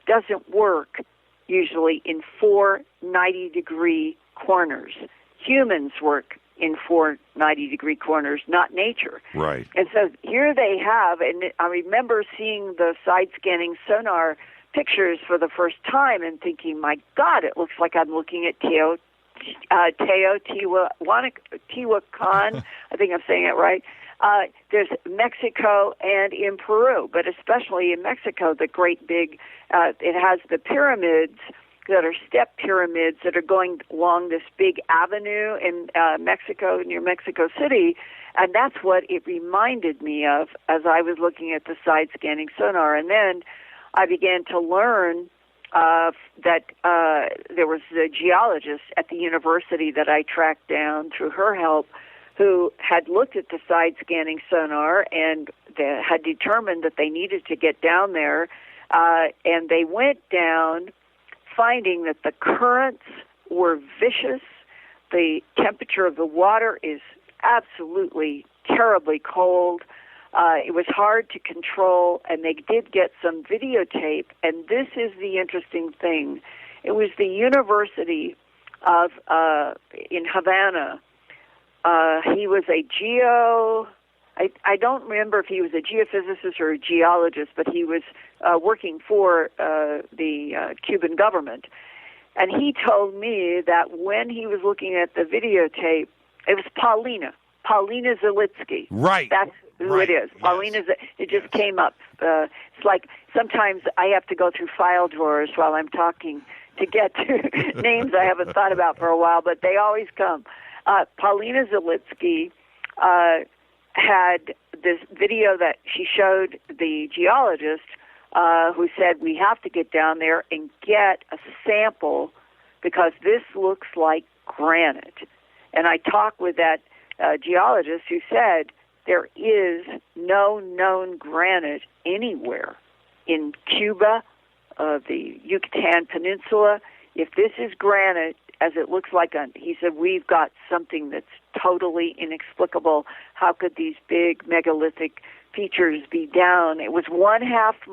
S21: doesn't work usually in 4 90-degree corners. Humans work in 4 90-degree corners, not nature.
S6: Right.
S21: And so here they have, and I remember seeing the side-scanning sonar pictures for the first time and thinking, my God, it looks like I'm looking at Teotihuacan. I think I'm saying it right. There's Mexico and in Peru, but especially in Mexico, the great big, it has the pyramids that are step pyramids that are going along this big avenue in Mexico, near Mexico City, and that's what it reminded me of as I was looking at the side-scanning sonar. And then I began to learn that there was a geologist at the university that I tracked down through her help who had looked at the side-scanning sonar and had determined that they needed to get down there, and they went down finding that the currents were vicious, the temperature of the water is absolutely terribly cold, it was hard to control, and they did get some videotape, and this is the interesting thing. It was the University of in Havana. He was a I don't remember if he was a geophysicist or a geologist, but he was working for the Cuban government. And he told me that when he was looking at the videotape, it was Paulina Zalitsky.
S6: Right.
S21: That's who it is. Yes. Paulina, it just came up. It's like sometimes I have to go through file drawers while I'm talking to get to names I haven't thought about for a while, but they always come. Paulina Zalitsky had this video that she showed the geologist who said, we have to get down there and get a sample because this looks like granite. And I talked with that geologist who said there is no known granite anywhere in Cuba, the Yucatan Peninsula. If this is granite, as it looks like, he said, we've got something that's totally inexplicable. How could these big megalithic features be down? It was 1/2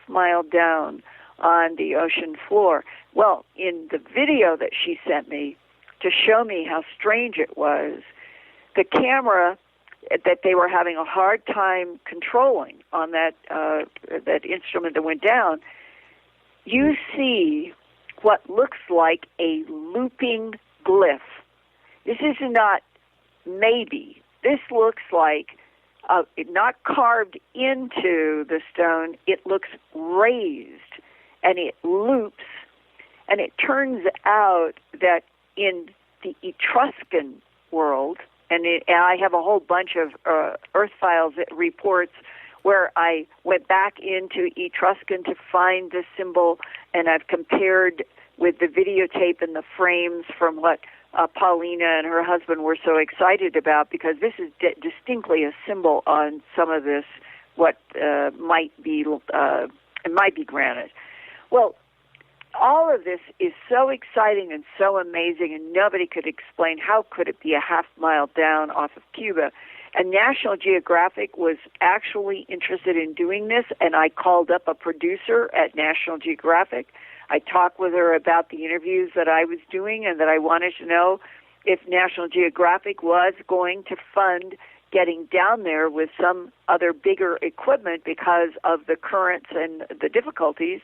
S21: mile down on the ocean floor. Well, in the video that she sent me to show me how strange it was, the camera that they were having a hard time controlling on that instrument that went down, you see what looks like a looping glyph. This is not maybe. This looks like not carved into the stone. It looks raised, and it loops. And it turns out that in the Etruscan world, and I have a whole bunch of Earth Files reports where I went back into Etruscan to find the symbol, and I've compared with the videotape and the frames from what Paulina and her husband were so excited about, because this is distinctly a symbol on some of this, what might be granite. Well, all of this is so exciting and so amazing, and nobody could explain how could it be a 1/2 mile down off of Cuba. And National Geographic was actually interested in doing this, and I called up a producer at National Geographic. I talked with her about the interviews that I was doing and that I wanted to know if National Geographic was going to fund getting down there with some other bigger equipment because of the currents and the difficulties.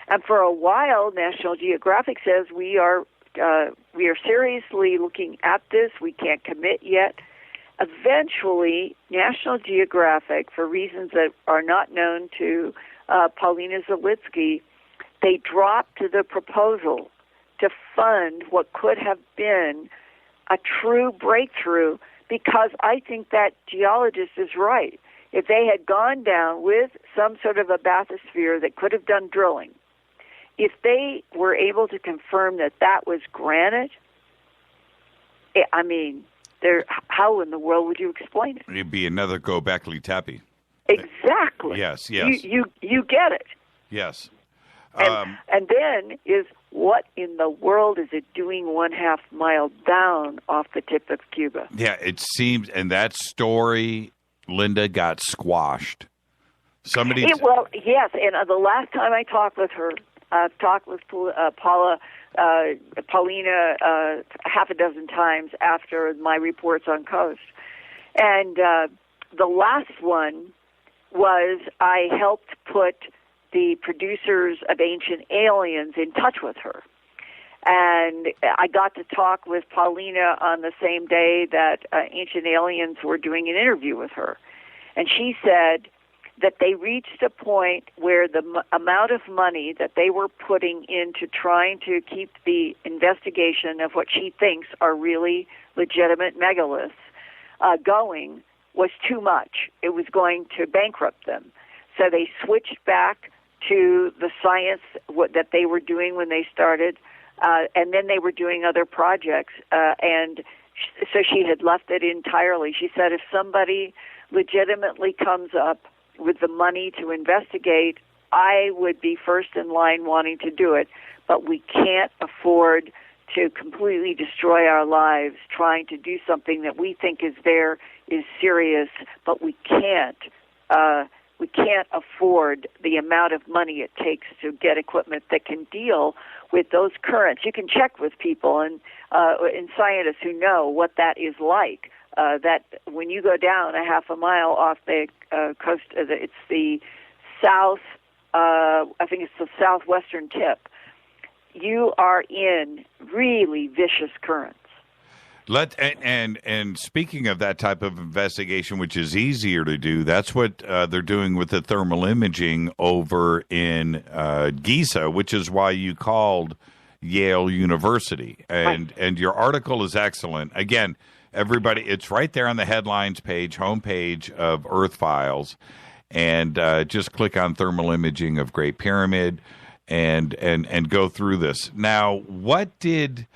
S21: And for a while, National Geographic says we are seriously looking at this. We can't commit yet. Eventually, National Geographic, for reasons that are not known to Paulina Zalitsky, they dropped the proposal to fund what could have been a true breakthrough, because I think that geologist is right. If they had gone down with some sort of a bathysphere that could have done drilling, if they were able to confirm that that was granite, I mean, how in the world would you explain it?
S6: It'd be another Gobekli Tepe.
S21: Exactly.
S6: Yes.
S21: You get it.
S6: Yes.
S21: And then is, what in the world is it doing 1/2 mile down off the tip of Cuba?
S6: Yeah, it seems, and that story, Linda, got squashed.
S21: Well, yes, and the last time I talked with her, I've talked with Paulina 6 times after my reports on Coast. And the last one was I helped put the producers of Ancient Aliens in touch with her. And I got to talk with Paulina on the same day that Ancient Aliens were doing an interview with her. And she said that they reached a point where the amount of money that they were putting into trying to keep the investigation of what she thinks are really legitimate megaliths going was too much. It was going to bankrupt them. So they switched back to the science that they were doing when they started, and then they were doing other projects, and so she had left it entirely. She said, if somebody legitimately comes up with the money to investigate, I would be first in line wanting to do it, but we can't afford to completely destroy our lives trying to do something that we think is serious, but we can't afford the amount of money it takes to get equipment that can deal with those currents. You can check with people and scientists who know what that is like. That when you go down a half a mile off the coast, it's the south, I think it's the southwestern tip, you are in really vicious currents.
S6: And speaking of that type of investigation, which is easier to do, that's what they're doing with the thermal imaging over in Giza, which is why you called Yale University. And your article is excellent. Again, everybody, it's right there on the headlines page, homepage of Earth Files, and just click on thermal imaging of Great Pyramid and go through this. Now, what did...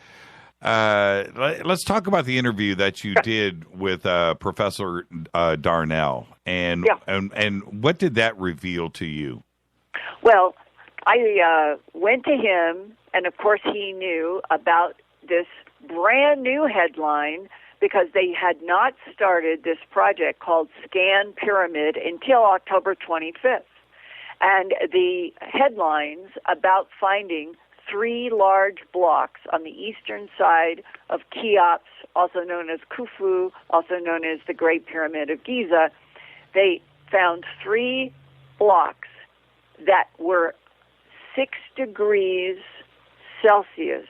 S6: let's talk about the interview that you did with Professor Darnell, and what did that reveal to you?
S21: Well, I went to him, and of course he knew about this brand new headline because they had not started this project called Scan Pyramid until October 25th. And the headlines about finding 3 large blocks on the eastern side of Cheops, also known as Khufu, also known as the Great Pyramid of Giza. They found 3 blocks that were 6 degrees Celsius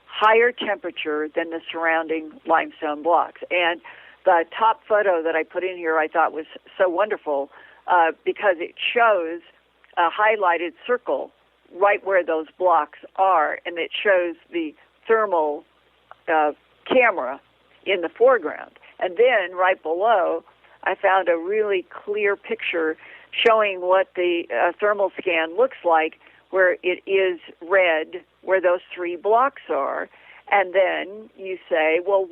S21: higher temperature than the surrounding limestone blocks. And the top photo that I put in here I thought was so wonderful because it shows a highlighted circle right where those blocks are, and it shows the thermal camera in the foreground. And then right below, I found a really clear picture showing what the thermal scan looks like, where it is red where those 3 blocks are. And then you say, well,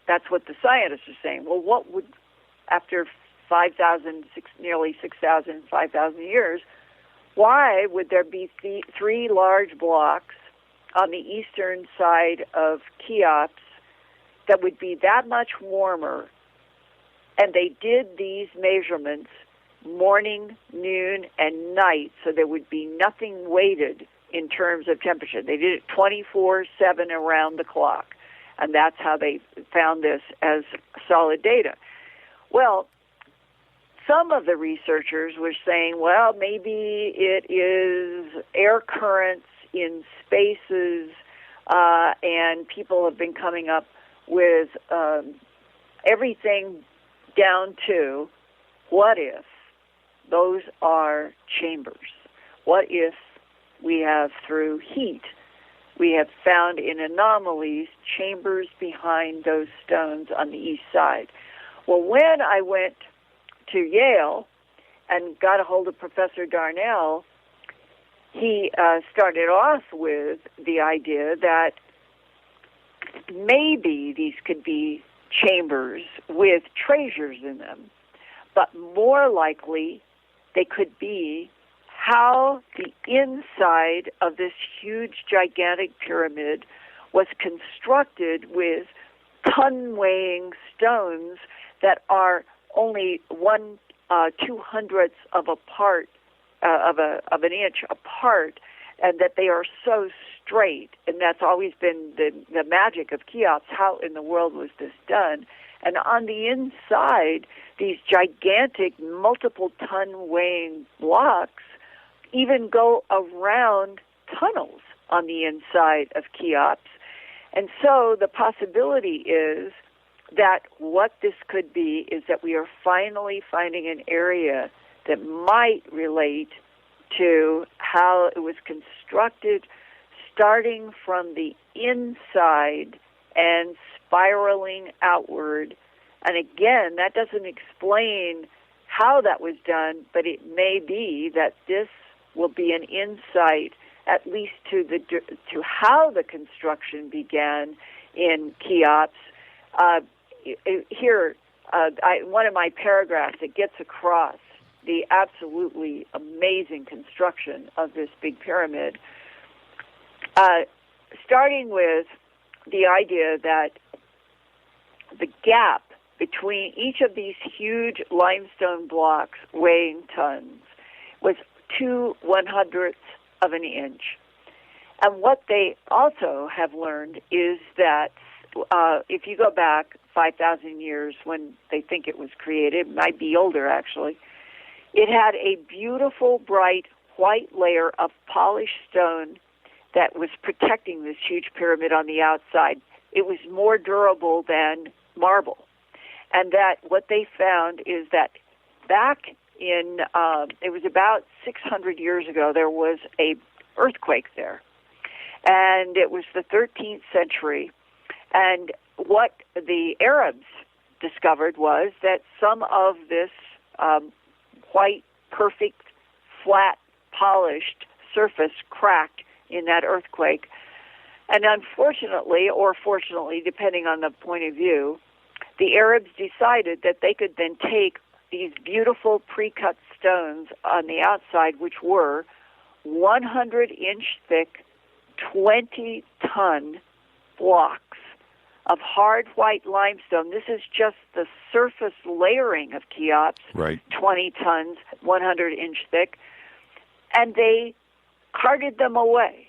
S21: that's what the scientists are saying. Well, what would, after 5,000, nearly 6,000, 5,000 years, why would there be 3 large blocks on the eastern side of Cheops that would be that much warmer? And they did these measurements morning, noon, and night, so there would be nothing weighted in terms of temperature. They did it 24/7 around the clock, and that's how they found this as solid data. Well, some of the researchers were saying, well, maybe it is air currents in spaces, and people have been coming up with everything down to, what if those are chambers? What if we have, through heat, we have found in anomalies chambers behind those stones on the east side? Well, when I went to Yale and got a hold of Professor Darnell, he started off with the idea that maybe these could be chambers with treasures in them, but more likely they could be how the inside of this huge, gigantic pyramid was constructed with ton-weighing stones that are only 1/200th of a part of an inch apart, and that they are so straight. And that's always been the magic of Cheops. How in the world was this done? And on the inside, these gigantic, multiple-ton weighing blocks even go around tunnels on the inside of Cheops. And so the possibility is that what this could be is that we are finally finding an area that might relate to how it was constructed, starting from the inside and spiraling outward. And again, that doesn't explain how that was done, but it may be that this will be an insight, at least to how the construction began in Cheops. Here, one of my paragraphs, it gets across the absolutely amazing construction of this big pyramid, starting with the idea that the gap between each of these huge limestone blocks weighing tons was 2/100ths of an inch. And what they also have learned is that if you go back 5,000 years when they think it was created, it might be older actually, it had a beautiful, bright, white layer of polished stone that was protecting this huge pyramid on the outside. It was more durable than marble. And that what they found is that back in, it was about 600 years ago, there was a earthquake there. And it was the 13th century. And what the Arabs discovered was that some of this white, perfect, flat, polished surface cracked in that earthquake. And unfortunately, or fortunately, depending on the point of view, the Arabs decided that they could then take these beautiful pre-cut stones on the outside, which were 100-inch thick, 20-ton blocks of hard white limestone. This is just the surface layering of Cheops,
S6: right.
S21: 20 tons, 100-inch thick, and they carted them away.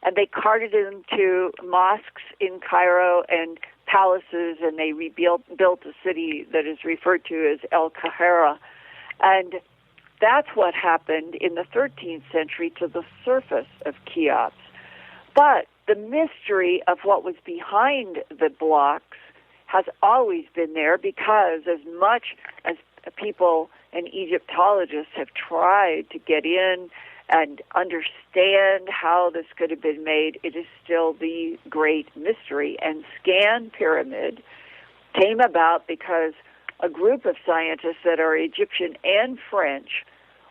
S21: And they carted them to mosques in Cairo and palaces, and they built a city that is referred to as El Kahira. And that's what happened in the 13th century to the surface of Cheops. But the mystery of what was behind the blocks has always been there, because as much as people and Egyptologists have tried to get in and understand how this could have been made, it is still the great mystery. And Scan Pyramid came about because a group of scientists that are Egyptian and French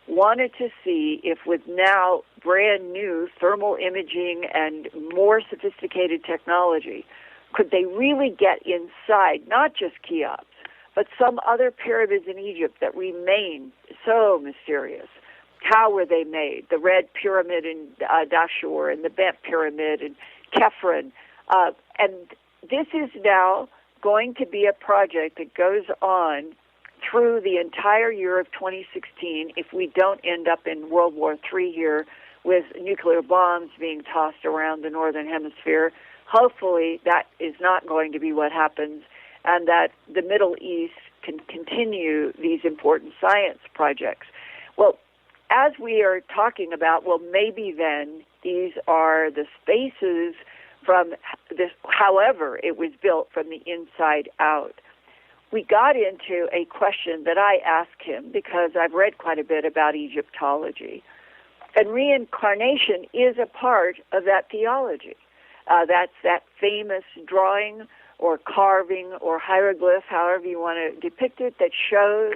S21: wanted to see if, with now brand new thermal imaging and more sophisticated technology, could they really get inside not just Cheops, but some other pyramids in Egypt that remain so mysterious. How were they made? The Red Pyramid in Dashur, and the Bent Pyramid in Kefren. And this is now going to be a project that goes on through the entire year of 2016 if we don't end up in World War III here with nuclear bombs being tossed around the Northern Hemisphere. Hopefully that is not going to be what happens, and that the Middle East can continue these important science projects. Well, as we are talking about, well, maybe then these are the spaces from this, however it was built from the inside out. We got into a question that I asked him because I've read quite a bit about Egyptology. And reincarnation is a part of that theology. That's that famous drawing or carving or hieroglyph, however you want to depict it, that shows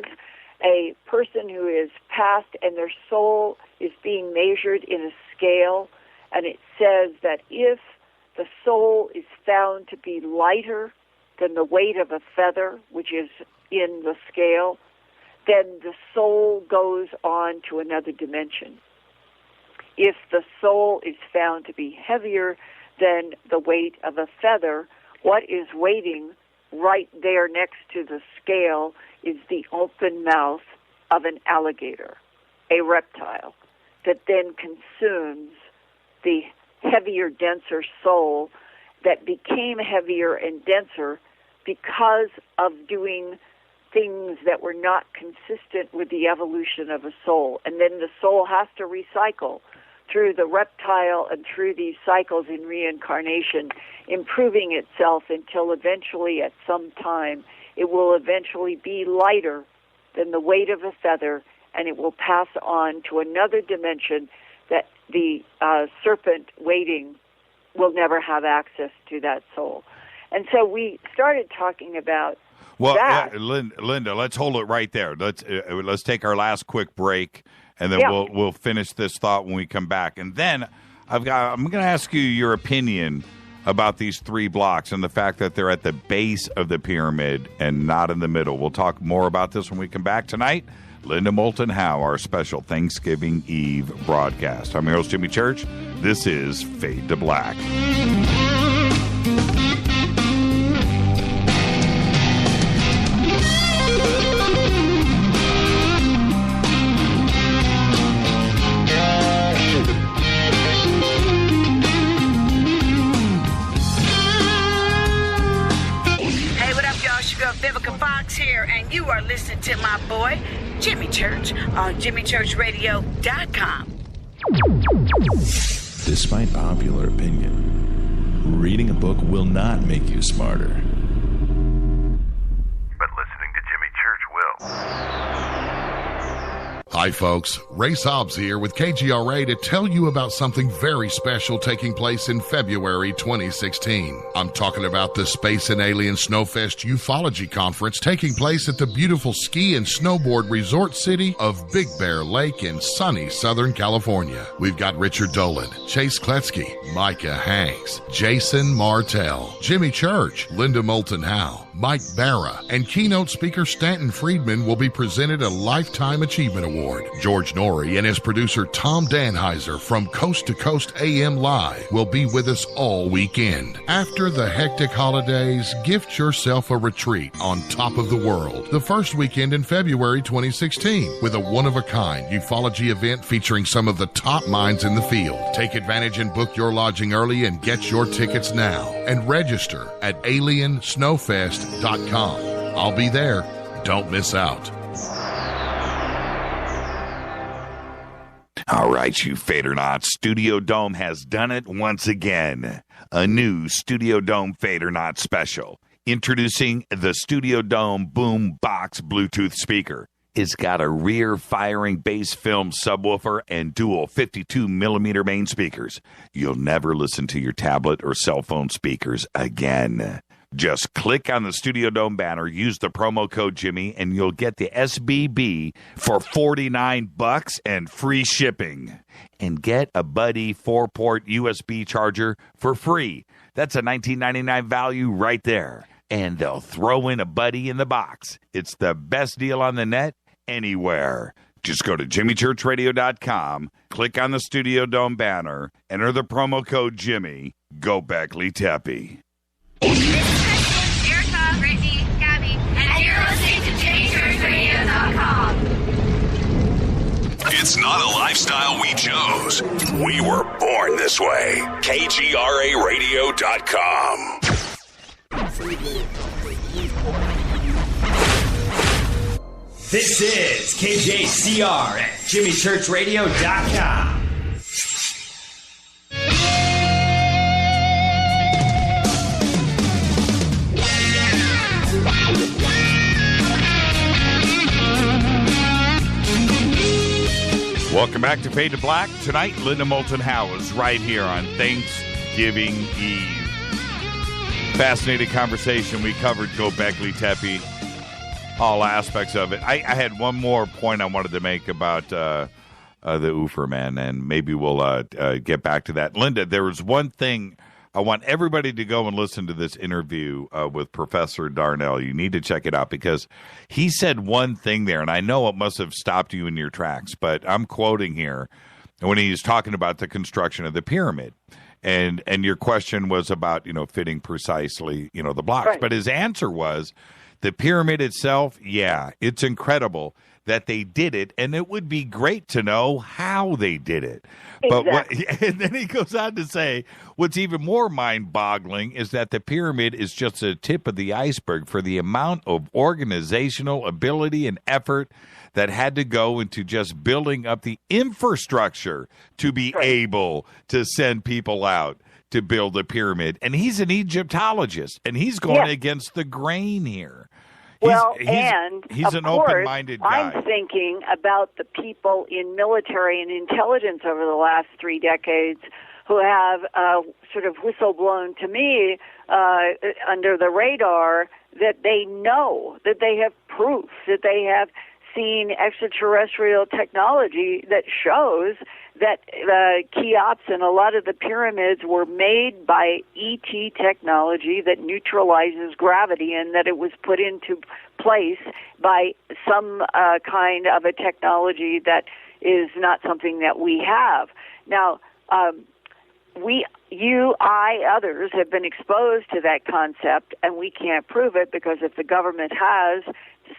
S21: a person who is passed and their soul is being measured in a scale, and it says that if the soul is found to be lighter than the weight of a feather, which is in the scale, then the soul goes on to another dimension. If the soul is found to be heavier than the weight of a feather, what is waiting right there next to the scale is the open mouth of an alligator, a reptile, that then consumes the heavier, denser soul that became heavier and denser because of doing things that were not consistent with the evolution of a soul. And then the soul has to recycle through the reptile and through these cycles in reincarnation, improving itself until eventually at some time it will eventually be lighter than the weight of a feather, and it will pass on to another dimension that the serpent waiting will never have access to that soul. And so we started talking about that.
S6: Yeah, Linda, let's hold it right there. Let's take our last quick break, and then we'll finish this thought when we come back. And then I'm going to ask you your opinion about these 3 blocks and the fact that they're at the base of the pyramid and not in the middle. We'll talk more about this when we come back tonight. Linda Moulton Howe, our special Thanksgiving Eve broadcast. I'm your host, Jimmy Church. This is Fade to Black.
S13: Vivica Fox here, and you are listening to my boy, Jimmy Church, on JimmyChurchRadio.com.
S16: Despite popular opinion, reading a book will not make you smarter.
S17: But listening to Jimmy Church will.
S14: Hi, folks. Ray Hobbs here with KGRA to tell you about something very special taking place in February 2016. I'm talking about the Space and Alien Snowfest Ufology Conference taking place at the beautiful ski and snowboard resort city of Big Bear Lake in sunny Southern California. We've got Richard Dolan, Chase Kletsky, Micah Hanks, Jason Martell, Jimmy Church, Linda Moulton Howe, Mike Barra, and keynote speaker Stanton Friedman will be presented a Lifetime Achievement Award. George Norrie and his producer Tom Danheiser from Coast to Coast AM Live will be with us all weekend. After the hectic holidays, gift yourself a retreat on top of the world the first weekend in February 2016 with a one-of-a-kind ufology event featuring some of the top minds in the field. Take advantage and book your lodging early and get your tickets now and register at aliensnowfest.com. I'll be there. Don't miss out.
S6: All right, you Fadernauts. Studio Dome has done it once again. A new Studio Dome Fadernaut special. Introducing the Studio Dome Boom Box Bluetooth speaker. It's got a rear-firing bass film subwoofer and dual 52mm main speakers. You'll never listen to your tablet or cell phone speakers again. Just click on the Studio Dome banner, use the promo code Jimmy, and you'll get the SBB for $49 and free shipping. And get a Buddy 4-port USB charger for free. That's a $19.99 value right there. And they'll throw in a Buddy in the box. It's the best deal on the net anywhere. Just go to JimmyChurchRadio.com, click on the Studio Dome banner, enter the promo code Jimmy, Gobekli Tepe.
S18: Erica, Brittany, Gabby, and you're listening to JimmyChurchRadio.com.
S12: It's not a lifestyle we chose. We were born this way. KGRARadio.com.
S19: This is KJCR at JimmyChurchRadio.com.
S6: Welcome back to Fade to Black. Tonight, Linda Moulton Howe is right here on Thanksgiving Eve. Fascinating conversation. We covered Gobekli Tepe, all aspects of it. I had one more point I wanted to make about the Ufer man, and maybe we'll get back to that. Linda, there was one thing. I want everybody to go and listen to this interview with Professor Darnell. You need to check it out because he said one thing there, and I know it must have stopped you in your tracks, but I'm quoting here when he's talking about the construction of the pyramid. And your question was about, fitting precisely, the blocks. Right. But his answer was the pyramid itself, yeah, it's incredible. that they did it, and it would be great to know how they did it.
S21: Exactly.
S6: But and then he goes on to say, what's even more mind-boggling is that the pyramid is just the tip of the iceberg for the amount of organizational ability and effort that had to go into just building up the infrastructure to be able to send people out to build a pyramid. And he's an Egyptologist, and he's going against the grain here. He's an open-minded guy.
S21: I'm thinking about the people in military and intelligence over the last 3 decades who have sort of whistle-blown to me under the radar that they know, that they have proof, that they have seen extraterrestrial technology that shows that Cheops and a lot of the pyramids were made by ET technology that neutralizes gravity, and that it was put into place by some kind of a technology that is not something that we have. Now, you, I, others have been exposed to that concept, and we can't prove it because if the government has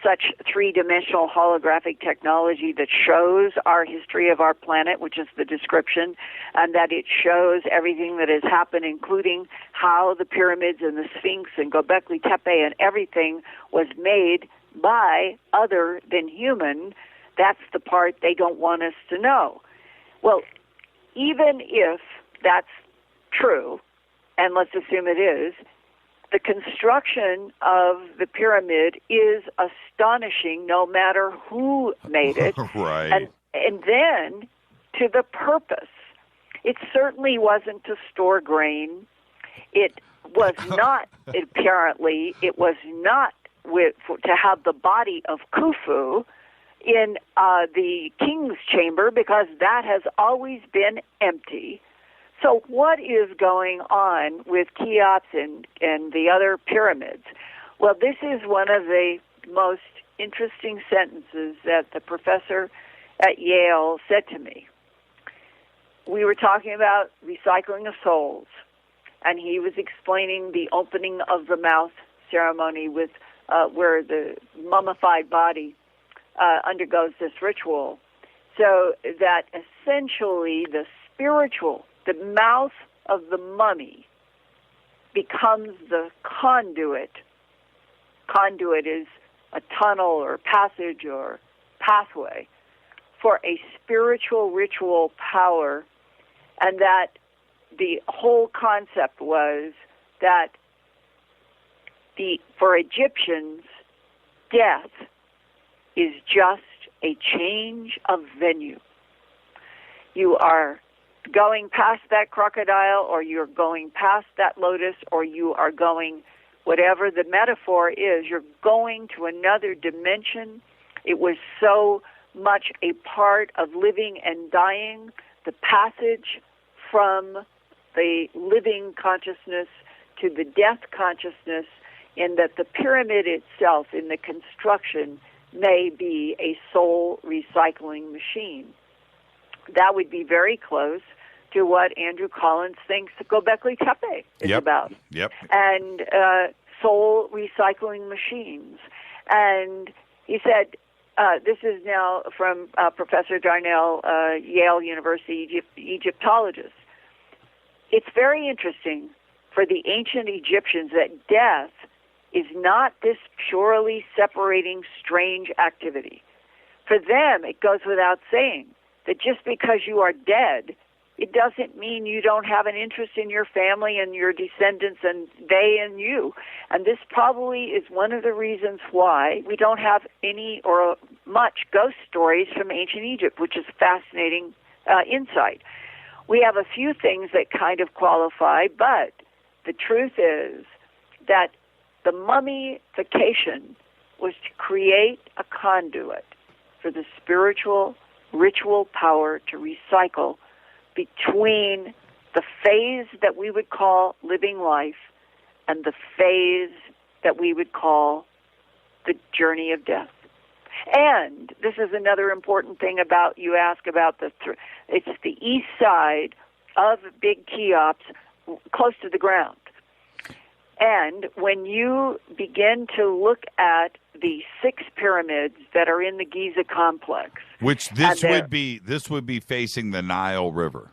S21: such three-dimensional holographic technology that shows our history of our planet, which is the description, and that it shows everything that has happened, including how the pyramids and the Sphinx and Gobekli Tepe and everything was made by other than human, that's the part they don't want us to know. Well, even if that's true, and let's assume it is, the construction of the pyramid is astonishing no matter who made it.
S6: Right.
S21: And then to the purpose. It certainly wasn't to store grain. It was not, apparently, it was not to have the body of Khufu in the king's chamber, because that has always been empty. So what is going on with Cheops and the other pyramids? Well, this is one of the most interesting sentences that the professor at Yale said to me. We were talking about recycling of souls, and he was explaining the opening of the mouth ceremony with where the mummified body undergoes this ritual, so that essentially the mouth of the mummy becomes the conduit. Conduit is a tunnel or passage or pathway for a spiritual ritual power, and that the whole concept was that for Egyptians, death is just a change of venue. You are going past that crocodile, or you're going past that lotus, or you are going, whatever the metaphor is, you're going to another dimension. It was so much a part of living and dying, the passage from the living consciousness to the death consciousness, in that the pyramid itself in the construction may be a soul recycling machine. That would be very close to what Andrew Collins thinks Gobekli Tepe is about.
S6: Yep.
S21: And soul recycling machines. And he said, this is now from Professor Darnell, Yale University Egyptologist. It's very interesting for the ancient Egyptians that death is not this purely separating, strange activity. For them, it goes without saying that just because you are dead, it doesn't mean you don't have an interest in your family and your descendants and they and you. And this probably is one of the reasons why we don't have any or much ghost stories from ancient Egypt, which is fascinating insight. We have a few things that kind of qualify, but the truth is that the mummification was to create a conduit for the spiritual ritual power to recycle between the phase that we would call living life and the phase that we would call the journey of death. And this is another important thing about, you ask about it's the east side of Big Cheops, close to the ground. And when you begin to look at the 6 pyramids that are in the Giza complex.
S6: Which this would be facing the Nile River.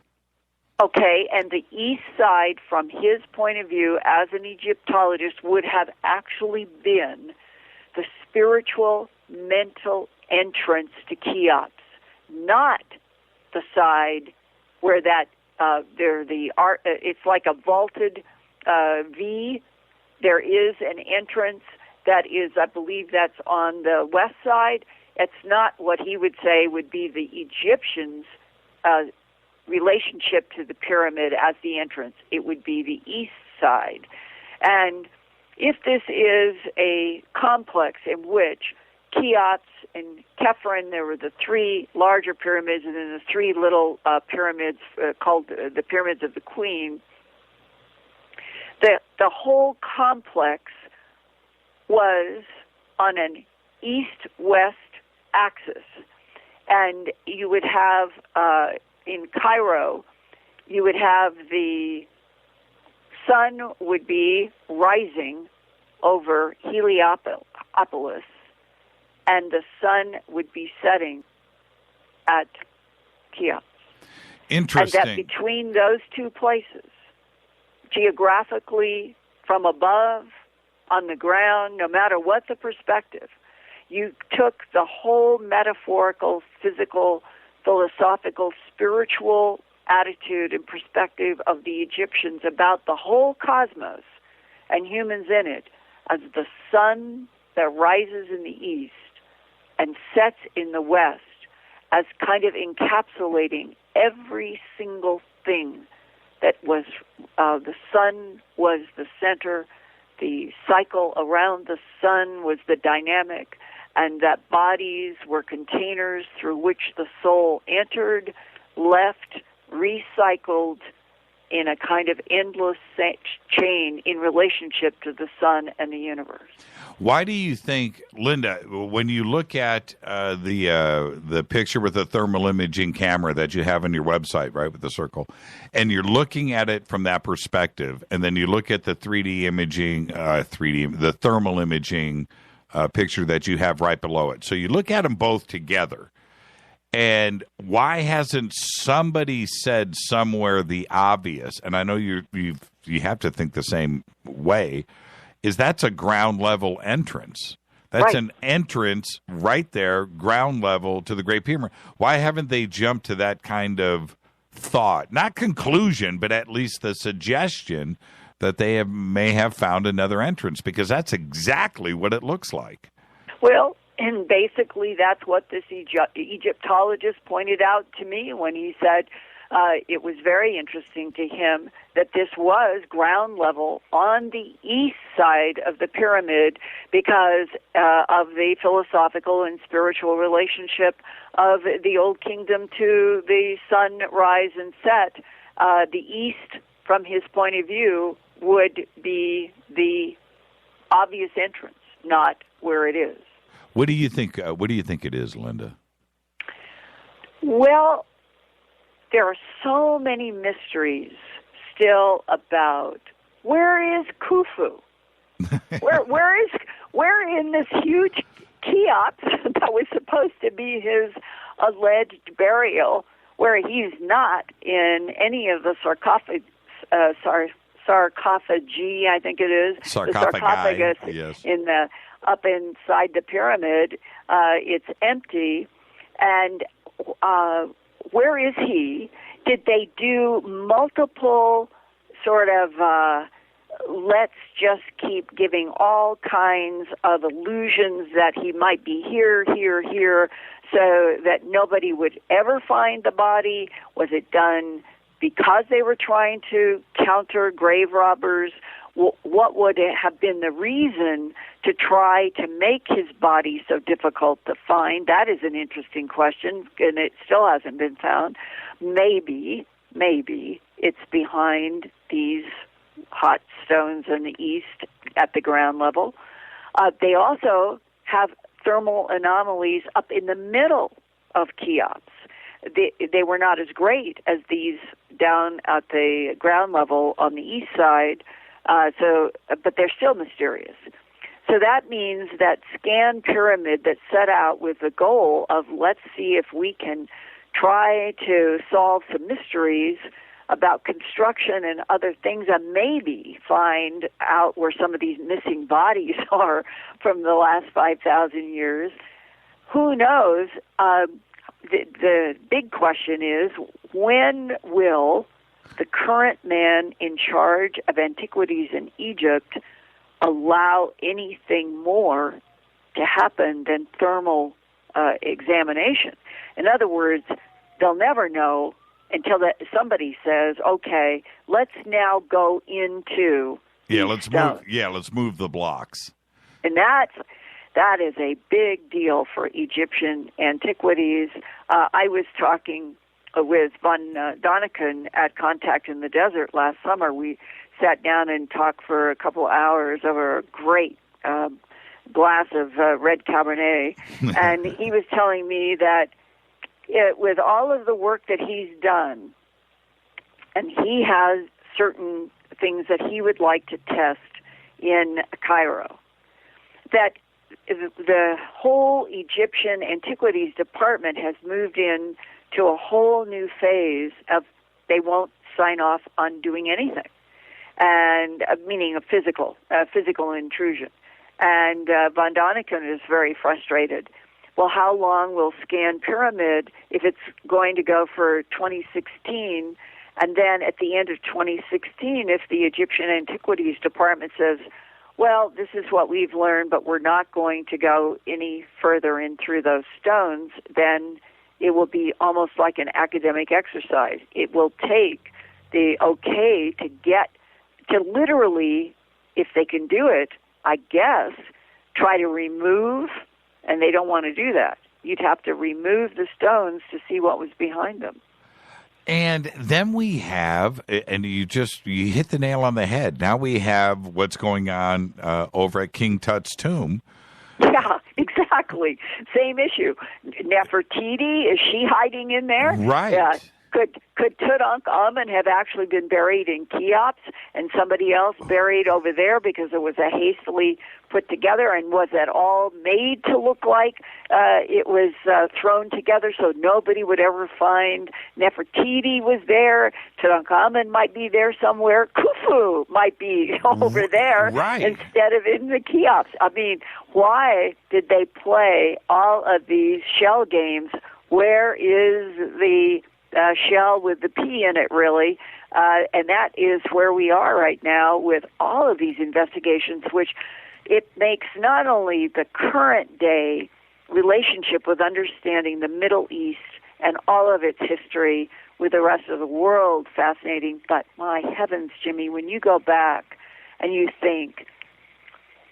S21: Okay, and the east side, from his point of view as an Egyptologist, would have actually been the spiritual, mental entrance to Cheops, not the side where that it's like a vaulted V. There is an entrance that is, I believe, that's on the west side. It's not what he would say would be the Egyptians' relationship to the pyramid as the entrance. It would be the east side. And if this is a complex in which Cheops and Khephren, there were the 3 larger pyramids and then the 3 little pyramids called the Pyramids of the Queen, the whole complex was on an east-west axis. And you would have, in Cairo, you would have the sun would be rising over Heliopolis, and the sun would be setting at Cheops.
S6: Interesting.
S21: And that between those 2 places, geographically, from above, on the ground, no matter what the perspective, you took the whole metaphorical, physical, philosophical, spiritual attitude and perspective of the Egyptians about the whole cosmos and humans in it as the sun that rises in the east and sets in the west, as kind of encapsulating every single thing that was, the sun was the center, the cycle around the sun was the dynamic, and that bodies were containers through which the soul entered, left, recycled in a kind of endless chain in relationship to the sun and the universe.
S6: Why do you think, Linda, when you look at the picture with the thermal imaging camera that you have on your website, right, with the circle, and you're looking at it from that perspective, and then you look at the 3D imaging, the thermal imaging picture that you have right below it. So you look at them both together. And why hasn't somebody said somewhere the obvious? And I know you have to think the same way. Is that's a ground level entrance? That's right. An entrance right there, ground level to the Great Pyramid. Why haven't they jumped to that kind of thought? Not conclusion, but at least the suggestion that they may have found another entrance, because that's exactly what it looks like.
S21: Well, and basically that's what this Egyptologist pointed out to me when he said it was very interesting to him that this was ground level on the east side of the pyramid because of the philosophical and spiritual relationship of the Old Kingdom to the sun rise and set. The east, from his point of view, would be the obvious entrance, not where it is.
S6: What do you think? What do you think it is, Linda?
S21: Well, there are so many mysteries still about where is Khufu? where in this huge Cheops that was supposed to be his alleged burial, where he's not in any of the sarcophagi, I think it is. The sarcophagus
S6: yes.
S21: in the up inside the pyramid. It's empty. And where is he? Did they do multiple sort of let's just keep giving all kinds of illusions that he might be here, so that nobody would ever find the body? Was it done because they were trying to counter grave robbers? What would have been the reason to try to make his body so difficult to find? That is an interesting question, and it still hasn't been found. Maybe it's behind these hot stones in the east at the ground level. They also have thermal anomalies up in the middle of Cheops. They were not as great as these down at the ground level on the east side, but they're still mysterious. So that means that scan pyramid that set out with the goal of let's see if we can try to solve some mysteries about construction and other things, and maybe find out where some of these missing bodies are from the last 5,000 years. Who knows? The big question is, when will the current man in charge of antiquities in Egypt allow anything more to happen than thermal examination? In other words, they'll never know until somebody says, "Okay, let's now go into
S6: let's move the blocks."
S21: And that is a big deal for Egyptian antiquities. I was talking with Von Daniken at Contact in the Desert last summer. We sat down and talked for a couple hours over a great glass of red Cabernet, and he was telling me that with all of the work that he's done, and he has certain things that he would like to test in Cairo, that the whole Egyptian Antiquities Department has moved in to a whole new phase of they won't sign off on doing anything, and meaning a physical intrusion. And Von Daniken is very frustrated. Well, how long will Scan Pyramid, if it's going to go for 2016, and then at the end of 2016, if the Egyptian Antiquities Department says, well, this is what we've learned, but we're not going to go any further in through those stones, then it will be almost like an academic exercise. It will take the okay to get to literally, if they can do it, I guess, try to remove, and they don't want to do that. You'd have to remove the stones to see what was behind them.
S6: And then we have, and you hit the nail on the head. Now we have what's going on over at King Tut's tomb.
S21: Yeah, exactly. Same issue. Nefertiti, is she hiding in there?
S6: Right.
S21: Could Tutankhamun have actually been buried in Cheops and somebody else buried over there because it was a hastily put together, and was that all made to look like it was thrown together so nobody would ever find Nefertiti was there? Tutankhamun might be there somewhere. Khufu might be over there instead of in the Cheops. I mean, why did they play all of these shell games? Where is the shell with the P in it, really? And that is where we are right now with all of these investigations, which it makes not only the current day relationship with understanding the Middle East and all of its history with the rest of the world fascinating, but my heavens, Jimmy, when you go back and you think,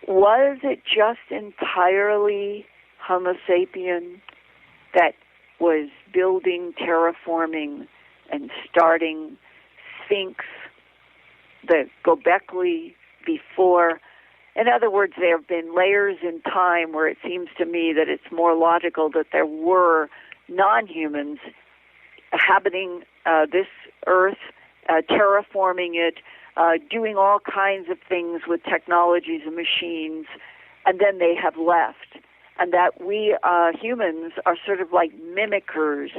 S21: was it just entirely Homo sapien that was building, terraforming, and starting Sphinx, the Gobekli before? In other words, there have been layers in time where it seems to me that it's more logical that there were non-humans inhabiting this earth, terraforming it, doing all kinds of things with technologies and machines, and then they have left. And that we humans are sort of like mimickers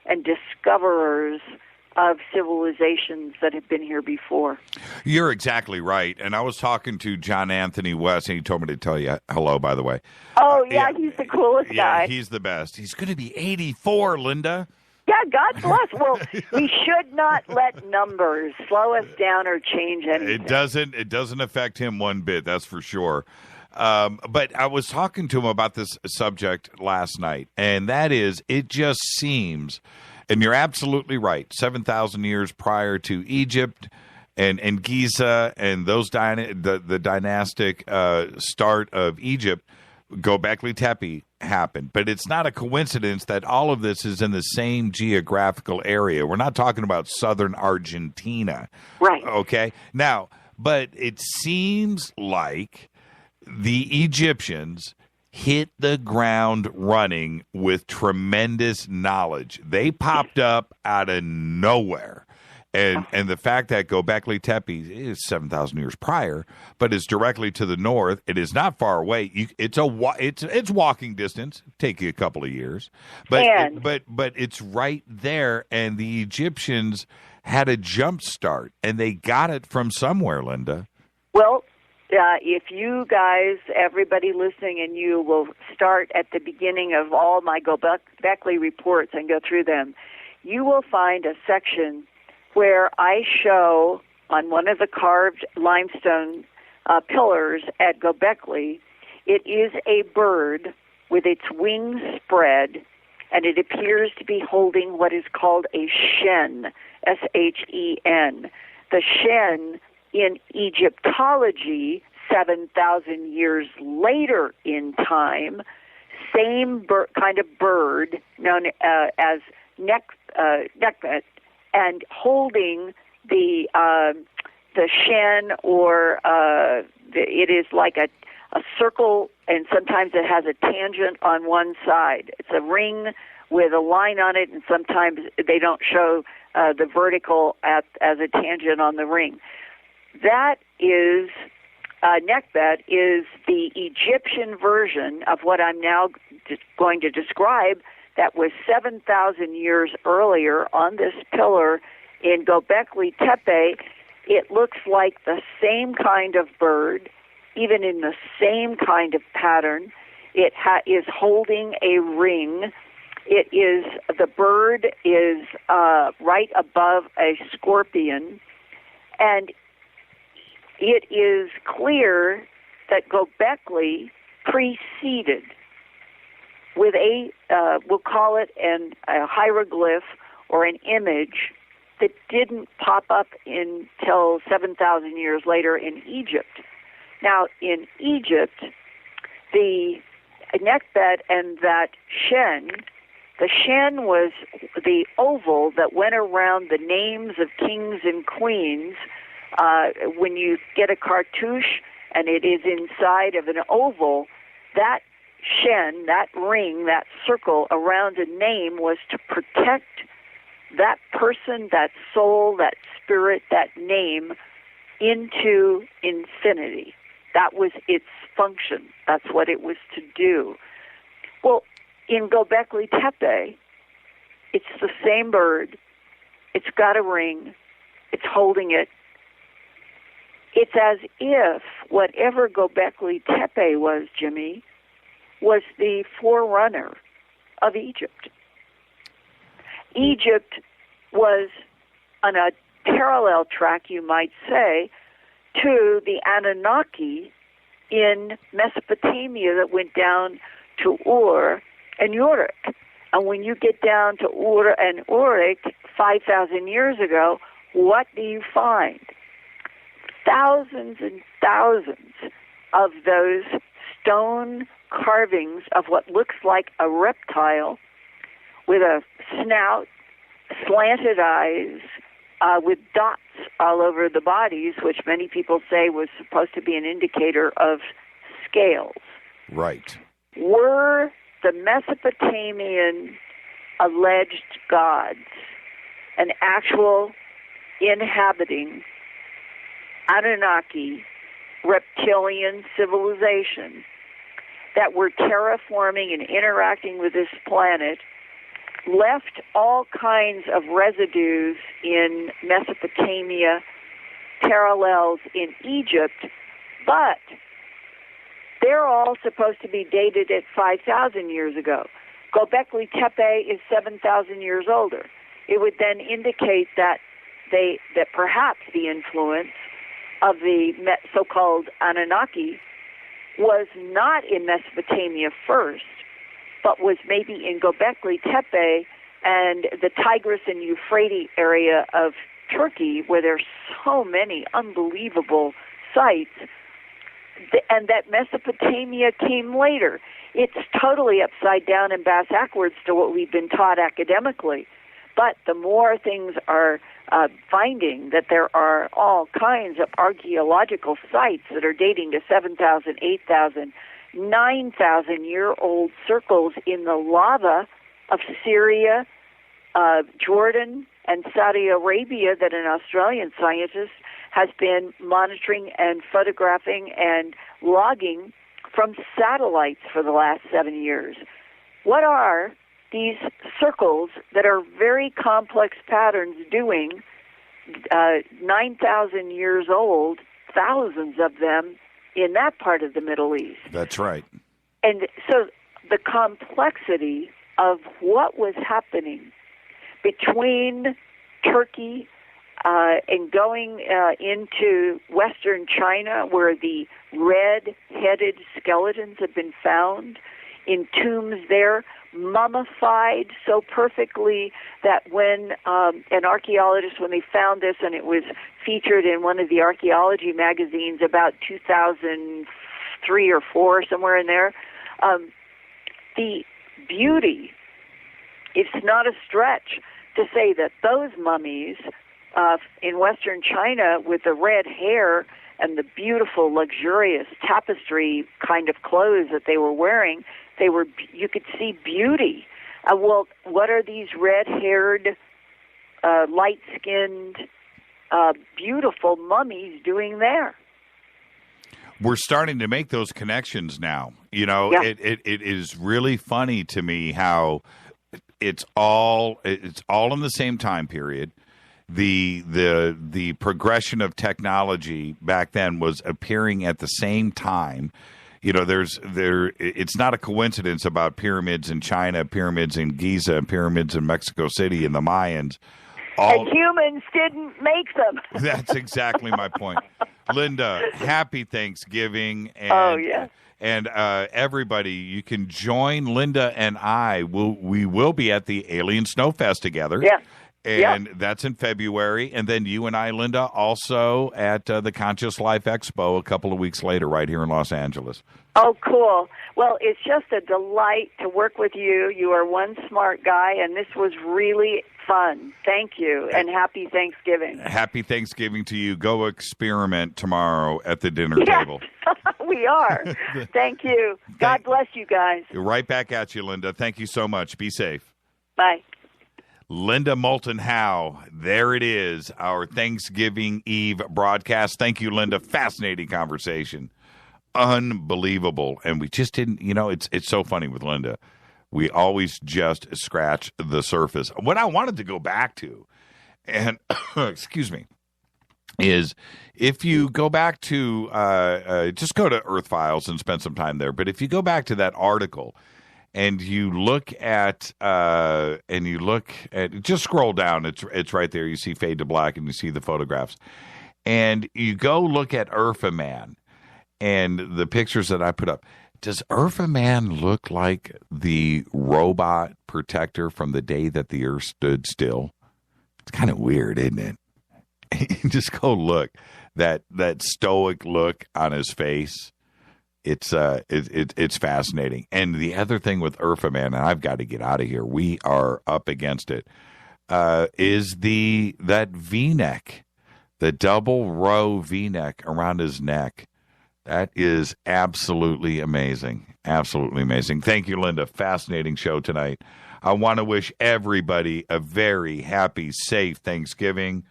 S21: and discoverers of civilizations that have been here before.
S6: You're exactly right. And I was talking to John Anthony West, and he told me to tell you hello, by the way.
S21: Oh, yeah, he's the coolest guy.
S6: Yeah, he's the best. He's going to be 84, Linda.
S21: Yeah, God bless. Well, we should not let numbers slow us down or change anything.
S6: It doesn't affect him one bit, that's for sure. But I was talking to him about this subject last night, and that is, it just seems, and you're absolutely right, 7,000 years prior to Egypt and Giza and those the dynastic start of Egypt, Gobekli Tepe happened. But it's not a coincidence that all of this is in the same geographical area. We're not talking about southern Argentina.
S21: Right.
S6: Okay? Now, but it seems like the Egyptians hit the ground running with tremendous knowledge. They popped up out of nowhere. And the fact that Gobekli Tepe is 7,000 years prior, but is directly to the north, it is not far away. It's walking distance. Take you a couple of years, but it's right there. And the Egyptians had a jump start, and they got it from somewhere, Linda.
S21: Well, if you guys, everybody listening, and you will start at the beginning of all my Gobekli reports and go through them, you will find a section where I show on one of the carved limestone pillars at Gobekli, it is a bird with its wings spread, and it appears to be holding what is called a shen, S-H-E-N. The shen in Egyptology, 7,000 years later in time, same kind of bird known as nekbet, and holding the shen, or it is like a circle, and sometimes it has a tangent on one side. It's a ring with a line on it, and sometimes they don't show the vertical as a tangent on the ring. That is, nekbet is the Egyptian version of what I'm now going to describe that was 7,000 years earlier on this pillar in Gobekli Tepe. It looks like the same kind of bird, even in the same kind of pattern. It is holding a ring. The bird is right above a scorpion, and it is clear that Gobekli preceded with we'll call it a hieroglyph or an image that didn't pop up until 7,000 years later in Egypt. Now, in Egypt, the nekbet and that shen, the shen was the oval that went around the names of kings and queens. When you get a cartouche and it is inside of an oval, that shen, that ring, that circle around a name was to protect that person, that soul, that spirit, that name into infinity. That was its function. That's what it was to do. Well, in Gobekli Tepe, it's the same bird. It's got a ring. It's holding it. It's as if whatever Gobekli Tepe was, Jimmy, was the forerunner of Egypt. Egypt was on a parallel track, you might say, to the Anunnaki in Mesopotamia that went down to Ur and Uruk. And when you get down to Ur and Uruk 5,000 years ago, what do you find? Thousands and thousands of those stone carvings of what looks like a reptile with a snout, slanted eyes, with dots all over the bodies, which many people say was supposed to be an indicator of scales.
S6: Right.
S21: Were the Mesopotamian alleged gods an actual inhabiting Anunnaki reptilian civilization that were terraforming and interacting with this planet, left all kinds of residues in Mesopotamia, parallels in Egypt, but they're all supposed to be dated at 5,000 years ago. Gobekli Tepe is 7,000 years older. It would then indicate that perhaps the influence of the so-called Anunnaki was not in Mesopotamia first, but was maybe in Gobekli Tepe and the Tigris and Euphrates area of Turkey, where there's so many unbelievable sites, and that Mesopotamia came later. It's totally upside down and backwards to what we've been taught academically. But the more things are finding that there are all kinds of archaeological sites that are dating to 7,000, 8,000, 9,000-year-old circles in the lava of Syria, Jordan, and Saudi Arabia that an Australian scientist has been monitoring and photographing and logging from satellites for the last 7 years. What are these circles that are very complex patterns doing, 9,000 years old, thousands of them in that part of the Middle East?
S6: That's right.
S21: And so the complexity of what was happening between Turkey and going into Western China, where the red-headed skeletons have been found in tombs there, mummified so perfectly that when an archaeologist, when they found this, and it was featured in one of the archaeology magazines about 2003 or 4, somewhere in there, the beauty, it's not a stretch to say that those mummies in Western China with the red hair and the beautiful, luxurious tapestry kind of clothes that they were wearing, you could see beauty. Well, what are these red-haired, light-skinned, beautiful mummies doing there?
S6: We're starting to make those connections now. You know,
S21: Yeah.
S6: it is really funny to me how it's all in the same time period. The progression of technology back then was appearing at the same time. You know, it's not a coincidence about pyramids in China, pyramids in Giza, pyramids in Mexico City, and the Mayans.
S21: And humans didn't make them.
S6: That's exactly my point. Linda, happy Thanksgiving. And, And everybody, you can join Linda and I. We will be at the Alien Snowfest together.
S21: Yeah.
S6: And that's in February. And then you and I, Linda, also at the Conscious Life Expo a couple of weeks later right here in Los Angeles.
S21: Oh, cool. Well, it's just a delight to work with you. You are one smart guy, and this was really fun. Thank you, and happy Thanksgiving.
S6: Happy Thanksgiving to you. Go experiment tomorrow at the dinner table.
S21: We are. Thank you. God bless you guys.
S6: Right back at you, Linda. Thank you so much. Be safe.
S21: Bye.
S6: Linda Moulton Howe. There it is, our Thanksgiving Eve broadcast. Thank you, Linda. Fascinating conversation. Unbelievable. And we just didn't, it's so funny with Linda. We always just scratch the surface. What I wanted to go back to, and excuse me, is if you go back to, just go to Earth Files and spend some time there. But if you go back to that article, and you look at, just scroll down. It's right there. You see Fade to Black, and you see the photographs, and you go look at Urfa Man, and the pictures that I put up. Does Urfa Man look like the robot protector from the day that the Earth stood still? It's kind of weird, isn't it? Just go look that stoic look on his face. It's fascinating. And the other thing with Urfa Man, and I've got to get out of here, we are up against it, is that V-neck, the double row V-neck around his neck. That is absolutely amazing. Absolutely amazing. Thank you, Linda. Fascinating show tonight. I want to wish everybody a very happy, safe Thanksgiving.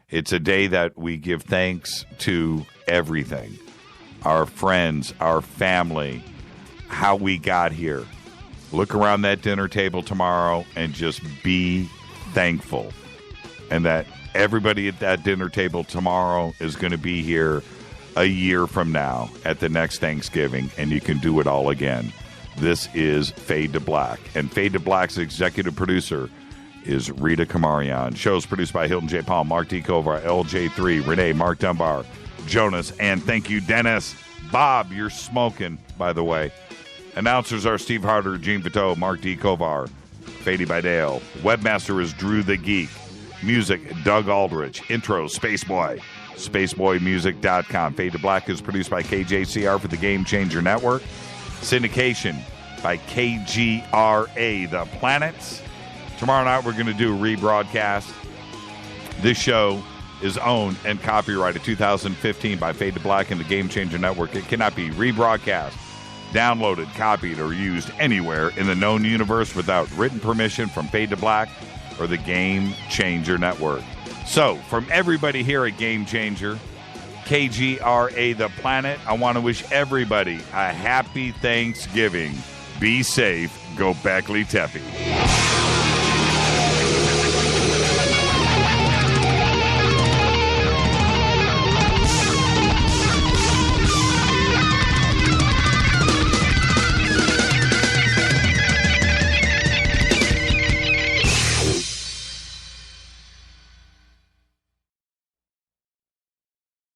S6: It's a day that we give thanks to everything. Our friends, our family, how we got here. Look around that dinner table tomorrow and just be thankful. And that everybody at that dinner table tomorrow is going to be here a year from now at the next Thanksgiving, and you can do it all again. This is Fade to Black. And Fade to Black's executive producer is Rita Kamarian. Show's produced by Hilton J. Paul, Mark D. Kovar, LJ3, Renee, Mark Dunbar, Jonas, and thank you, Dennis. Bob, you're smoking, by the way. Announcers are Steve Harder, Gene Vito, Mark D. Kovar, Fady Bidale. Webmaster is Drew the Geek. Music, Doug Aldrich. Intro, Spaceboy. SpaceboyMusic.com. Fade to Black is produced by KJCR for the Game Changer Network. Syndication by KGRA, The Planets. Tomorrow night we're going to do a rebroadcast. This show is owned and copyrighted 2015 by Fade to Black and the Game Changer Network. It cannot be rebroadcast, downloaded, copied, or used anywhere in the known universe without written permission from Fade to Black or the Game Changer Network. So, from everybody here at Game Changer, KGRA The Planet, I want to wish everybody a happy Thanksgiving. Be safe. Gobekli Tepe.